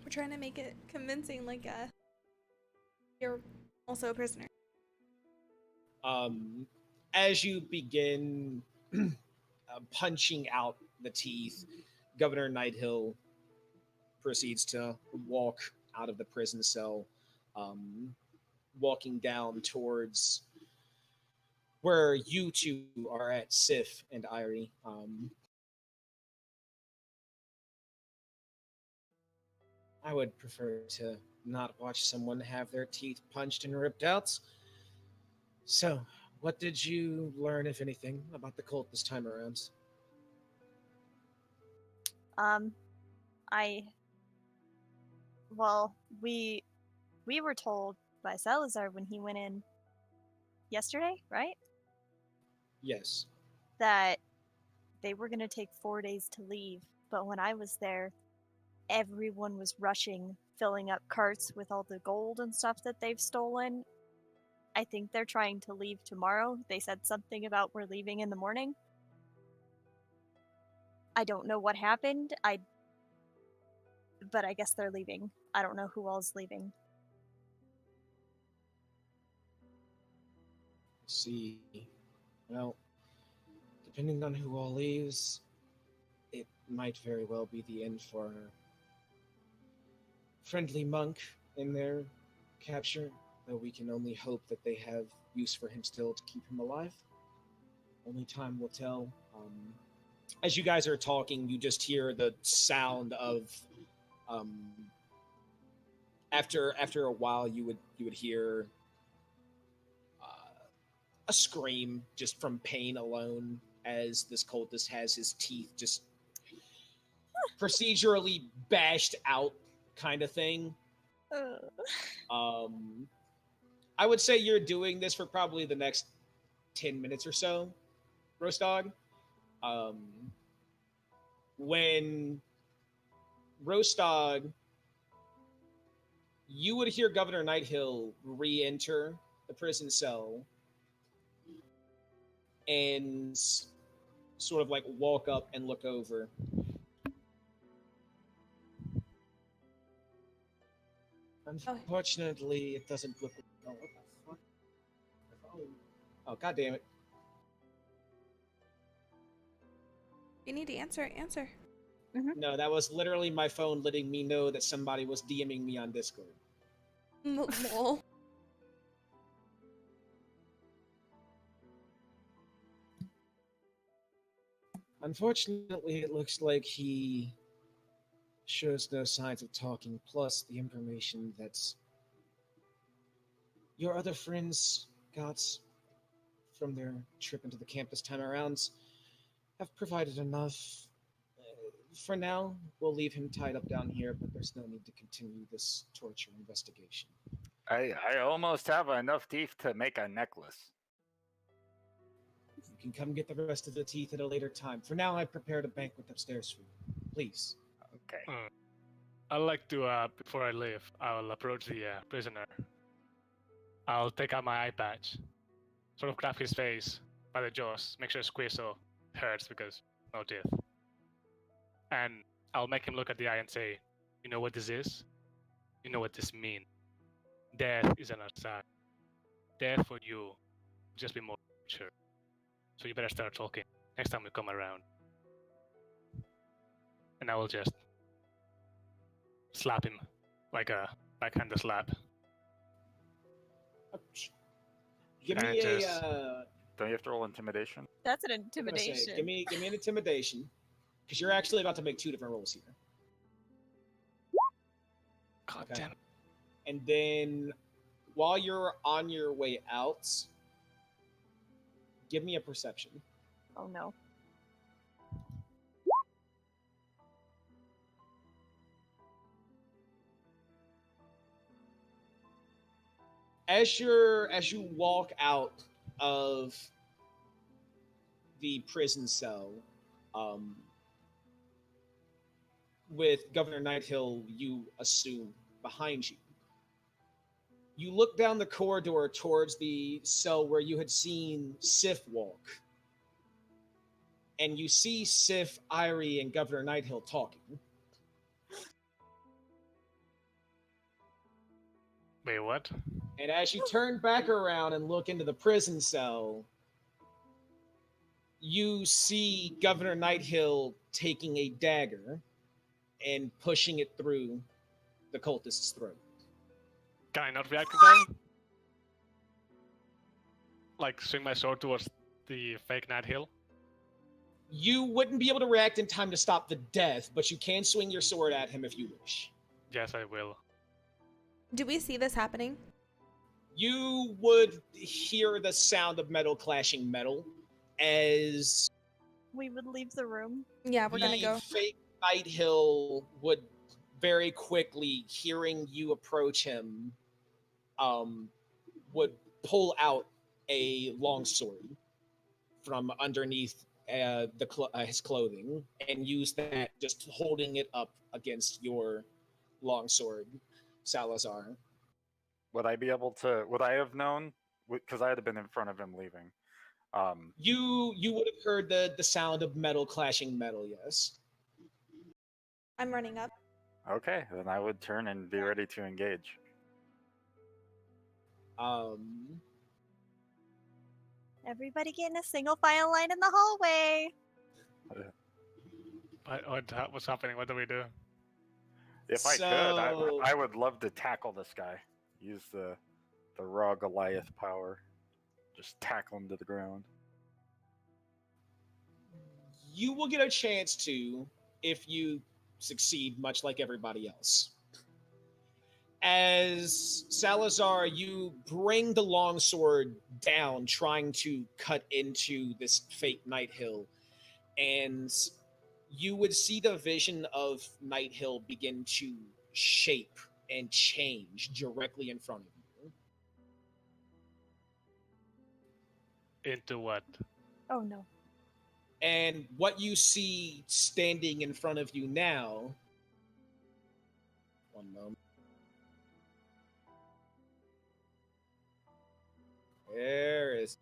We're trying to make it convincing, like, you're also a prisoner. As you begin punching out the teeth, Governor Nighthill proceeds to walk out of the prison cell, walking down towards where you two are at, Sif and Irie. I would prefer to not watch someone have their teeth punched and ripped out. So, what did you learn, if anything, about the cult this time around? we were told by Salazar when he went in yesterday, right? Yes. That they were going to take 4 days to leave, but when I was there, everyone was rushing, filling up carts with all the gold and stuff that they've stolen. I think they're trying to leave tomorrow. They said something about we're leaving in the morning. I don't know what happened. But I guess they're leaving. I don't know who else is leaving. See, well, depending on who all leaves, it might very well be the end for our friendly monk in their capture, though we can only hope that they have use for him still to keep him alive. Only time will tell. As you guys are talking, you just hear the sound of after a while you would hear a scream just from pain alone as this cultist has his teeth just procedurally bashed out kind of thing. I would say you're doing this for probably the next 10 minutes or so, Roast Dog. When Roast Dog, you would hear Governor Nighthill re-enter the prison cell and sort of like walk up and look over. Unfortunately, it doesn't look. Oh, what the fuck? Oh, god damn it! You need to answer. No, that was literally my phone letting me know that somebody was DMing me on Discord. Lol. Unfortunately, it looks like he shows no signs of talking, plus the information that your other friends got from their trip into the camp this time around have provided enough. For now, we'll leave him tied up down here, but there's no need to continue this torture investigation. I almost have enough teeth to make a necklace. You can come get the rest of the teeth at a later time. For now, I prepared a banquet upstairs for you. Please. Okay. I'd like to, before I leave, I'll approach the prisoner. I'll take out my eye patch, sort of grab his face by the jaws, make sure squeeze so it hurts because no teeth. And I'll make him look at the eye and say, you know what this is? You know what this means? Death is on our side. Death for you will just be more torture. So you better start talking next time we come around. And I will just slap him like a backhanded slap. Give And me a. just- Don't you have to roll intimidation? That's an I'm gonna say, intimidation. give me an intimidation, because you're actually about to make 2 different rolls here. God Okay. damn. And then, while you're on your way out, give me a perception. Oh no. As you walk out of the prison cell, with Governor Nighthill, you assume, behind you, you look down the corridor towards the cell where you had seen Sif walk, and you see Sif, Irie, and Governor Nighthill talking. Wait, what? And as you turn back around and look into the prison cell, you see Governor Nighthill taking a dagger and pushing it through the cultist's throat. Can I not react to that? Like swing my sword towards the fake Night Hill? You wouldn't be able to react in time to stop the death, but you can swing your sword at him if you wish. Yes, I will. Do we see this happening? You would hear the sound of metal clashing metal as We would leave the room. Yeah, we're gonna the go. fake Nighthill would very quickly, hearing you approach him, would pull out a longsword from underneath his clothing and use that, just holding it up against your longsword, Salazar. Would I be able to? Would I have known? Because I had been in front of him leaving. You would have heard the sound of metal clashing metal, yes. I'm running up. Okay, then I would turn and be ready to engage. Everybody get in a single file line in the hallway. What's happening? What do we do? If I could, So- I would love to tackle this guy. Use the raw Goliath power. Just tackle him to the ground. You will get a chance to if you succeed, much like everybody else. As Salazar, you bring the longsword down, trying to cut into this fake Nighthill, and you would see the vision of Nighthill begin to shape and change directly in front of you. Into what? Oh no. And what you see standing in front of you now. One moment. There is.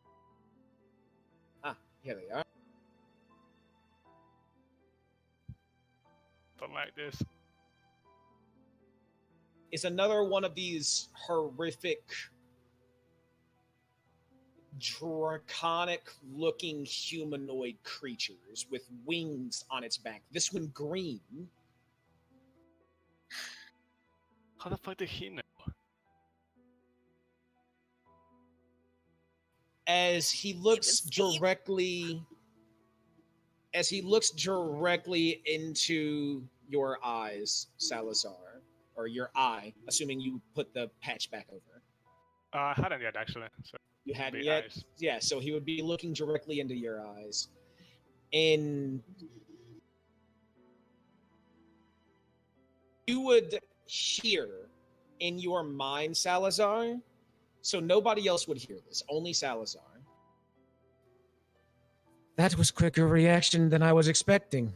Here they are. Don't like this. Is another one of these horrific, draconic looking humanoid creatures with wings on its back. This one green. How the fuck did he know? As he looks was Steve. directly as he looks directly into your eyes, Salazar, or your eye, assuming you put the patch back over. I hadn't yet actually. So You hadn't the yet? eyes. Yeah, so he would be looking directly into your eyes. And you would hear in your mind, Salazar, so nobody else would hear this, only Salazar. That was quicker reaction than I was expecting.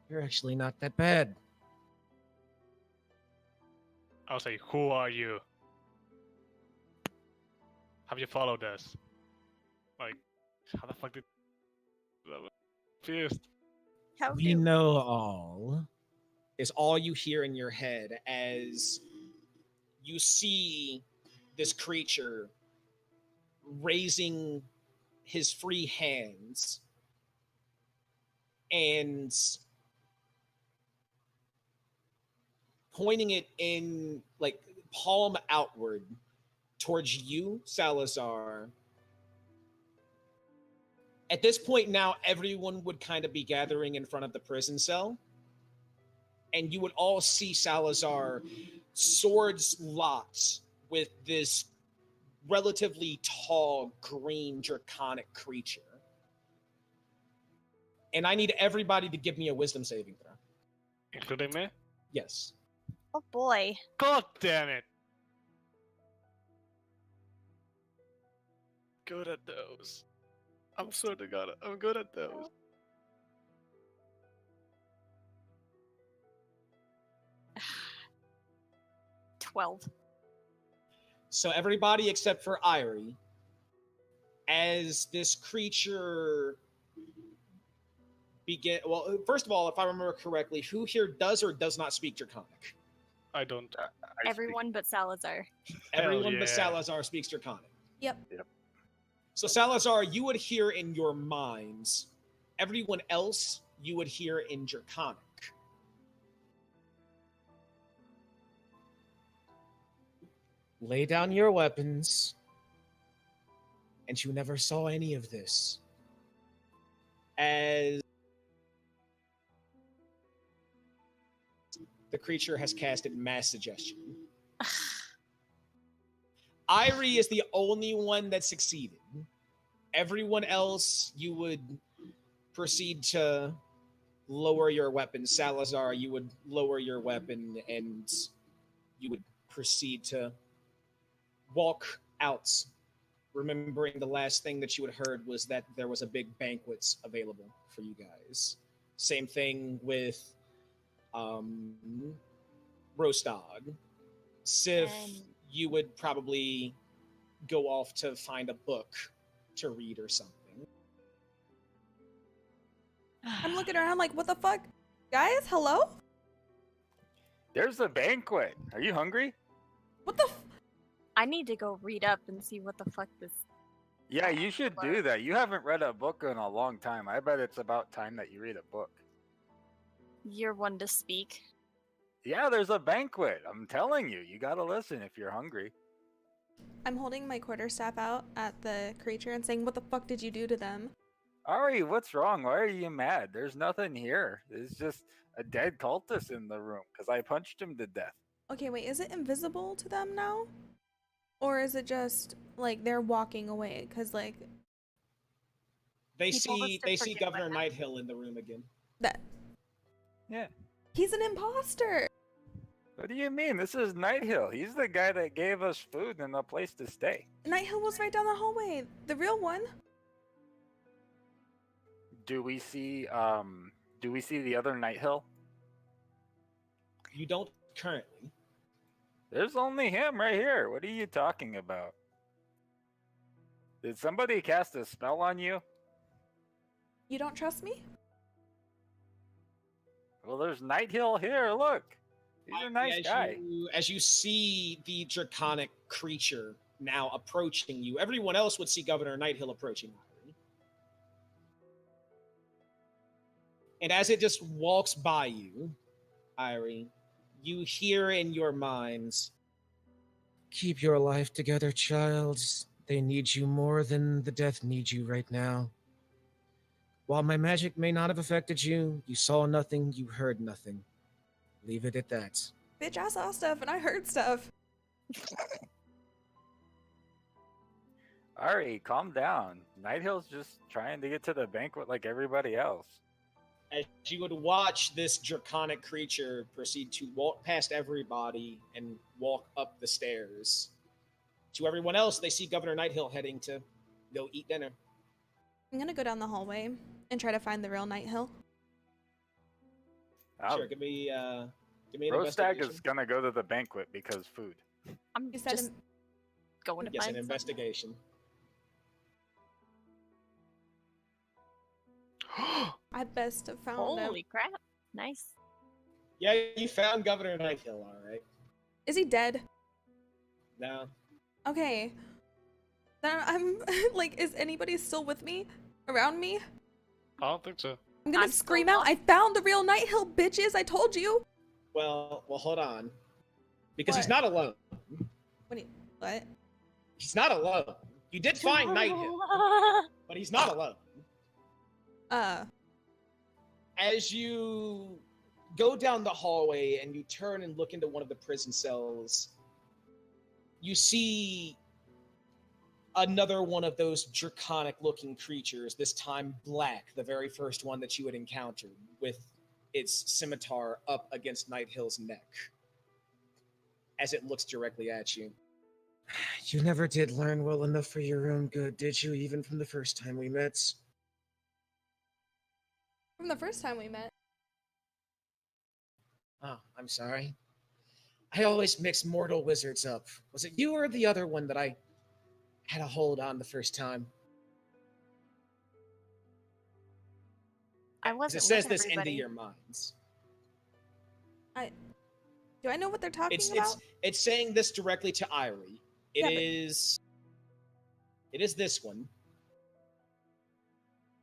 You're actually not that bad. I'll say, who are you? Have you followed us? Like, how the fuck did? I'm confused. How We do know all. Is all you hear in your head as you see this creature raising his free hands and pointing it in, like, palm outward towards you, Salazar. At this point now, everyone would kind of be gathering in front of the prison cell. And you would all see Salazar swords locked with this relatively tall, green, draconic creature. And I need everybody to give me a wisdom saving throw. Including me? Yes. Oh boy. God damn it! Good at those. I'm sure to God, I'm good at those. $12. So everybody except for Irie, as this creature begin. Well, first of all, if I remember correctly, who here does or does not speak Draconic? I don't. Everyone but Salazar. Everyone but yeah. Salazar speaks Draconic. Yep. So Salazar, you would hear in your minds. Everyone else, you would hear in Draconic. Lay down your weapons. And you never saw any of this. As the creature has casted mass suggestion. Irie is the only one that succeeded. Everyone else, you would proceed to lower your weapon. Salazar, you would lower your weapon and you would proceed to walk out, remembering the last thing that you had heard was that there was a big banquet available for you guys. Same thing with Roast Dog. Sif, And- you would probably go off to find a book to read or something. I'm looking around like, what the fuck? Guys, hello? There's a banquet. Are you hungry? What the I need to go read up and see what the fuck this. Yeah, you should do that. You haven't read a book in a long time. I bet it's about time that you read a book. You're one to speak. Yeah, there's a banquet. I'm telling you, you gotta listen if you're hungry. I'm holding my quarterstaff out at the creature and saying, what the fuck did you do to them? Ari, what's wrong? Why are you mad? There's nothing here. There's just a dead cultist in the room because I punched him to death. Okay, wait, is it invisible to them now? Or is it just, like, they're walking away? Because, like, They He told us see to they see forget Governor about that. Nighthill in the room again. that Yeah. he's an imposter! What do you mean? This is Nighthill. He's the guy that gave us food and a place to stay. Nighthill was right down the hallway. The real one. Do we see the other Nighthill? You don't currently. There's only him right here. What are you talking about? Did somebody cast a spell on you? You don't trust me? Well, there's Nighthill here. Look. He's a nice guy. As you see the draconic creature now approaching you, everyone else would see Governor Nighthill approaching Irie. And as it just walks by you, Irie, you hear in your minds, "Keep your life together, child. They need you more than the death needs you right now. While my magic may not have affected you, you saw nothing, you heard nothing. Leave it at that. Bitch, I saw stuff and I heard stuff. Ari, calm down. Nighthill's just trying to get to the banquet like everybody else. As you would watch this draconic creature proceed to walk past everybody and walk up the stairs. To everyone else, they see Governor Nighthill heading to go eat dinner. I'm gonna go down the hallway and try to find the real Nighthill. Sure, give me an Rostag investigation. is gonna go to the banquet because food. I'm You said just going to Yes, find an something. investigation. I best have found him. Holy crap! Nice. Yeah, you found Governor Nighthill, all right. Is he dead? No. Okay. Then I'm like, is anybody still with me? Around me? I don't think so. I'm gonna I'm scream still out, I found the real Nighthill, bitches! I told you! Well, hold on. Because he's What? not alone. What? He's not alone. You did find Nighthill, but he's not alone. As you go down the hallway and you turn and look into one of the prison cells, you see another one of those draconic looking creatures, this time black, the very first one that you had encountered, with its scimitar up against Nighthill's neck as it looks directly at you. You never did learn well enough for your own good, did you, even from the first time we met? From the first time we met. Oh, I'm sorry. I always mix mortal wizards up. Was it you or the other one that I had a hold on the first time? I wasn't. It says with this everybody. into your minds. Do I know what they're talking It's about? it's saying this directly to Irie. Yeah, but- It is this one.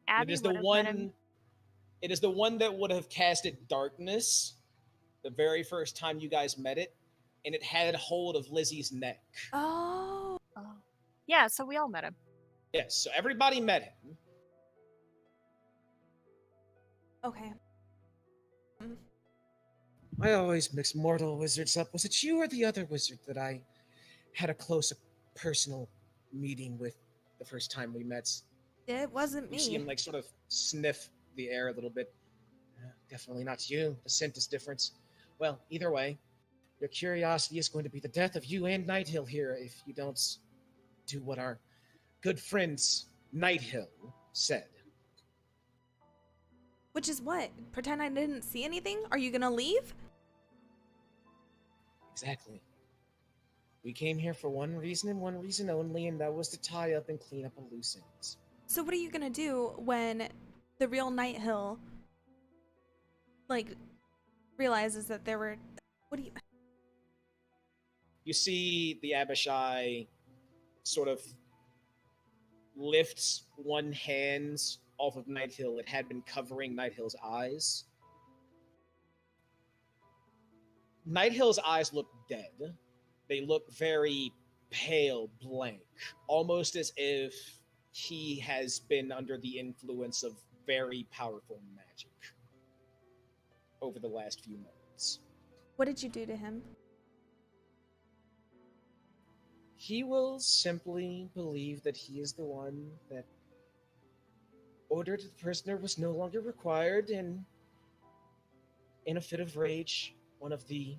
Abby It is the would have met him. one. It is the one that would have casted darkness the very first time you guys met it, and it had hold of Lizzie's neck. Oh. Oh. Yeah, so we all met him. Yes, so everybody met him. Okay. I always mix mortal wizards up. Was it you or the other wizard that I had a close personal meeting with the first time we met? It wasn't You see him me. like sort of sniff the air a little bit. Definitely not you. The scent is different. Well, either way, your curiosity is going to be the death of you and Nighthill here if you don't do what our good friends Nighthill said. Which is what? Pretend I didn't see anything? Are you gonna leave? Exactly. We came here for one reason and one reason only, and that was to tie up and clean up a loose ends. So what are you gonna do when the real Nighthill, like, realizes that there were... What do you... You see the Abishai sort of lifts one hand off of Nighthill. It had been covering Nighthill's eyes. Nighthill's eyes look dead. They look very pale, blank, almost as if he has been under the influence of very powerful magic over the last few moments. What did you do to him? He will simply believe that he is the one that ordered the prisoner was no longer required, and in a fit of rage, one of the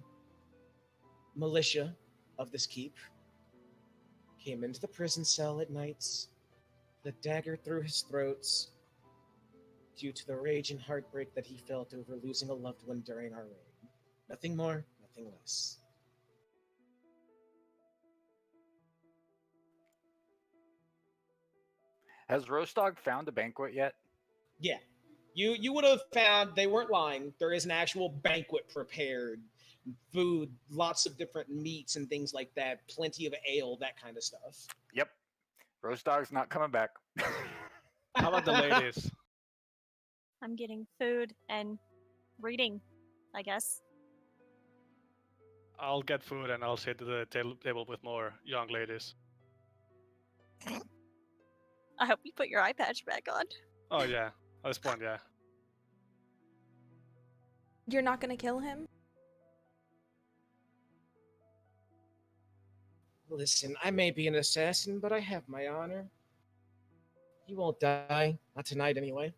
militia of this keep came into the prison cell at nights, the dagger through his throats, due to the rage and heartbreak that he felt over losing a loved one during our reign. Nothing more, nothing less. Has Roastdog found a banquet yet? Yeah. You would have found they weren't lying. There is an actual banquet prepared. Food, lots of different meats and things like that, plenty of ale, that kind of stuff. Yep. Roastdog's not coming back. How about the ladies? I'm getting food and reading, I guess. I'll get food and I'll sit at the table with more young ladies. I hope you put your eye patch back on. Oh yeah, At this point, yeah. You're not gonna kill him? Listen, I may be an assassin, but I have my honor. He won't die. Not tonight, anyway.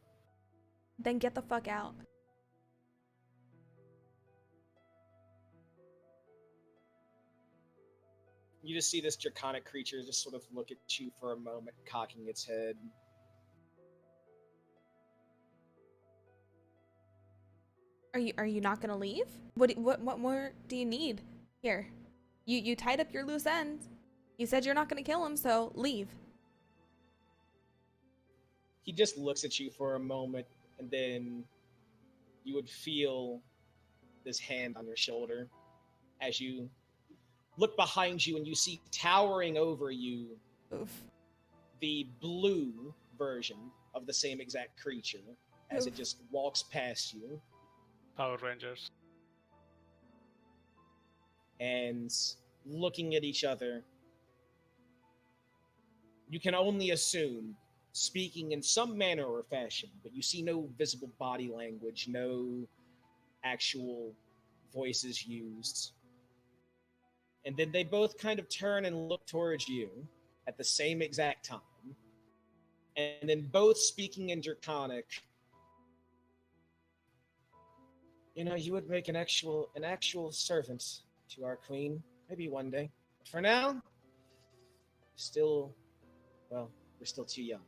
Then get the fuck out. You just see this draconic creature just sort of look at you for a moment, cocking its head. Are you not gonna leave? What more do you need? Here. You tied up your loose ends. You said you're not gonna kill him, so leave. He just looks at you for a moment, and then you would feel this hand on your shoulder as you look behind you and you see towering over you Oof. the blue version of the same exact creature as it Oof. just walks past you. Power Rangers. And looking at each other, you can only assume, speaking in some manner or fashion, but you see no visible body language, no actual voices used. And then they both kind of turn and look towards you at the same exact time. And then both speaking in Draconic. You know, you would make an actual servant to our queen, maybe one day. But for now, we're still too young.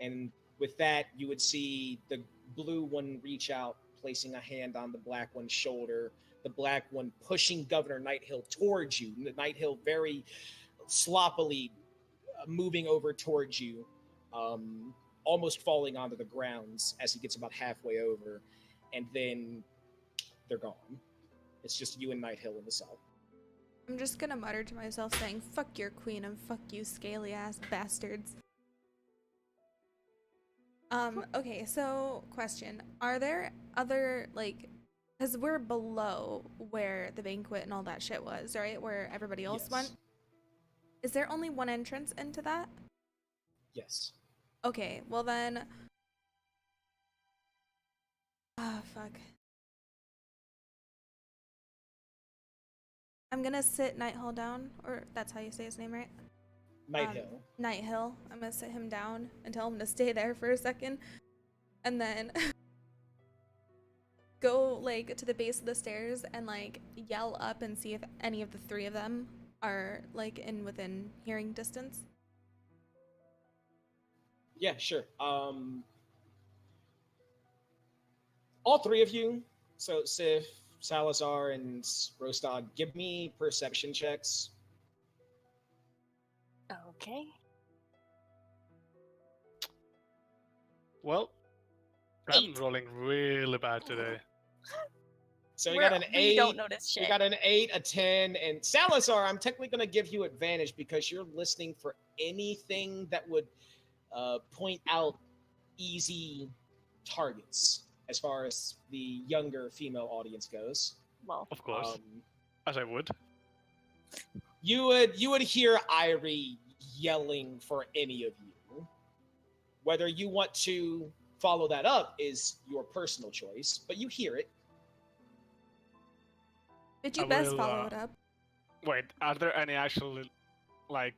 And with that, you would see the blue one reach out, placing a hand on the black one's shoulder, the black one pushing Governor Nighthill towards you. Nighthill very sloppily moving over towards you, almost falling onto the grounds as he gets about halfway over. And then they're gone. It's just you and Nighthill in the cell. I'm just gonna mutter to myself saying, fuck your queen and fuck you scaly ass bastards. Okay, so question. Are there other, like, because we're below where the banquet and all that shit was, right? Where everybody else Yes. went? Is there only one entrance into that? Yes. Okay, well then... Ah, fuck. I'm gonna sit Nighthill down, or that's how you say his name, right? Nighthill. Nighthill. I'm gonna sit him down and tell him to stay there for a second. And then go, like, to the base of the stairs and, like, yell up and see if any of the three of them are, like, within hearing distance. Yeah, sure. All three of you, so Sif, Salazar, and Rostad, give me perception checks. Okay. Well, I'm 8. rolling really bad today. So we got an 8. We don't notice shit. We got an 8, a 10, and Salazar, I'm technically going to give you advantage because you're listening for anything that would point out easy targets as far as the younger female audience goes. Well, Of course, as I would. You would hear Irie yelling for any of you. Whether you want to follow that up is your personal choice, but you hear it. Did you I best will, follow it up? Wait, are there any actual, like,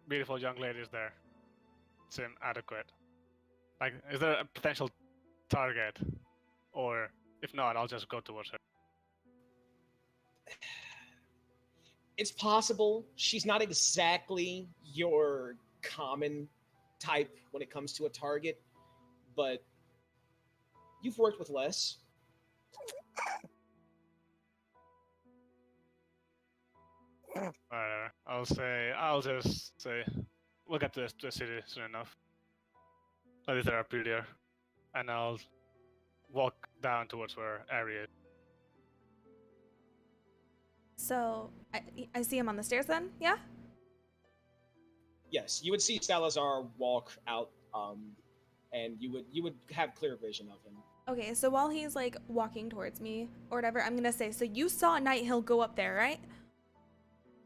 beautiful young ladies there? Seem adequate. Like, is there a potential target? Or, if not, I'll just go towards her. It's possible she's not exactly your common type when it comes to a target, but you've worked with less. Whatever. I'll just say, we'll get to the city soon enough. At least there are prettier. And I'll walk down towards where Ari is. So, I see him on the stairs then? Yeah? Yes, you would see Salazar walk out, and you would have clear vision of him. Okay, so while he's, like, walking towards me, or whatever, I'm gonna say, so you saw Nighthill go up there, right?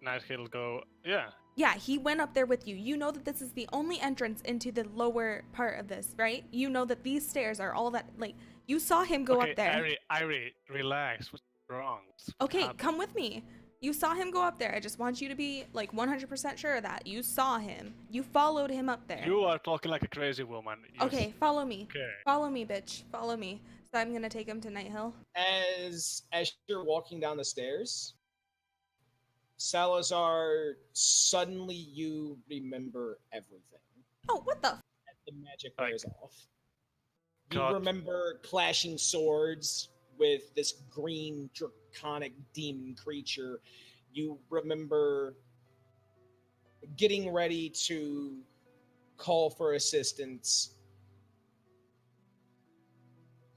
Nighthill go, yeah, Yeah, he went up there with you. You know that this is the only entrance into the lower part of this, right? You know that these stairs are all that, like, you saw him go Okay, up there. Irie, relax. What's wrong? What's Okay, happening? come with me. You saw him go up there. I just want you to be, like, 100% sure of that. You saw him. You followed him up there. You are talking like a crazy woman. Okay, follow me. Okay. Follow me, bitch. Follow me. So I'm gonna take him to Night Hill. As you're walking down the stairs, Salazar, suddenly you remember everything. Oh, what the? The magic Like, wears off. You God. remember clashing swords with this green draconic demon creature. You remember getting ready to call for assistance.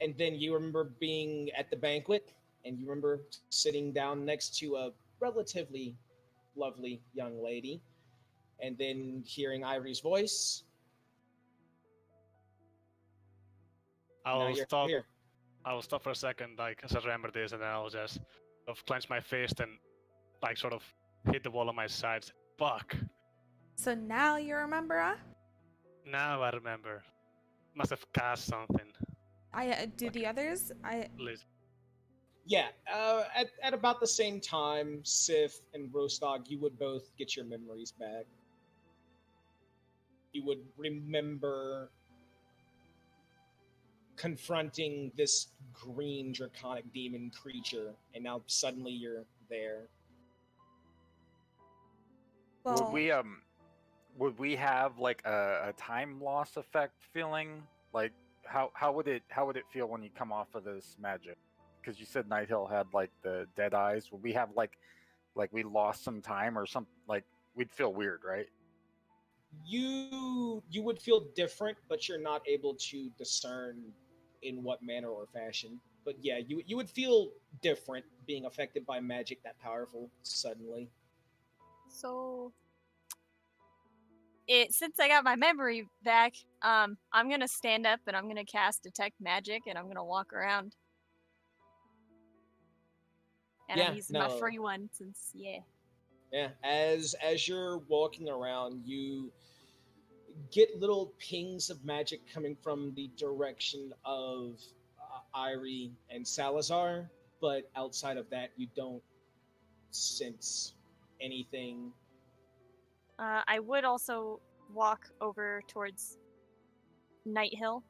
And then you remember being at the banquet, and you remember sitting down next to a relatively lovely young lady, and then hearing Ivory's voice. Now I'll you're stop. here. I will stop for a second, like as I remember this, and then I'll just sort of clench my fist and like sort of hit the wall on my sides. Fuck. So now you remember, huh? Now I remember. Must have cast something. I do the others. Liz. Yeah, at about the same time, Sif and Rostog, you would both get your memories back. You would remember confronting this green draconic demon creature, and now suddenly you're there. Well, would we have like a time loss effect feeling? Like how would it feel when you come off of this magic? Because you said Night Hill had like the dead eyes. Would we have like we lost some time or some, like, we'd feel weird, right? You would feel different, but you're not able to discern in what manner or fashion. But yeah, you would feel different being affected by magic that powerful suddenly. So, since I got my memory back, I'm gonna stand up and I'm gonna cast Detect Magic and I'm gonna walk around. And I'm using my free one since, yeah. Yeah, as you're walking around, you get little pings of magic coming from the direction of Irie and Salazar, but outside of that, you don't sense anything. I would also walk over towards Night Hill.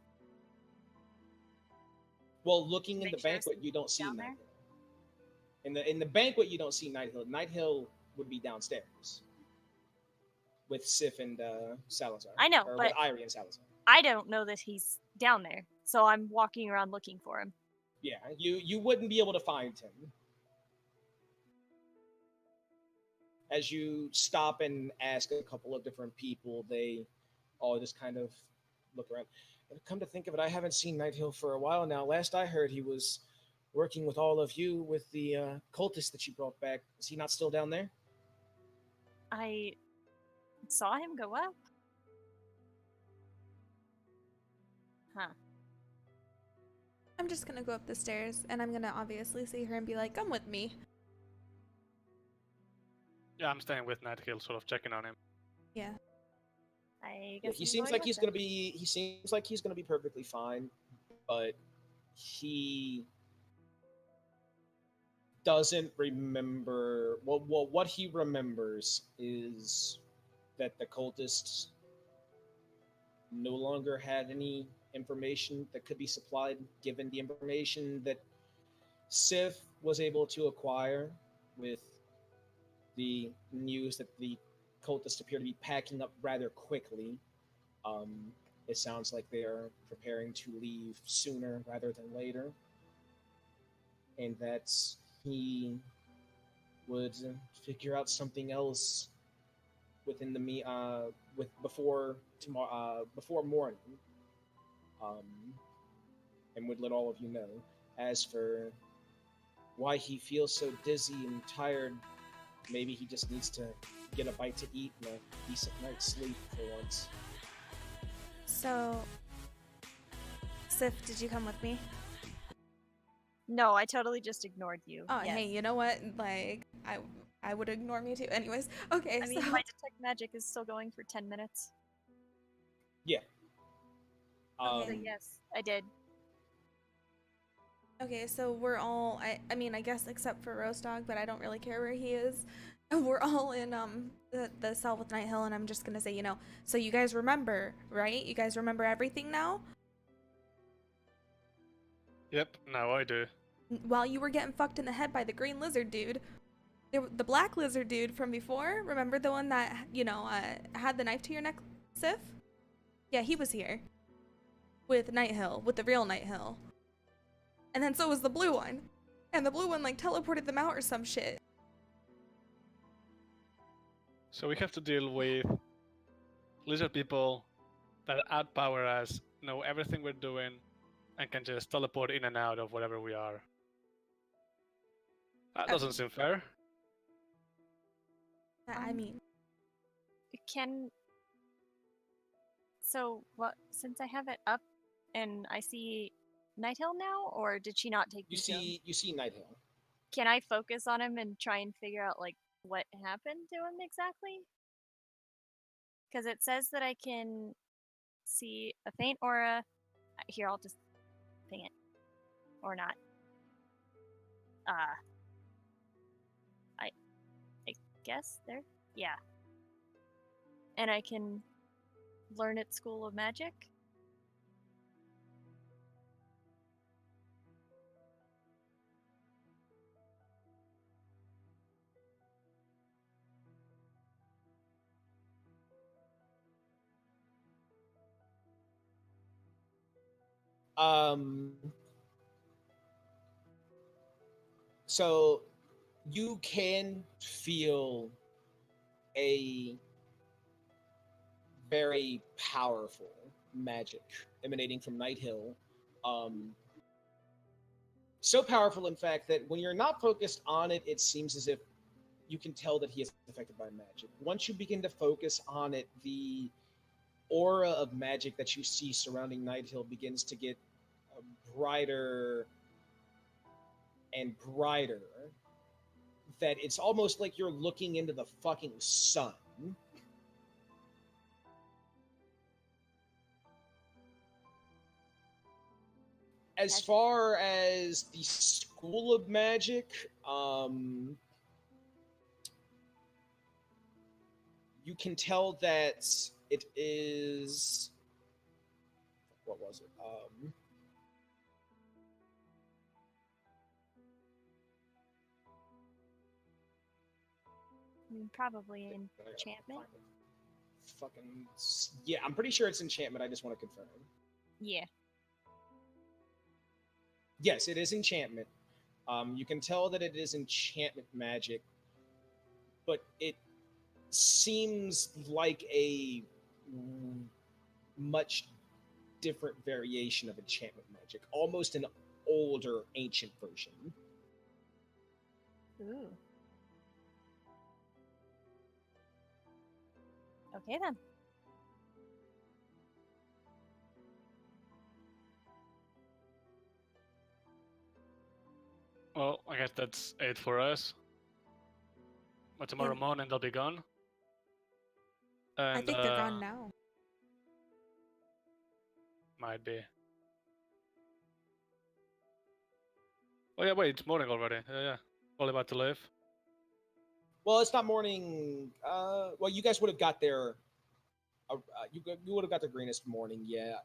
Well, looking in Make the sure banquet, something's you don't see down Night there? Hill. In the banquet, you don't see Night Hill. Night Hill would be downstairs with Sif and Salazar. I know, or but with Irie and Salazar. I don't know that he's down there, so I'm walking around looking for him. Yeah, you wouldn't be able to find him. As you stop and ask a couple of different people, they all just kind of look around. And come to think of it, I haven't seen Night Hill for a while now. Last I heard, he was working with all of you with the cultist that you brought back. Is he not still down there? I saw him go up. Huh. I'm just gonna go up the stairs and I'm gonna obviously see her and be like, come with me. Yeah, I'm staying with Night Hill, sort of checking on him. Yeah. I Yeah, guess he I'm seems going like with he's them. gonna be. He seems like he's gonna be perfectly fine, but he doesn't remember. Well, what he remembers is that the cultists no longer had any information that could be supplied, given the information that Sif was able to acquire with the news that the cultists appear to be packing up rather quickly. It sounds like they are preparing to leave sooner rather than later, and that he would figure out something else within the before tomorrow, before morning, and would let all of you know. As for why he feels so dizzy and tired, maybe he just needs to get a bite to eat and a decent night's sleep for once. So, Sif, did you come with me? No, I totally just ignored you. Oh, Yes. hey, you know what? Like, I would ignore me too. Anyways, okay, I mean, so my detect magic is still going for 10 minutes. Yeah. Okay. So yes, I did. okay, so we're all I mean, I guess except for Roast Dog, but I don't really care where he is. We're all in the cell with Night Hill, and I'm just gonna say, so you guys remember, right? You guys remember everything now? Yep, now I do. While you were getting fucked in the head by the green lizard dude, the black lizard dude from before, remember the one that, had the knife to your neck, Sif? Yeah, he was here. With Night Hill, with the real Night Hill. And then so was the blue one. And the blue one, like, teleported them out or some shit. So we have to deal with lizard people that outpower us, know everything we're doing, and can just teleport in and out of whatever we are. That doesn't seem fair. I mean, So what? Since I have it up, and I see Night Hill now, or did she not take You me to him? see Night Hill. Can I focus on him and try and figure out like what happened to him exactly? Because it says that I can see a faint aura. Here, I'll just ping it, or not. I guess there. Yeah. And I can learn at School of Magic. So you can feel a very powerful magic emanating from Night Hill. So powerful, in fact, that when you're not focused on it, it seems as if you can tell that he is affected by magic. Once you begin to focus on it, the aura of magic that you see surrounding Night Hill begins to get brighter and brighter, that it's almost like you're looking into the fucking sun. As far as the School of Magic, you can tell that it is. What was it? I mean, probably enchantment. Fucking yeah, I'm pretty sure it's enchantment. I just want to confirm. Yeah. Yes, it is enchantment. You can tell that it is enchantment magic, but it seems like a much different variation of enchantment magic, almost an older, ancient version. Ooh. Okay then. Well, I guess that's it for us. But tomorrow And- morning they'll be gone. And, I think they're gone now. Might be. Oh yeah, wait, it's morning already. Yeah. All about to leave. Well, it's not morning. Well, you guys would have got there. You would have got the greenest morning. Yeah.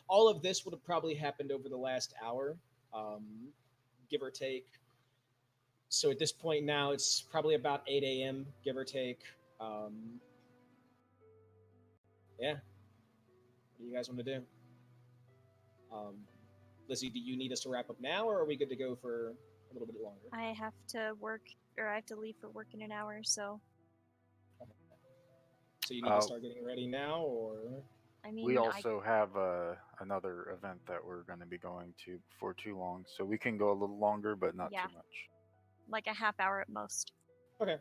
All of this would have probably happened over the last hour, give or take. So at this point now, it's probably about 8 a.m., give or take. Yeah. What do you guys want to do? Lizzie, do you need us to wrap up now, or are we good to go for a little bit longer? I have to work, or I have to leave for work in an hour, so. So you need to start getting ready now, or? I mean, We also have another event that we're going to be going to before too long, so we can go a little longer, but not Yeah. too much. like a half hour at most. Okay.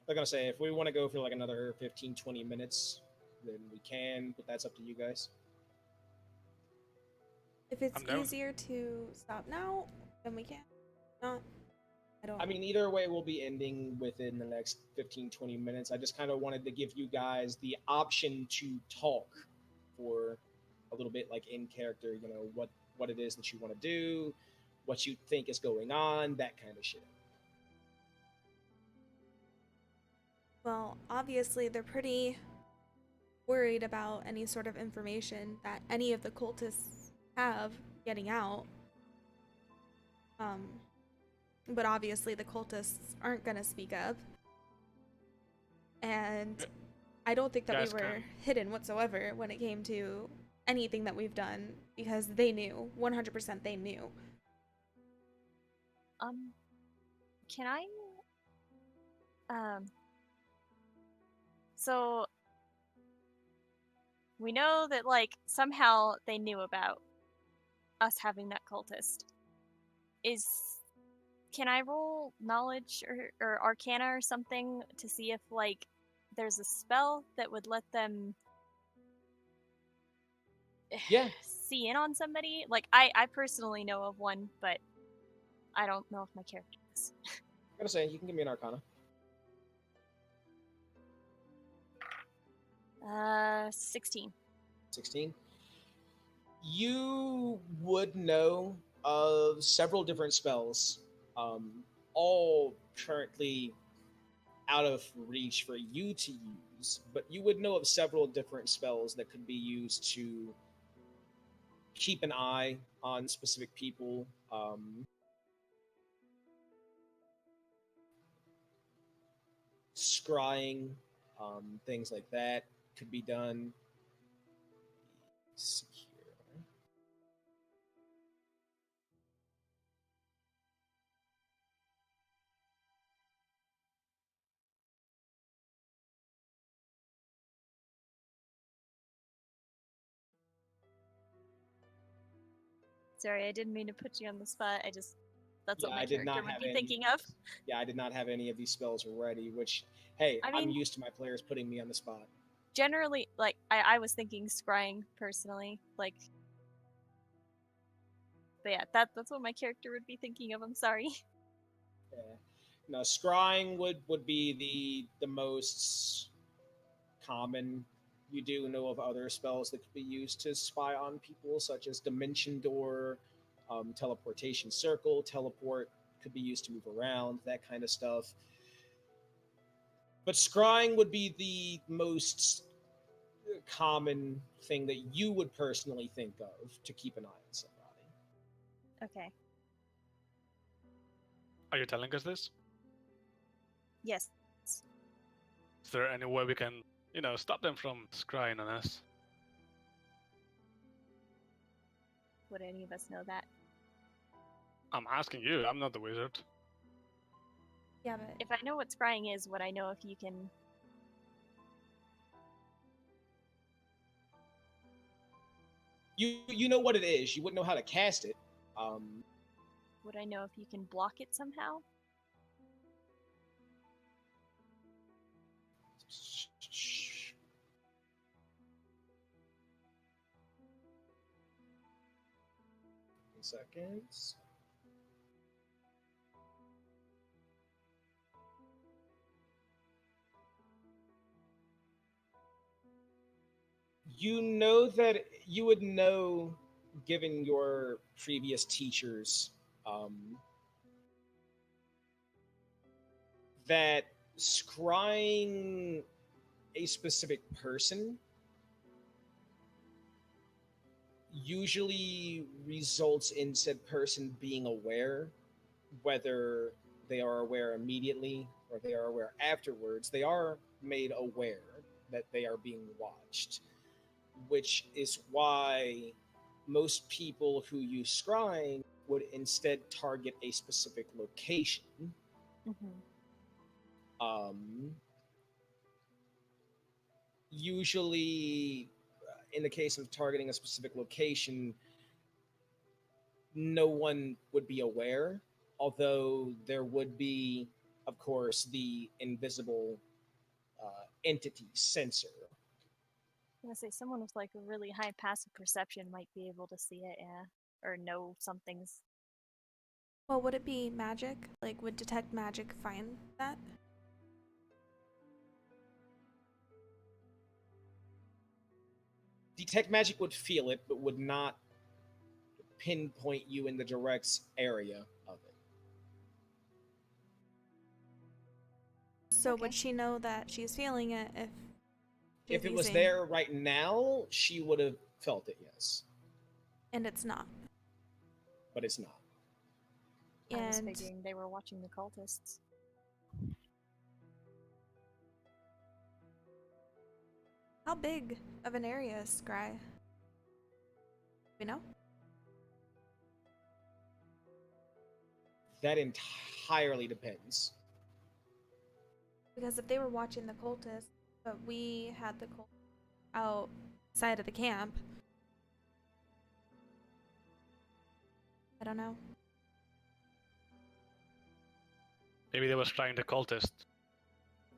I'm going to say, if we want to go for like another 15, 20 minutes, then we can, but that's up to you guys. If it's I'm down. easier to stop now, then we can. Not, I mean, either way, we'll be ending within the next 15, 20 minutes. I just kind of wanted to give you guys the option to talk for a little bit, like in character, what it is that you want to do, what you think is going on, that kind of shit. Well, obviously, they're pretty worried about any sort of information that any of the cultists have getting out. But obviously, the cultists aren't going to speak up. And I don't think that we were hidden whatsoever when it came to anything that we've done, because they knew. 100% they knew. Can I... So... We know that, like, somehow they knew about us having that cultist. Can I roll knowledge or arcana or something to see if, like, there's a spell that would let them see in on somebody? Like, I personally know of one, but I don't know if my character is. I gotta say, you can give me an arcana. 16. 16. You would know of several different spells, all currently out of reach for you to use, but you would know of several different spells that could be used to keep an eye on specific people. Scrying, things like that could be done. Let's see here. Sorry, I didn't mean to put you on the spot. That's what my I did character not would have be any thinking of. Yeah, I did not have any of these spells ready, which, hey, I mean, I'm used to my players putting me on the spot. Generally, like, I was thinking scrying, personally. Like, but yeah, that's what my character would be thinking of. I'm sorry. Yeah. No, scrying would be the most common. You do know of other spells that could be used to spy on people, such as Dimension Door, Teleportation Circle, Teleport could be used to move around, that kind of stuff. But scrying would be the most common thing that you would personally think of to keep an eye on somebody. Okay. Are you telling us this? Yes. Is there any way we can, stop them from scrying on us? Would any of us know that? I'm asking you. I'm not the wizard. Yeah, but If I know what scrying is, would I know if you can... You know what it is. You wouldn't know how to cast it. Would I know if you can block it somehow? Seconds. You know that you would know, given your previous teachers, that scrying a specific person usually results in said person being aware, whether they are aware immediately or they are aware afterwards. They are made aware that they are being watched, which is why most people who use scrying would instead target a specific location. Usually, in the case of targeting a specific location, no one would be aware, although there would be, of course, the invisible entity sensor. I'm gonna say someone with like a really high passive perception might be able to see it, yeah, or know something's Well, would it be magic? Like, would detect magic find that? Detect magic would feel it, but would not pinpoint you in the direct area of it. So Okay. would she know that she's feeling it if If she's it was using- there right now, she would have felt it, yes. and it's not? But it's not. I was And figuring they were watching the cultists. how big of an area is Scry? You know? That entirely depends. Because if they were watching the cultists, but we had the cult outside of the camp, I don't know. Maybe they was trying the cultist.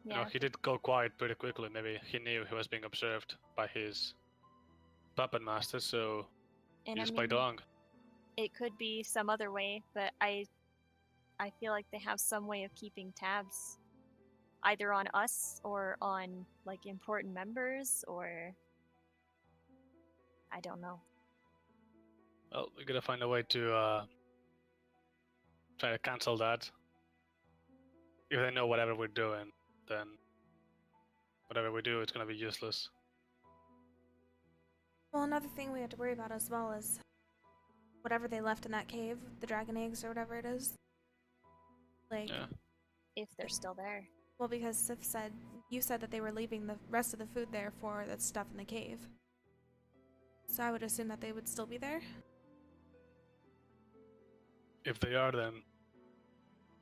You know, Yeah, he did go quiet pretty quickly. Maybe he knew he was being observed by his puppet master, so he and I just mean, played along. it could be some other way, but I feel like they have some way of keeping tabs, either on us or on like important members, or I don't know. Well, we gotta find a way to try to cancel that. If they know whatever we're doing, then whatever we do, it's gonna be useless. Well, another thing we have to worry about as well is whatever they left in that cave, the dragon eggs or whatever it is. Like, Yeah. If they're still there. well, because Sif said, you said that they were leaving the rest of the food there for that stuff in the cave. So I would assume that they would still be there. If they are, then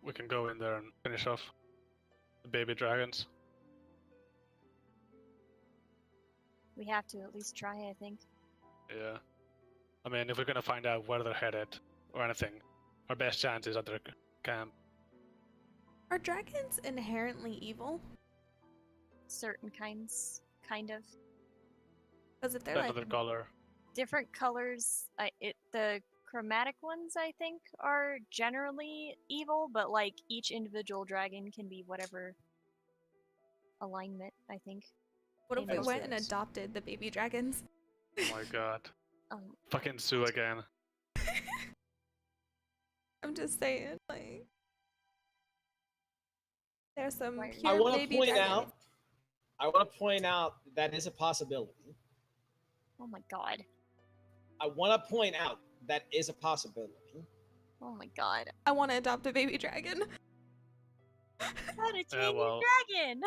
we can go in there and finish off the baby dragons. We have to at least try, I think. Yeah. I mean, if we're gonna find out where they're headed or anything, our best chance is at their camp. Are dragons inherently evil? Certain kinds, kind of. Because if they're That's like, another color. Different colors. The chromatic ones, I think, are generally evil, but like each individual dragon can be whatever alignment, I think. what if we Yes, went and yes. adopted the baby dragons? Oh my god. Um, Fucking Sue again. I'm just saying, like, there's some Why are you- pure I want to baby point dragons. out. I want to point out that is a possibility. oh my god. I want to point out that is a possibility. Oh my god. I want to adopt a baby dragon. How to tame Yeah, well- a dragon!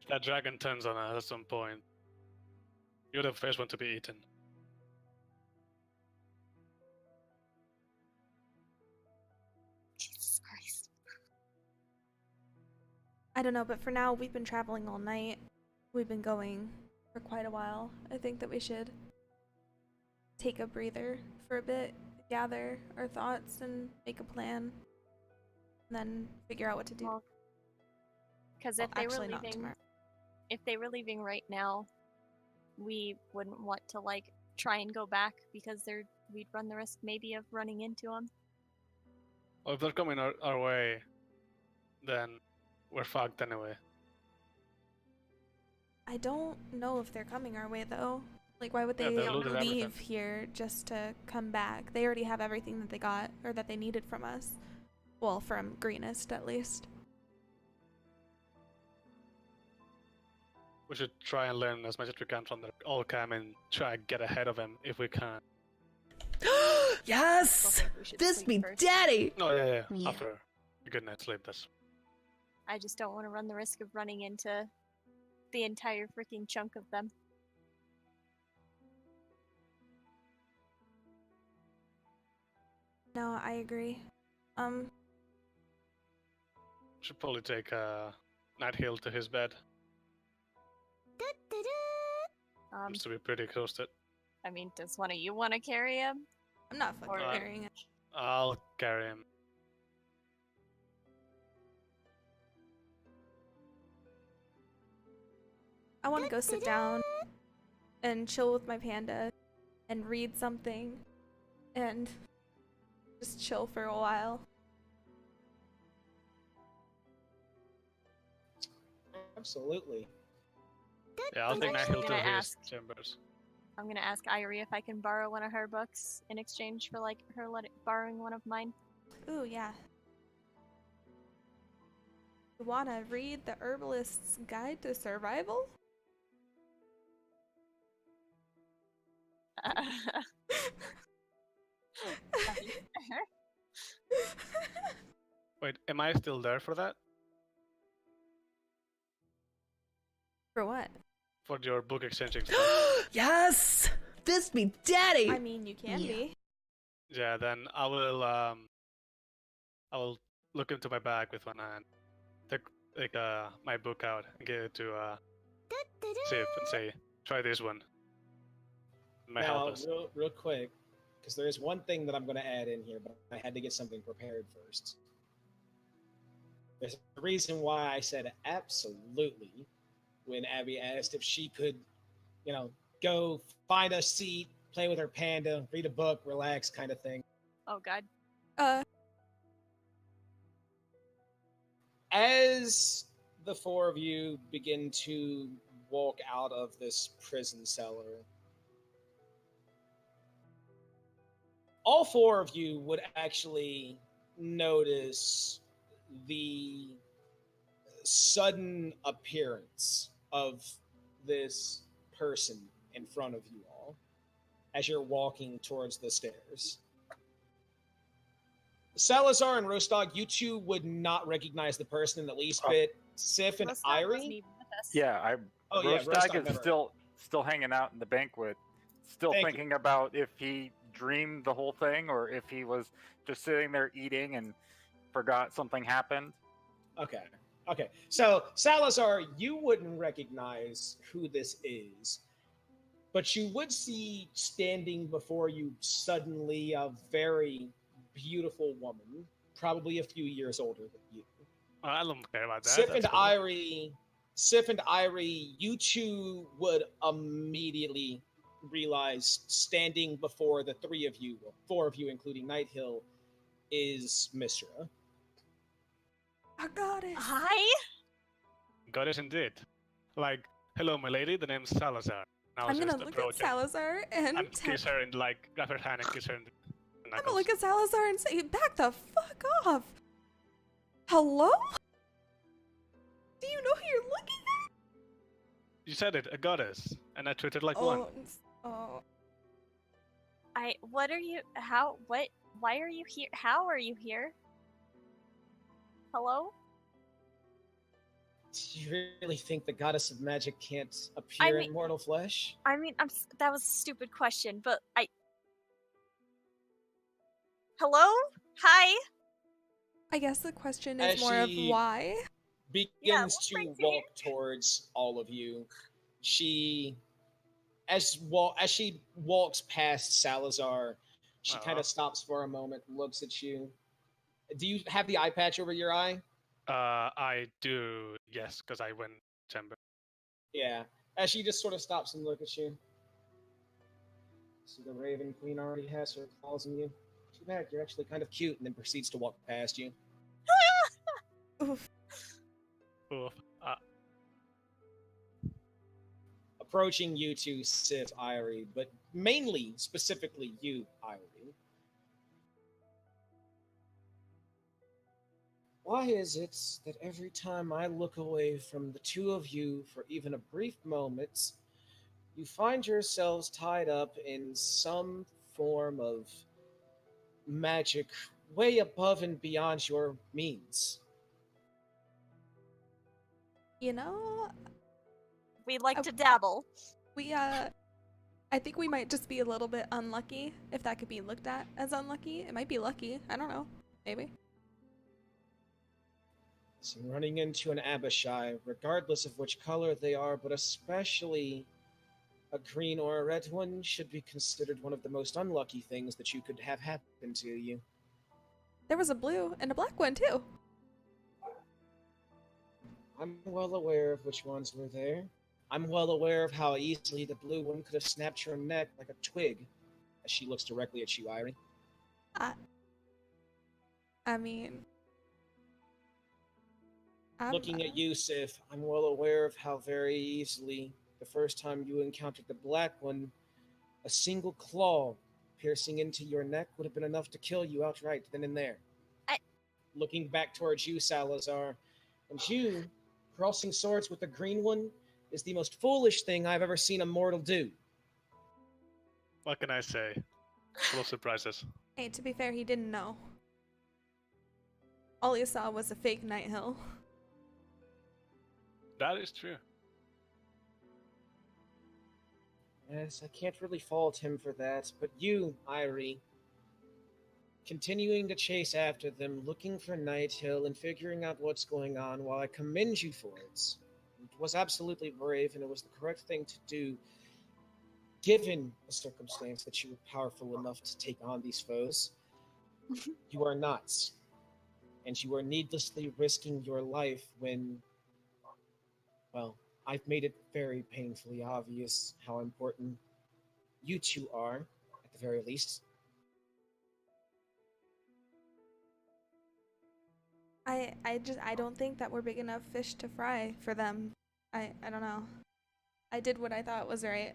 That dragon turns on us at some point. You're the first one to be eaten. Jesus Christ. I don't know, but for now, we've been traveling all night. We've been going for quite a while. I think that we should take a breather for a bit, gather our thoughts, and make a plan. And then figure out what to do. Well, because Well, if they were actually, not leaving, tomorrow. if they were leaving right now, we wouldn't want to like try and go back because we'd run the risk maybe of running into them. Well, if they're coming our way, then we're fucked anyway. I don't know if they're coming our way, though. Like, why would Yeah, they they looted leave everything. here just to come back? They already have everything that they got, or that they needed from us. Well, from Greenest, at least. We should try and learn as much as we can from the old cam and try and get ahead of him if we can. Still Yes! think we should This sleep me first. daddy! Oh yeah. Yeah. After a good night's sleep, that's I just don't want to run the risk of running into the entire freaking chunk of them. No, I agree. should probably take Night Hill to his bed. Um, Seems to be pretty exhausted. I mean, does one of you want to carry him? I'm not fucking Or- carrying it. I'll carry him. I want to go sit down and chill with my panda and read something and just chill for a while. Absolutely. Yeah, I'll I'm take actually Nihil to gonna his ask. chambers. I'm gonna ask Irie if I can borrow one of her books in exchange for like her borrowing one of mine. Ooh, yeah. You wanna read the Herbalist's Guide to Survival? Wait, am I still there for that? For what? For your book exchanging stuff? Yes! Fist me, daddy! I mean, you can Yeah. be. Yeah, then I will look into my bag with one hand, take my book out and give it to Sif and say, try this one. It might help Now, us. real quick, because there is one thing that I'm going to add in here, but I had to get something prepared first. There's a reason why I said absolutely when Abby asked if she could, go find a seat, play with her panda, read a book, relax, kind of thing. Oh god. As the four of you begin to walk out of this prison cellar, all four of you would actually notice the sudden appearance of this person in front of you all as you're walking towards the stairs. Salazar and Rostog, you two would not recognize the person in the least bit. Sif and Rostog wasn't Irie? even with us. Yeah, Rostag Rostog is never- still hanging out in the banquet, still Thank you. thinking about if he dreamed the whole thing or if he was just sitting there eating and forgot something happened. Okay. So, Salazar, you wouldn't recognize who this is, but you would see standing before you suddenly a very beautiful woman, probably a few years older than you. I don't care about that. Sif that's and cool. Irie, you two would immediately realize standing before the three of you, or four of you, including Nighthill, is Mishra. I got it. Hi. Goddess indeed. Like, hello, my lady, the name's Salazar. Now I'm gonna just look at approach her Salazar and and kiss her and like grab her hand and kiss her in the I'm knuckles. gonna look at Salazar and say, back the fuck off. Hello? Do you know who you're looking at? You said it, a goddess, and I treated like one. Oh. What are you? How? What? Why are you here? How are you here? Hello? Do you really think the goddess of magic can't appear in mortal flesh? I mean, that was a stupid question, but Hello? Hi? I guess the question As is more of she- why. Begins what to brings you walk towards all of you. As she walks past Salazar, she kind Aw. of stops for a moment, looks at you. Do you have the eye patch over your eye? I do, yes, because I went chamber. Yeah. As she just sort of stops and looks at you. So the Raven Queen already has her claws in you. Too bad, you're actually kind of cute, and then proceeds to walk past you. Oof. Oof. Approaching you two, Sif, Irie, but mainly, specifically you, Irie. Why is it that every time I look away from the two of you for even a brief moment, you find yourselves tied up in some form of magic way above and beyond your means? You know, We like to dabble. I think we might just be a little bit unlucky, if that could be looked at as unlucky. It might be lucky. I don't know. Maybe. So running into an Abishai, regardless of which color they are, but especially a green or a red one, should be considered one of the most unlucky things that you could have happen to you. There was a blue and a black one, too. I'm well aware of which ones were there. I'm well aware of how easily the blue one could have snapped your neck like a twig, as she looks directly at you, Irie. I mean, Looking at you, Sif, I'm well aware of how very easily, the first time you encountered the Black One, a single claw piercing into your neck would have been enough to kill you outright then and there. Looking back towards you, Salazar, and you, crossing swords with the Green One, is the most foolish thing I've ever seen a mortal do. What can I say? Full of surprises. Hey, to be fair, he didn't know. All he saw was a fake Night Hill. That is true. Yes, I can't really fault him for that, but you, Irie, continuing to chase after them, looking for Night Hill and figuring out what's going on, while I commend you for it. It was absolutely brave, and it was the correct thing to do, given the circumstance that you were powerful enough to take on these foes. You are not. And you are needlessly risking your life when, well, I've made it very painfully obvious how important you two are, at the very least. I don't think that we're big enough fish to fry for them. I don't know. I did what I thought was right.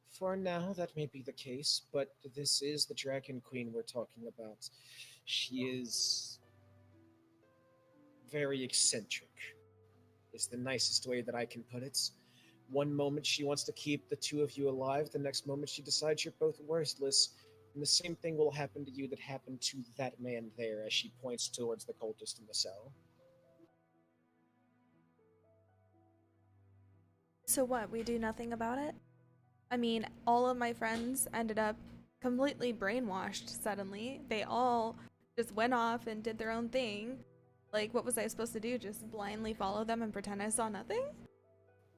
For now, that may be the case, but this is the Dragon Queen we're talking about. She is very eccentric, is the nicest way that I can put it. One moment she wants to keep the two of you alive, the next moment she decides you're both worthless, and the same thing will happen to you that happened to that man there, as she points towards the cultist in the cell. So what, we do nothing about it? I mean, all of my friends ended up completely brainwashed suddenly. They all just went off and did their own thing. Like, what was I supposed to do? Just blindly follow them and pretend I saw nothing?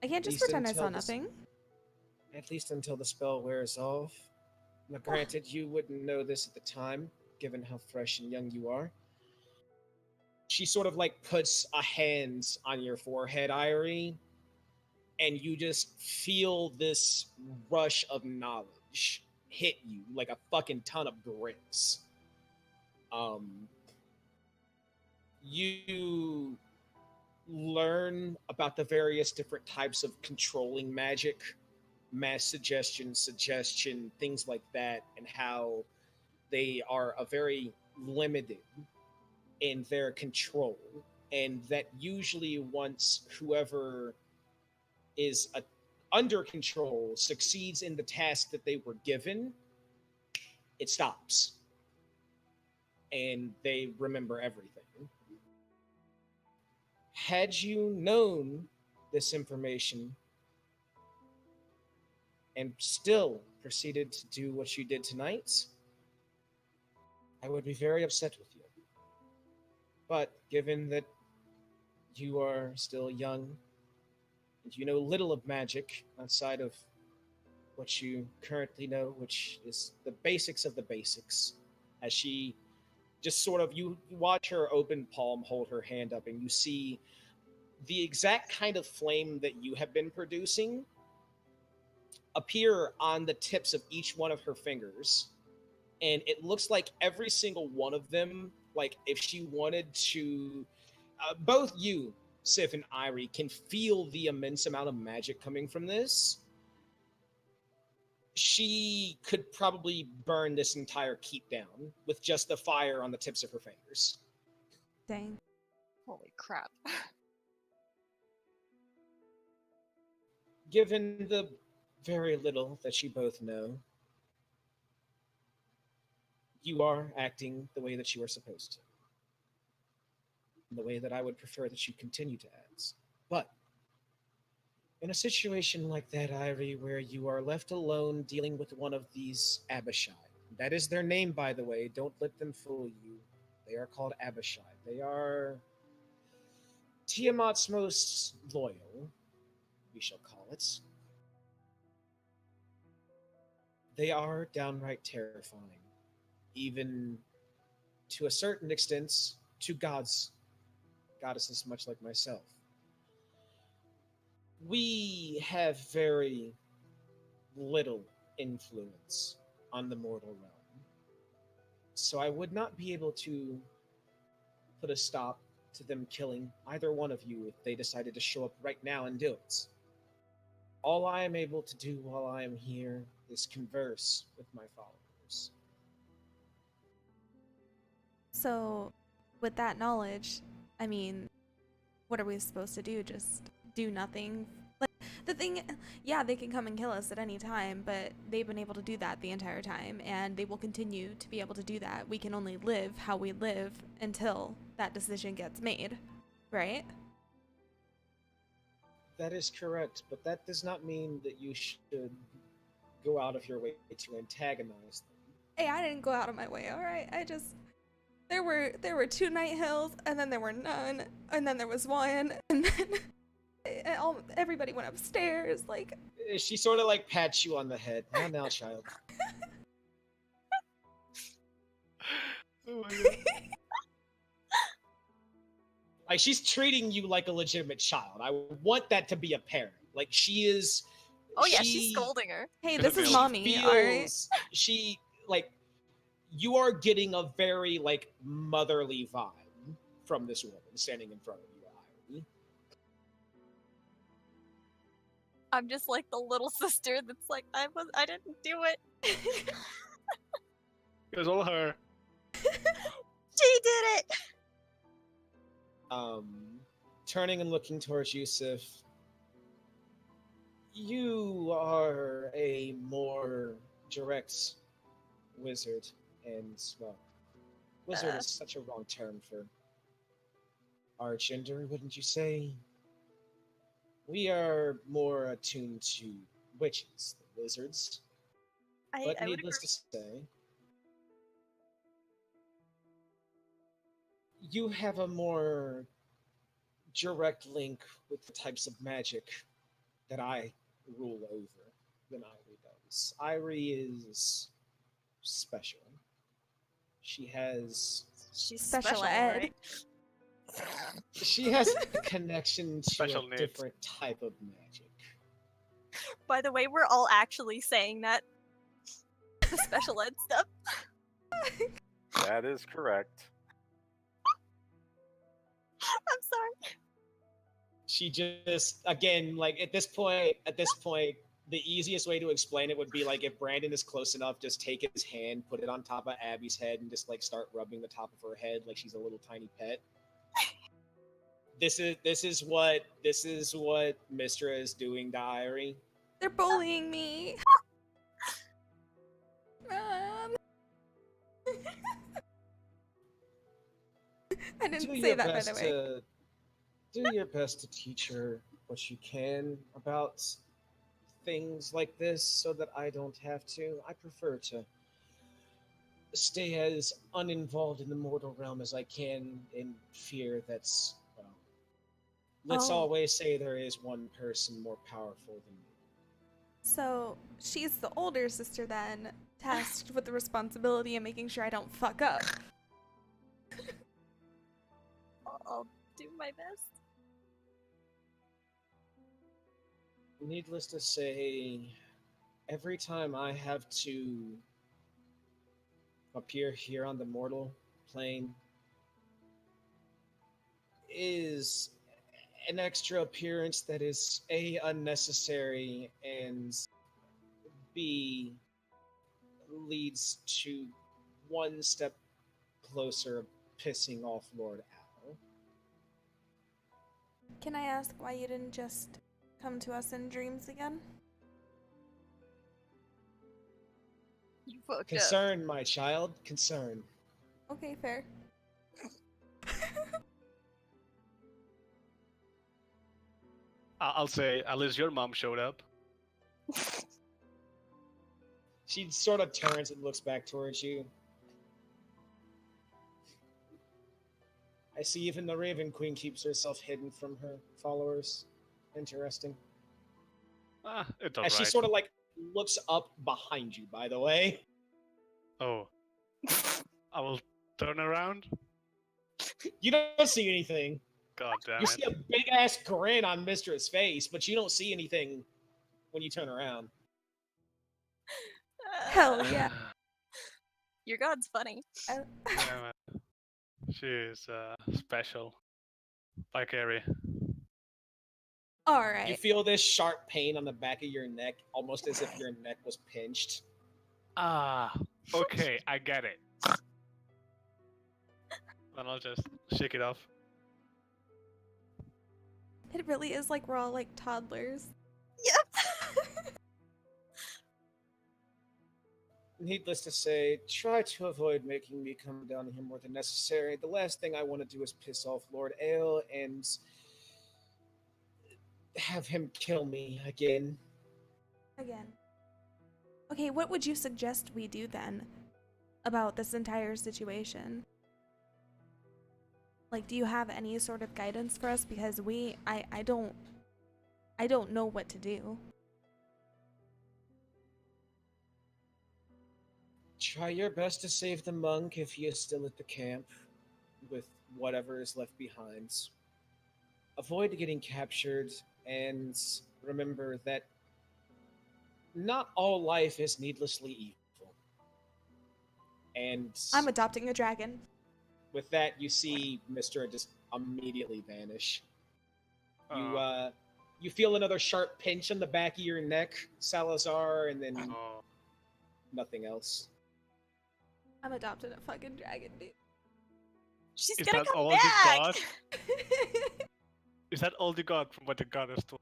I can't just pretend I saw nothing. At least until the spell wears off. Now, granted, you wouldn't know this at the time, given how fresh and young you are. She sort of like puts a hand on your forehead, Irie, and you just feel this rush of knowledge hit you like a fucking ton of bricks. You learn about the various different types of controlling magic, mass suggestion, things like that, and how they are a very limited in their control, and that usually once whoever is under control succeeds in the task that they were given, it stops. And they remember everything. Had you known this information and still proceeded to do what you did tonight, I would be very upset with you. But given that you are still young, and you know little of magic outside of what you currently know, which is the basics of the basics, as she just sort of, you watch her open palm hold her hand up, and you see the exact kind of flame that you have been producing appear on the tips of each one of her fingers. And it looks like every single one of them, like if she wanted to, both you, Sif and Irie, can feel the immense amount of magic coming from this. She could probably burn this entire keep down with just the fire on the tips of her fingers. Dang. Holy crap. Given the very little that you both know, you are acting the way that you are supposed to. In the way that I would prefer that you continue to act. But in a situation like that, Irie, where you are left alone dealing with one of these Abishai, that is their name, by the way, don't let them fool you. They are called Abishai. They are Tiamat's most loyal, we shall call it. They are downright terrifying, even to a certain extent to goddesses much like myself. We have very little influence on the mortal realm, so I would not be able to put a stop to them killing either one of you if they decided to show up right now and do it. All I am able to do while I am here is converse with my followers. So, with that knowledge, I mean, what are we supposed to do? Just do nothing? Like, the thing, yeah, they can come and kill us at any time, but they've been able to do that the entire time, and they will continue to be able to do that. We can only live how we live until that decision gets made, right? That is correct, but that does not mean that you should go out of your way to antagonize them. Hey, I didn't go out of my way, alright? There were 2 night hills, and then there were none, and then there was one, and then everybody went upstairs, like... She sort of like pats you on the head. Now, child. Oh my god. Like, she's treating you like a legitimate child. I want that to be apparent. Like, she is... Oh yeah, she's scolding her. Hey, She's this a is bitch. mommy, alright? She, like, you are getting a very, like, motherly vibe from this woman standing in front of you, Irony. I'm just like the little sister that's like, I didn't do it. It was all her. She did it. Turning and looking towards Yusuf, you are a more direct wizard, and, well, wizard is such a wrong term for our gender, wouldn't you say? We are more attuned to witches than wizards. But I would needless agree. to say, you have a more direct link with the types of magic that I rule over than Irie does. Irie is special. She has She's Special special, ed. right? she has a connection to Special a needs. different type of magic. By the way, we're all actually saying that. The special ed stuff. That is correct. I'm sorry. She just, again, like at this point, the easiest way to explain it would be like if Brandon is close enough, just take his hand, put it on top of Abby's head, and just like start rubbing the top of her head like she's a little tiny pet. This is what Mistra is doing to Irie. They're bullying me. Mom. I didn't say that, by the way. Do your best to teach her what you can about things like this so that I don't have to. I prefer to stay as uninvolved in the mortal realm as I can in fear that's, well, let's Oh. always say there is one person more powerful than me. So, she's the older sister then, tasked with the responsibility of making sure I don't fuck up. I'll do my best. Needless to say, every time I have to appear here on the mortal plane is an extra appearance that is A, unnecessary, and B, leads to one step closer pissing off Lord Owl. Can I ask why you didn't just come to us in dreams again? You fucked up. Concern, my child, concern. Okay, fair. I'll say, at least your mom showed up. She sort of turns and looks back towards you. I see even the Raven Queen keeps herself hidden from her followers. Interesting. It's As she alright. sort of like looks up behind you, by the way. Oh. I will turn around. You don't see anything. God damn You see it. a big ass grin on Mistra's face, but you don't see anything when you turn around. Hell yeah. Your god's funny. Yeah, man. She is special. By Carrie. All You right. feel this sharp pain on the back of your neck, almost as if your neck was pinched. Ah, okay, I get it. Then I'll just shake it off. It really is like we're all like toddlers. Yep. Needless to say, try to avoid making me come down here more than necessary. The last thing I want to do is piss off Lord Ale and have him kill me again. Again. Okay, what would you suggest we do then about this entire situation? Like, do you have any sort of guidance for us? Because I don't know what to do. Try your best to save the monk if he is still at the camp, with whatever is left behind. Avoid getting captured, and remember that not all life is needlessly evil. And I'm adopting a dragon. with that, you see Mr. just immediately vanish. You feel another sharp pinch on the back of your neck, Salazar, and then Oh. nothing else. I'm adopting a fucking dragon, dude. She's Is gonna that come all you back. got? Is that all you got from what the goddess told?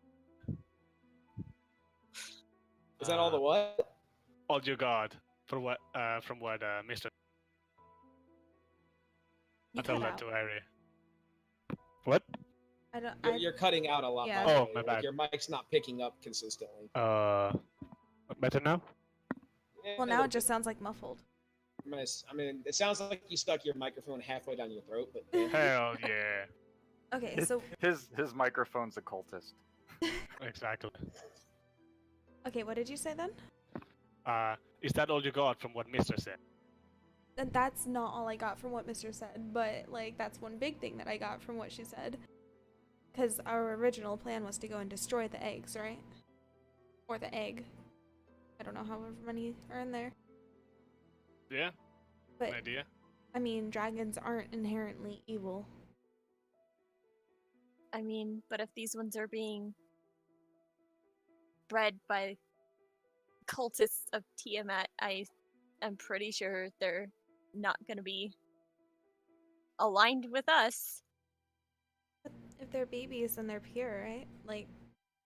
Is that all the what? All you got from what Mr. You I told cut that out. to Harry. What? I don't. You're cutting out a lot. Yeah. by the Oh, way. my Like, bad. your mic's not picking up consistently. Better now? Yeah, Well, a now little it just bit. sounds like muffled. I mean, it sounds like you stuck your microphone halfway down your throat, but yeah. Hell yeah. Okay, so His microphone's a cultist. Exactly. okay, what did you say then? Is that all you got from what Mr. said? And that's not all I got from what Mr. said, but like that's one big thing that I got from what she said. Because our original plan was to go and destroy the eggs, right? Or the egg. I don't know however many are in there. Yeah, But an idea. I mean, dragons aren't inherently evil. I mean, but if these ones are being bred by cultists of Tiamat, I am pretty sure they're not gonna be aligned with us. But if they're babies, then they're pure, right? Like,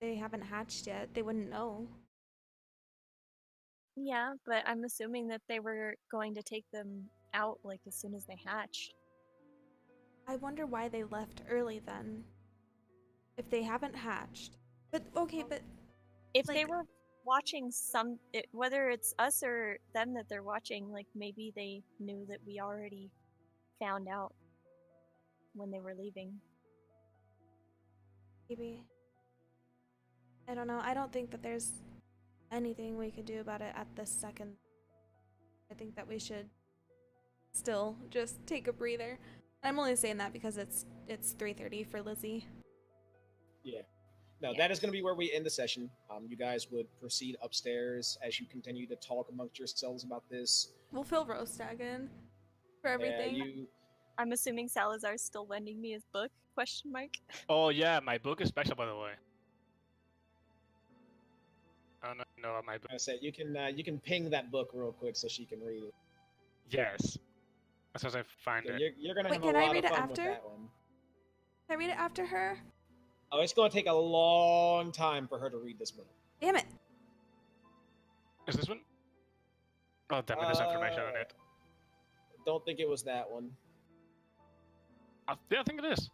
they haven't hatched yet. They wouldn't know. Yeah, but I'm assuming that they were going to take them out like as soon as they hatched. I wonder why they left early then. If they haven't hatched. But, okay, but If they like- were watching whether it's us or them that they're watching, like maybe they knew that we already found out when they were leaving. maybe. I don't know. I don't think that there's anything we could do about it at this second. I think that we should still just take a breather. I'm only saying that because it's 3:30 for Lizzie. Yeah. No, Yeah. that is going to be where we end the session. You guys would proceed upstairs as you continue to talk amongst yourselves about this. We'll fill Rostag in for everything. You I'm assuming Salazar's still lending me his book? Question mark. Oh yeah, my book is special, by the way. I don't know about my book. I said you can ping that book real quick so she can read it. Yes. As soon as I find So it. you're gonna Wait, have can a I lot read of it fun after? with that one. Can I read it after her? Oh, it's going to take a long time for her to read this book. Damn it. Is this one? Oh damn it, there's information on it. Don't think it was that one. Yeah, I think it is.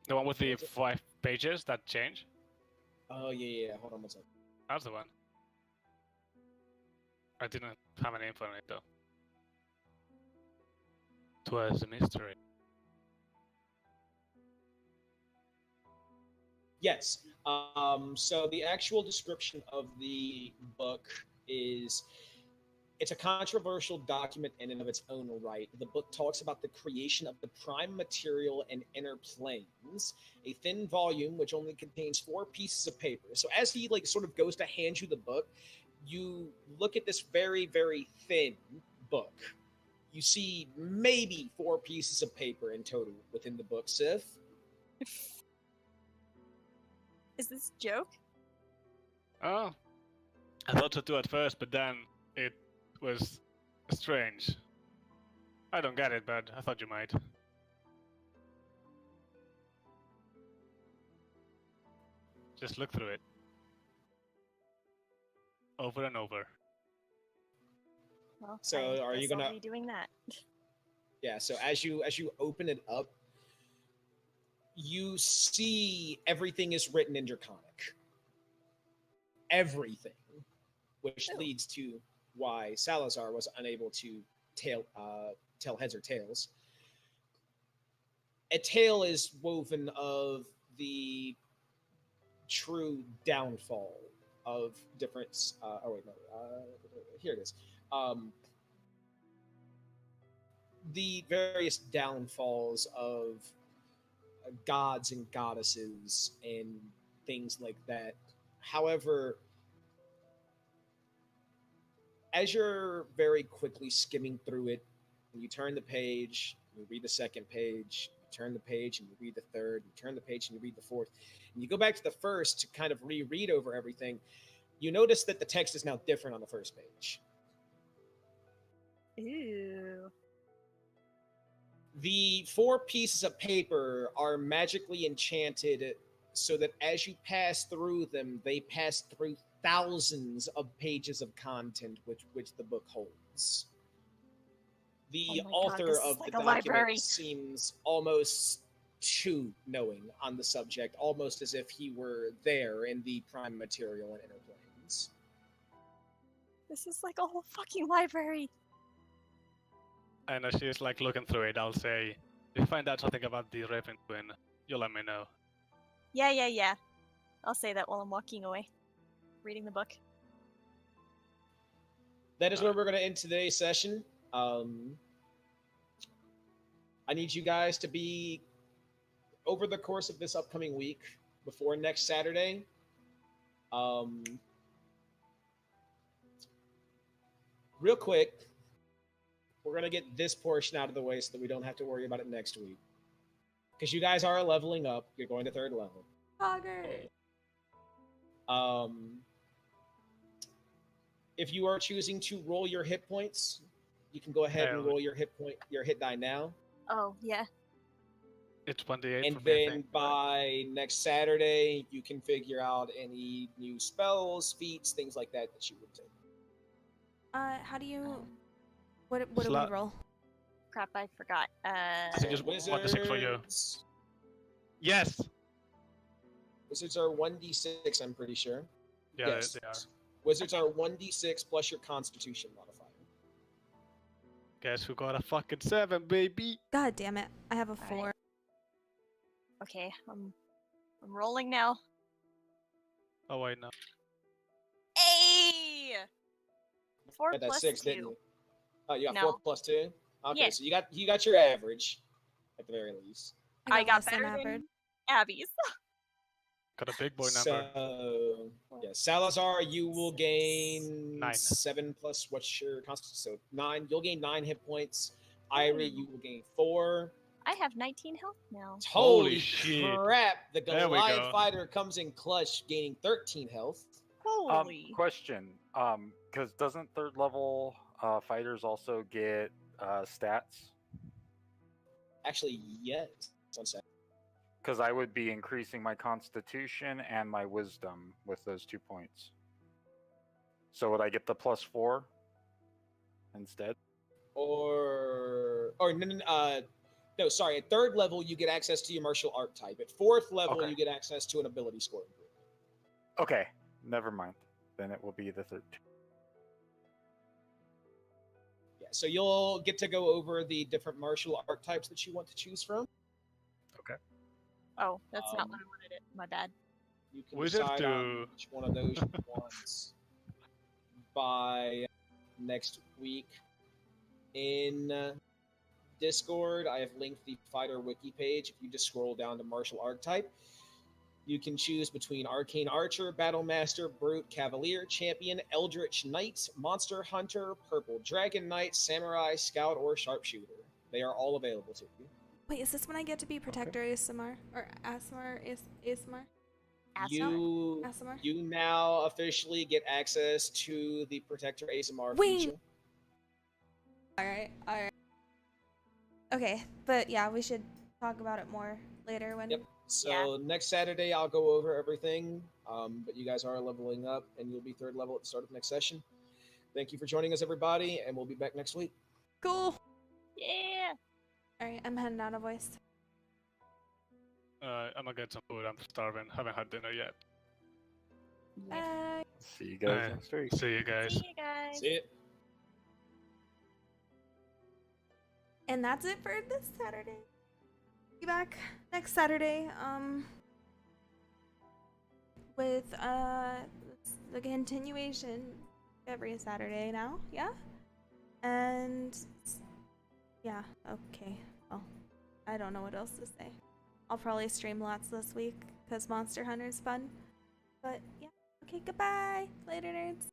The one with the Is it? 5 pages that change? Oh yeah. Hold on one second. That's the one. I didn't have any info on it though. 'Twas a mystery. Yes. So the actual description of the book is it's a controversial document in and of its own right. The book talks about the creation of the prime material and inner planes, a thin volume which only contains 4 pieces of paper. So as he sort of goes to hand you the book, you look at this very, very thin book. You see maybe 4 pieces of paper in total within the book, Sif. Is this a joke? Oh, I thought so too at first, but then it was strange. I don't get it, but I thought you might. Just look through it. Over and over. Well, So, I are you guess I'll gonna- be doing that? Yeah, so as you open it up, you see everything is written in Draconic. Everything. Which Oh. leads to why Salazar was unable to tell heads or tails. A tale is woven of the true downfall of different. Here it is. The various downfalls of gods and goddesses and things like that. However, as you're very quickly skimming through it, and you turn the page, you read the second page, you turn the page and you read the third, you turn the page and you read the fourth, and you go back to the first to kind of reread over everything, you notice that the text is now different on the first page. Ooh. The 4 pieces of paper are magically enchanted so that as you pass through them, they pass through thousands of pages of content which the book holds. The Oh my God, author this is of like the a library. document seems almost too knowing on the subject, almost as if he were there in the prime material and inner planes. This is like a whole fucking library. And as she's like looking through it, I'll say, if you find out something about the Raven Twin, you'll let me know. Yeah. I'll say that while I'm walking away, reading the book. That is where we're going to end today's session. I need you guys to be, over the course of this upcoming week, before next Saturday, real quick, we're going to get this portion out of the way so that we don't have to worry about it next week. Because you guys are leveling up. You're going to 3rd level. Hogger. If you are choosing to roll your hit points, you can go ahead and roll your hit die now. Oh, yeah. It's 1d8 And for me, I then think. by next Saturday, you can figure out any new spells, feats, things like that you would take. How do you? What do we Slut. roll? Crap, I forgot. So just 1d6 for you. Wizards- Yes! Wizards are 1d6, I'm pretty sure. Yeah, Yes. they are. Wizards are 1d6 plus your Constitution modifier. Guess who got a fucking 7, baby? God damn it! I have a right. 4. Okay, I'm rolling now. Oh, wait, no. Hey! 4 Had that plus 6, 2. didn't you? Oh, you got No. 4 plus 2? Okay, Yeah. so you got your average, at the very least. I got less than better average. than Abby's. Got a big boy number. So, yeah, Salazar, you will gain 9. 7 plus what's your Constitution? So 9. You'll gain 9 hit points. Irie, Ooh. you will gain 4. I have 19 health now. Holy shit. crap! The There we Goliath go. fighter comes in clutch, gaining 13 health. Holy. Question. Because doesn't 3rd level fighters also get stats? Actually, yes. 1 second. Because I would be increasing my Constitution and my Wisdom with those 2 points. So would I get the +4 instead? No, sorry. At 3rd level, you get access to your martial art type. At 4th level, Okay. you get access to an ability score improvement. Okay, never mind. Then it will be the 3rd. Yeah, so you'll get to go over the different martial art types that you want to choose from. Oh, that's not um, what I wanted it. My bad. You can We just decide on do- which one of those you want by next week. In Discord, I have linked the fighter wiki page. If you just scroll down to martial archetype, you can choose between Arcane Archer, Battle Master, Brute, Cavalier, Champion, Eldritch Knight, Monster Hunter, Purple Dragon Knight, Samurai, Scout, or Sharpshooter. They are all available to you. Wait, is this when I get to be Protector ASMR or ASMR? ASMR? you ASMR? you now officially get access to the Protector ASMR Wait. feature. Alright. Okay, but yeah, we should talk about it more later when. Yep. So next Saturday I'll go over everything. But you guys are leveling up, and you'll be 3rd level at the start of next session. Thank you for joining us, everybody, and we'll be back next week. Cool. Yeah. Alright, I'm heading out of voice. I'm gonna get some food. I'm starving. Haven't had dinner yet. Bye. See you guys next week. See you guys. See you guys. See it. And that's it for this Saturday. Be back next Saturday, with the continuation every Saturday now, yeah? And yeah, okay. Well, I don't know what else to say. I'll probably stream lots this week because Monster Hunter's fun. But yeah, okay, goodbye. Later, nerds.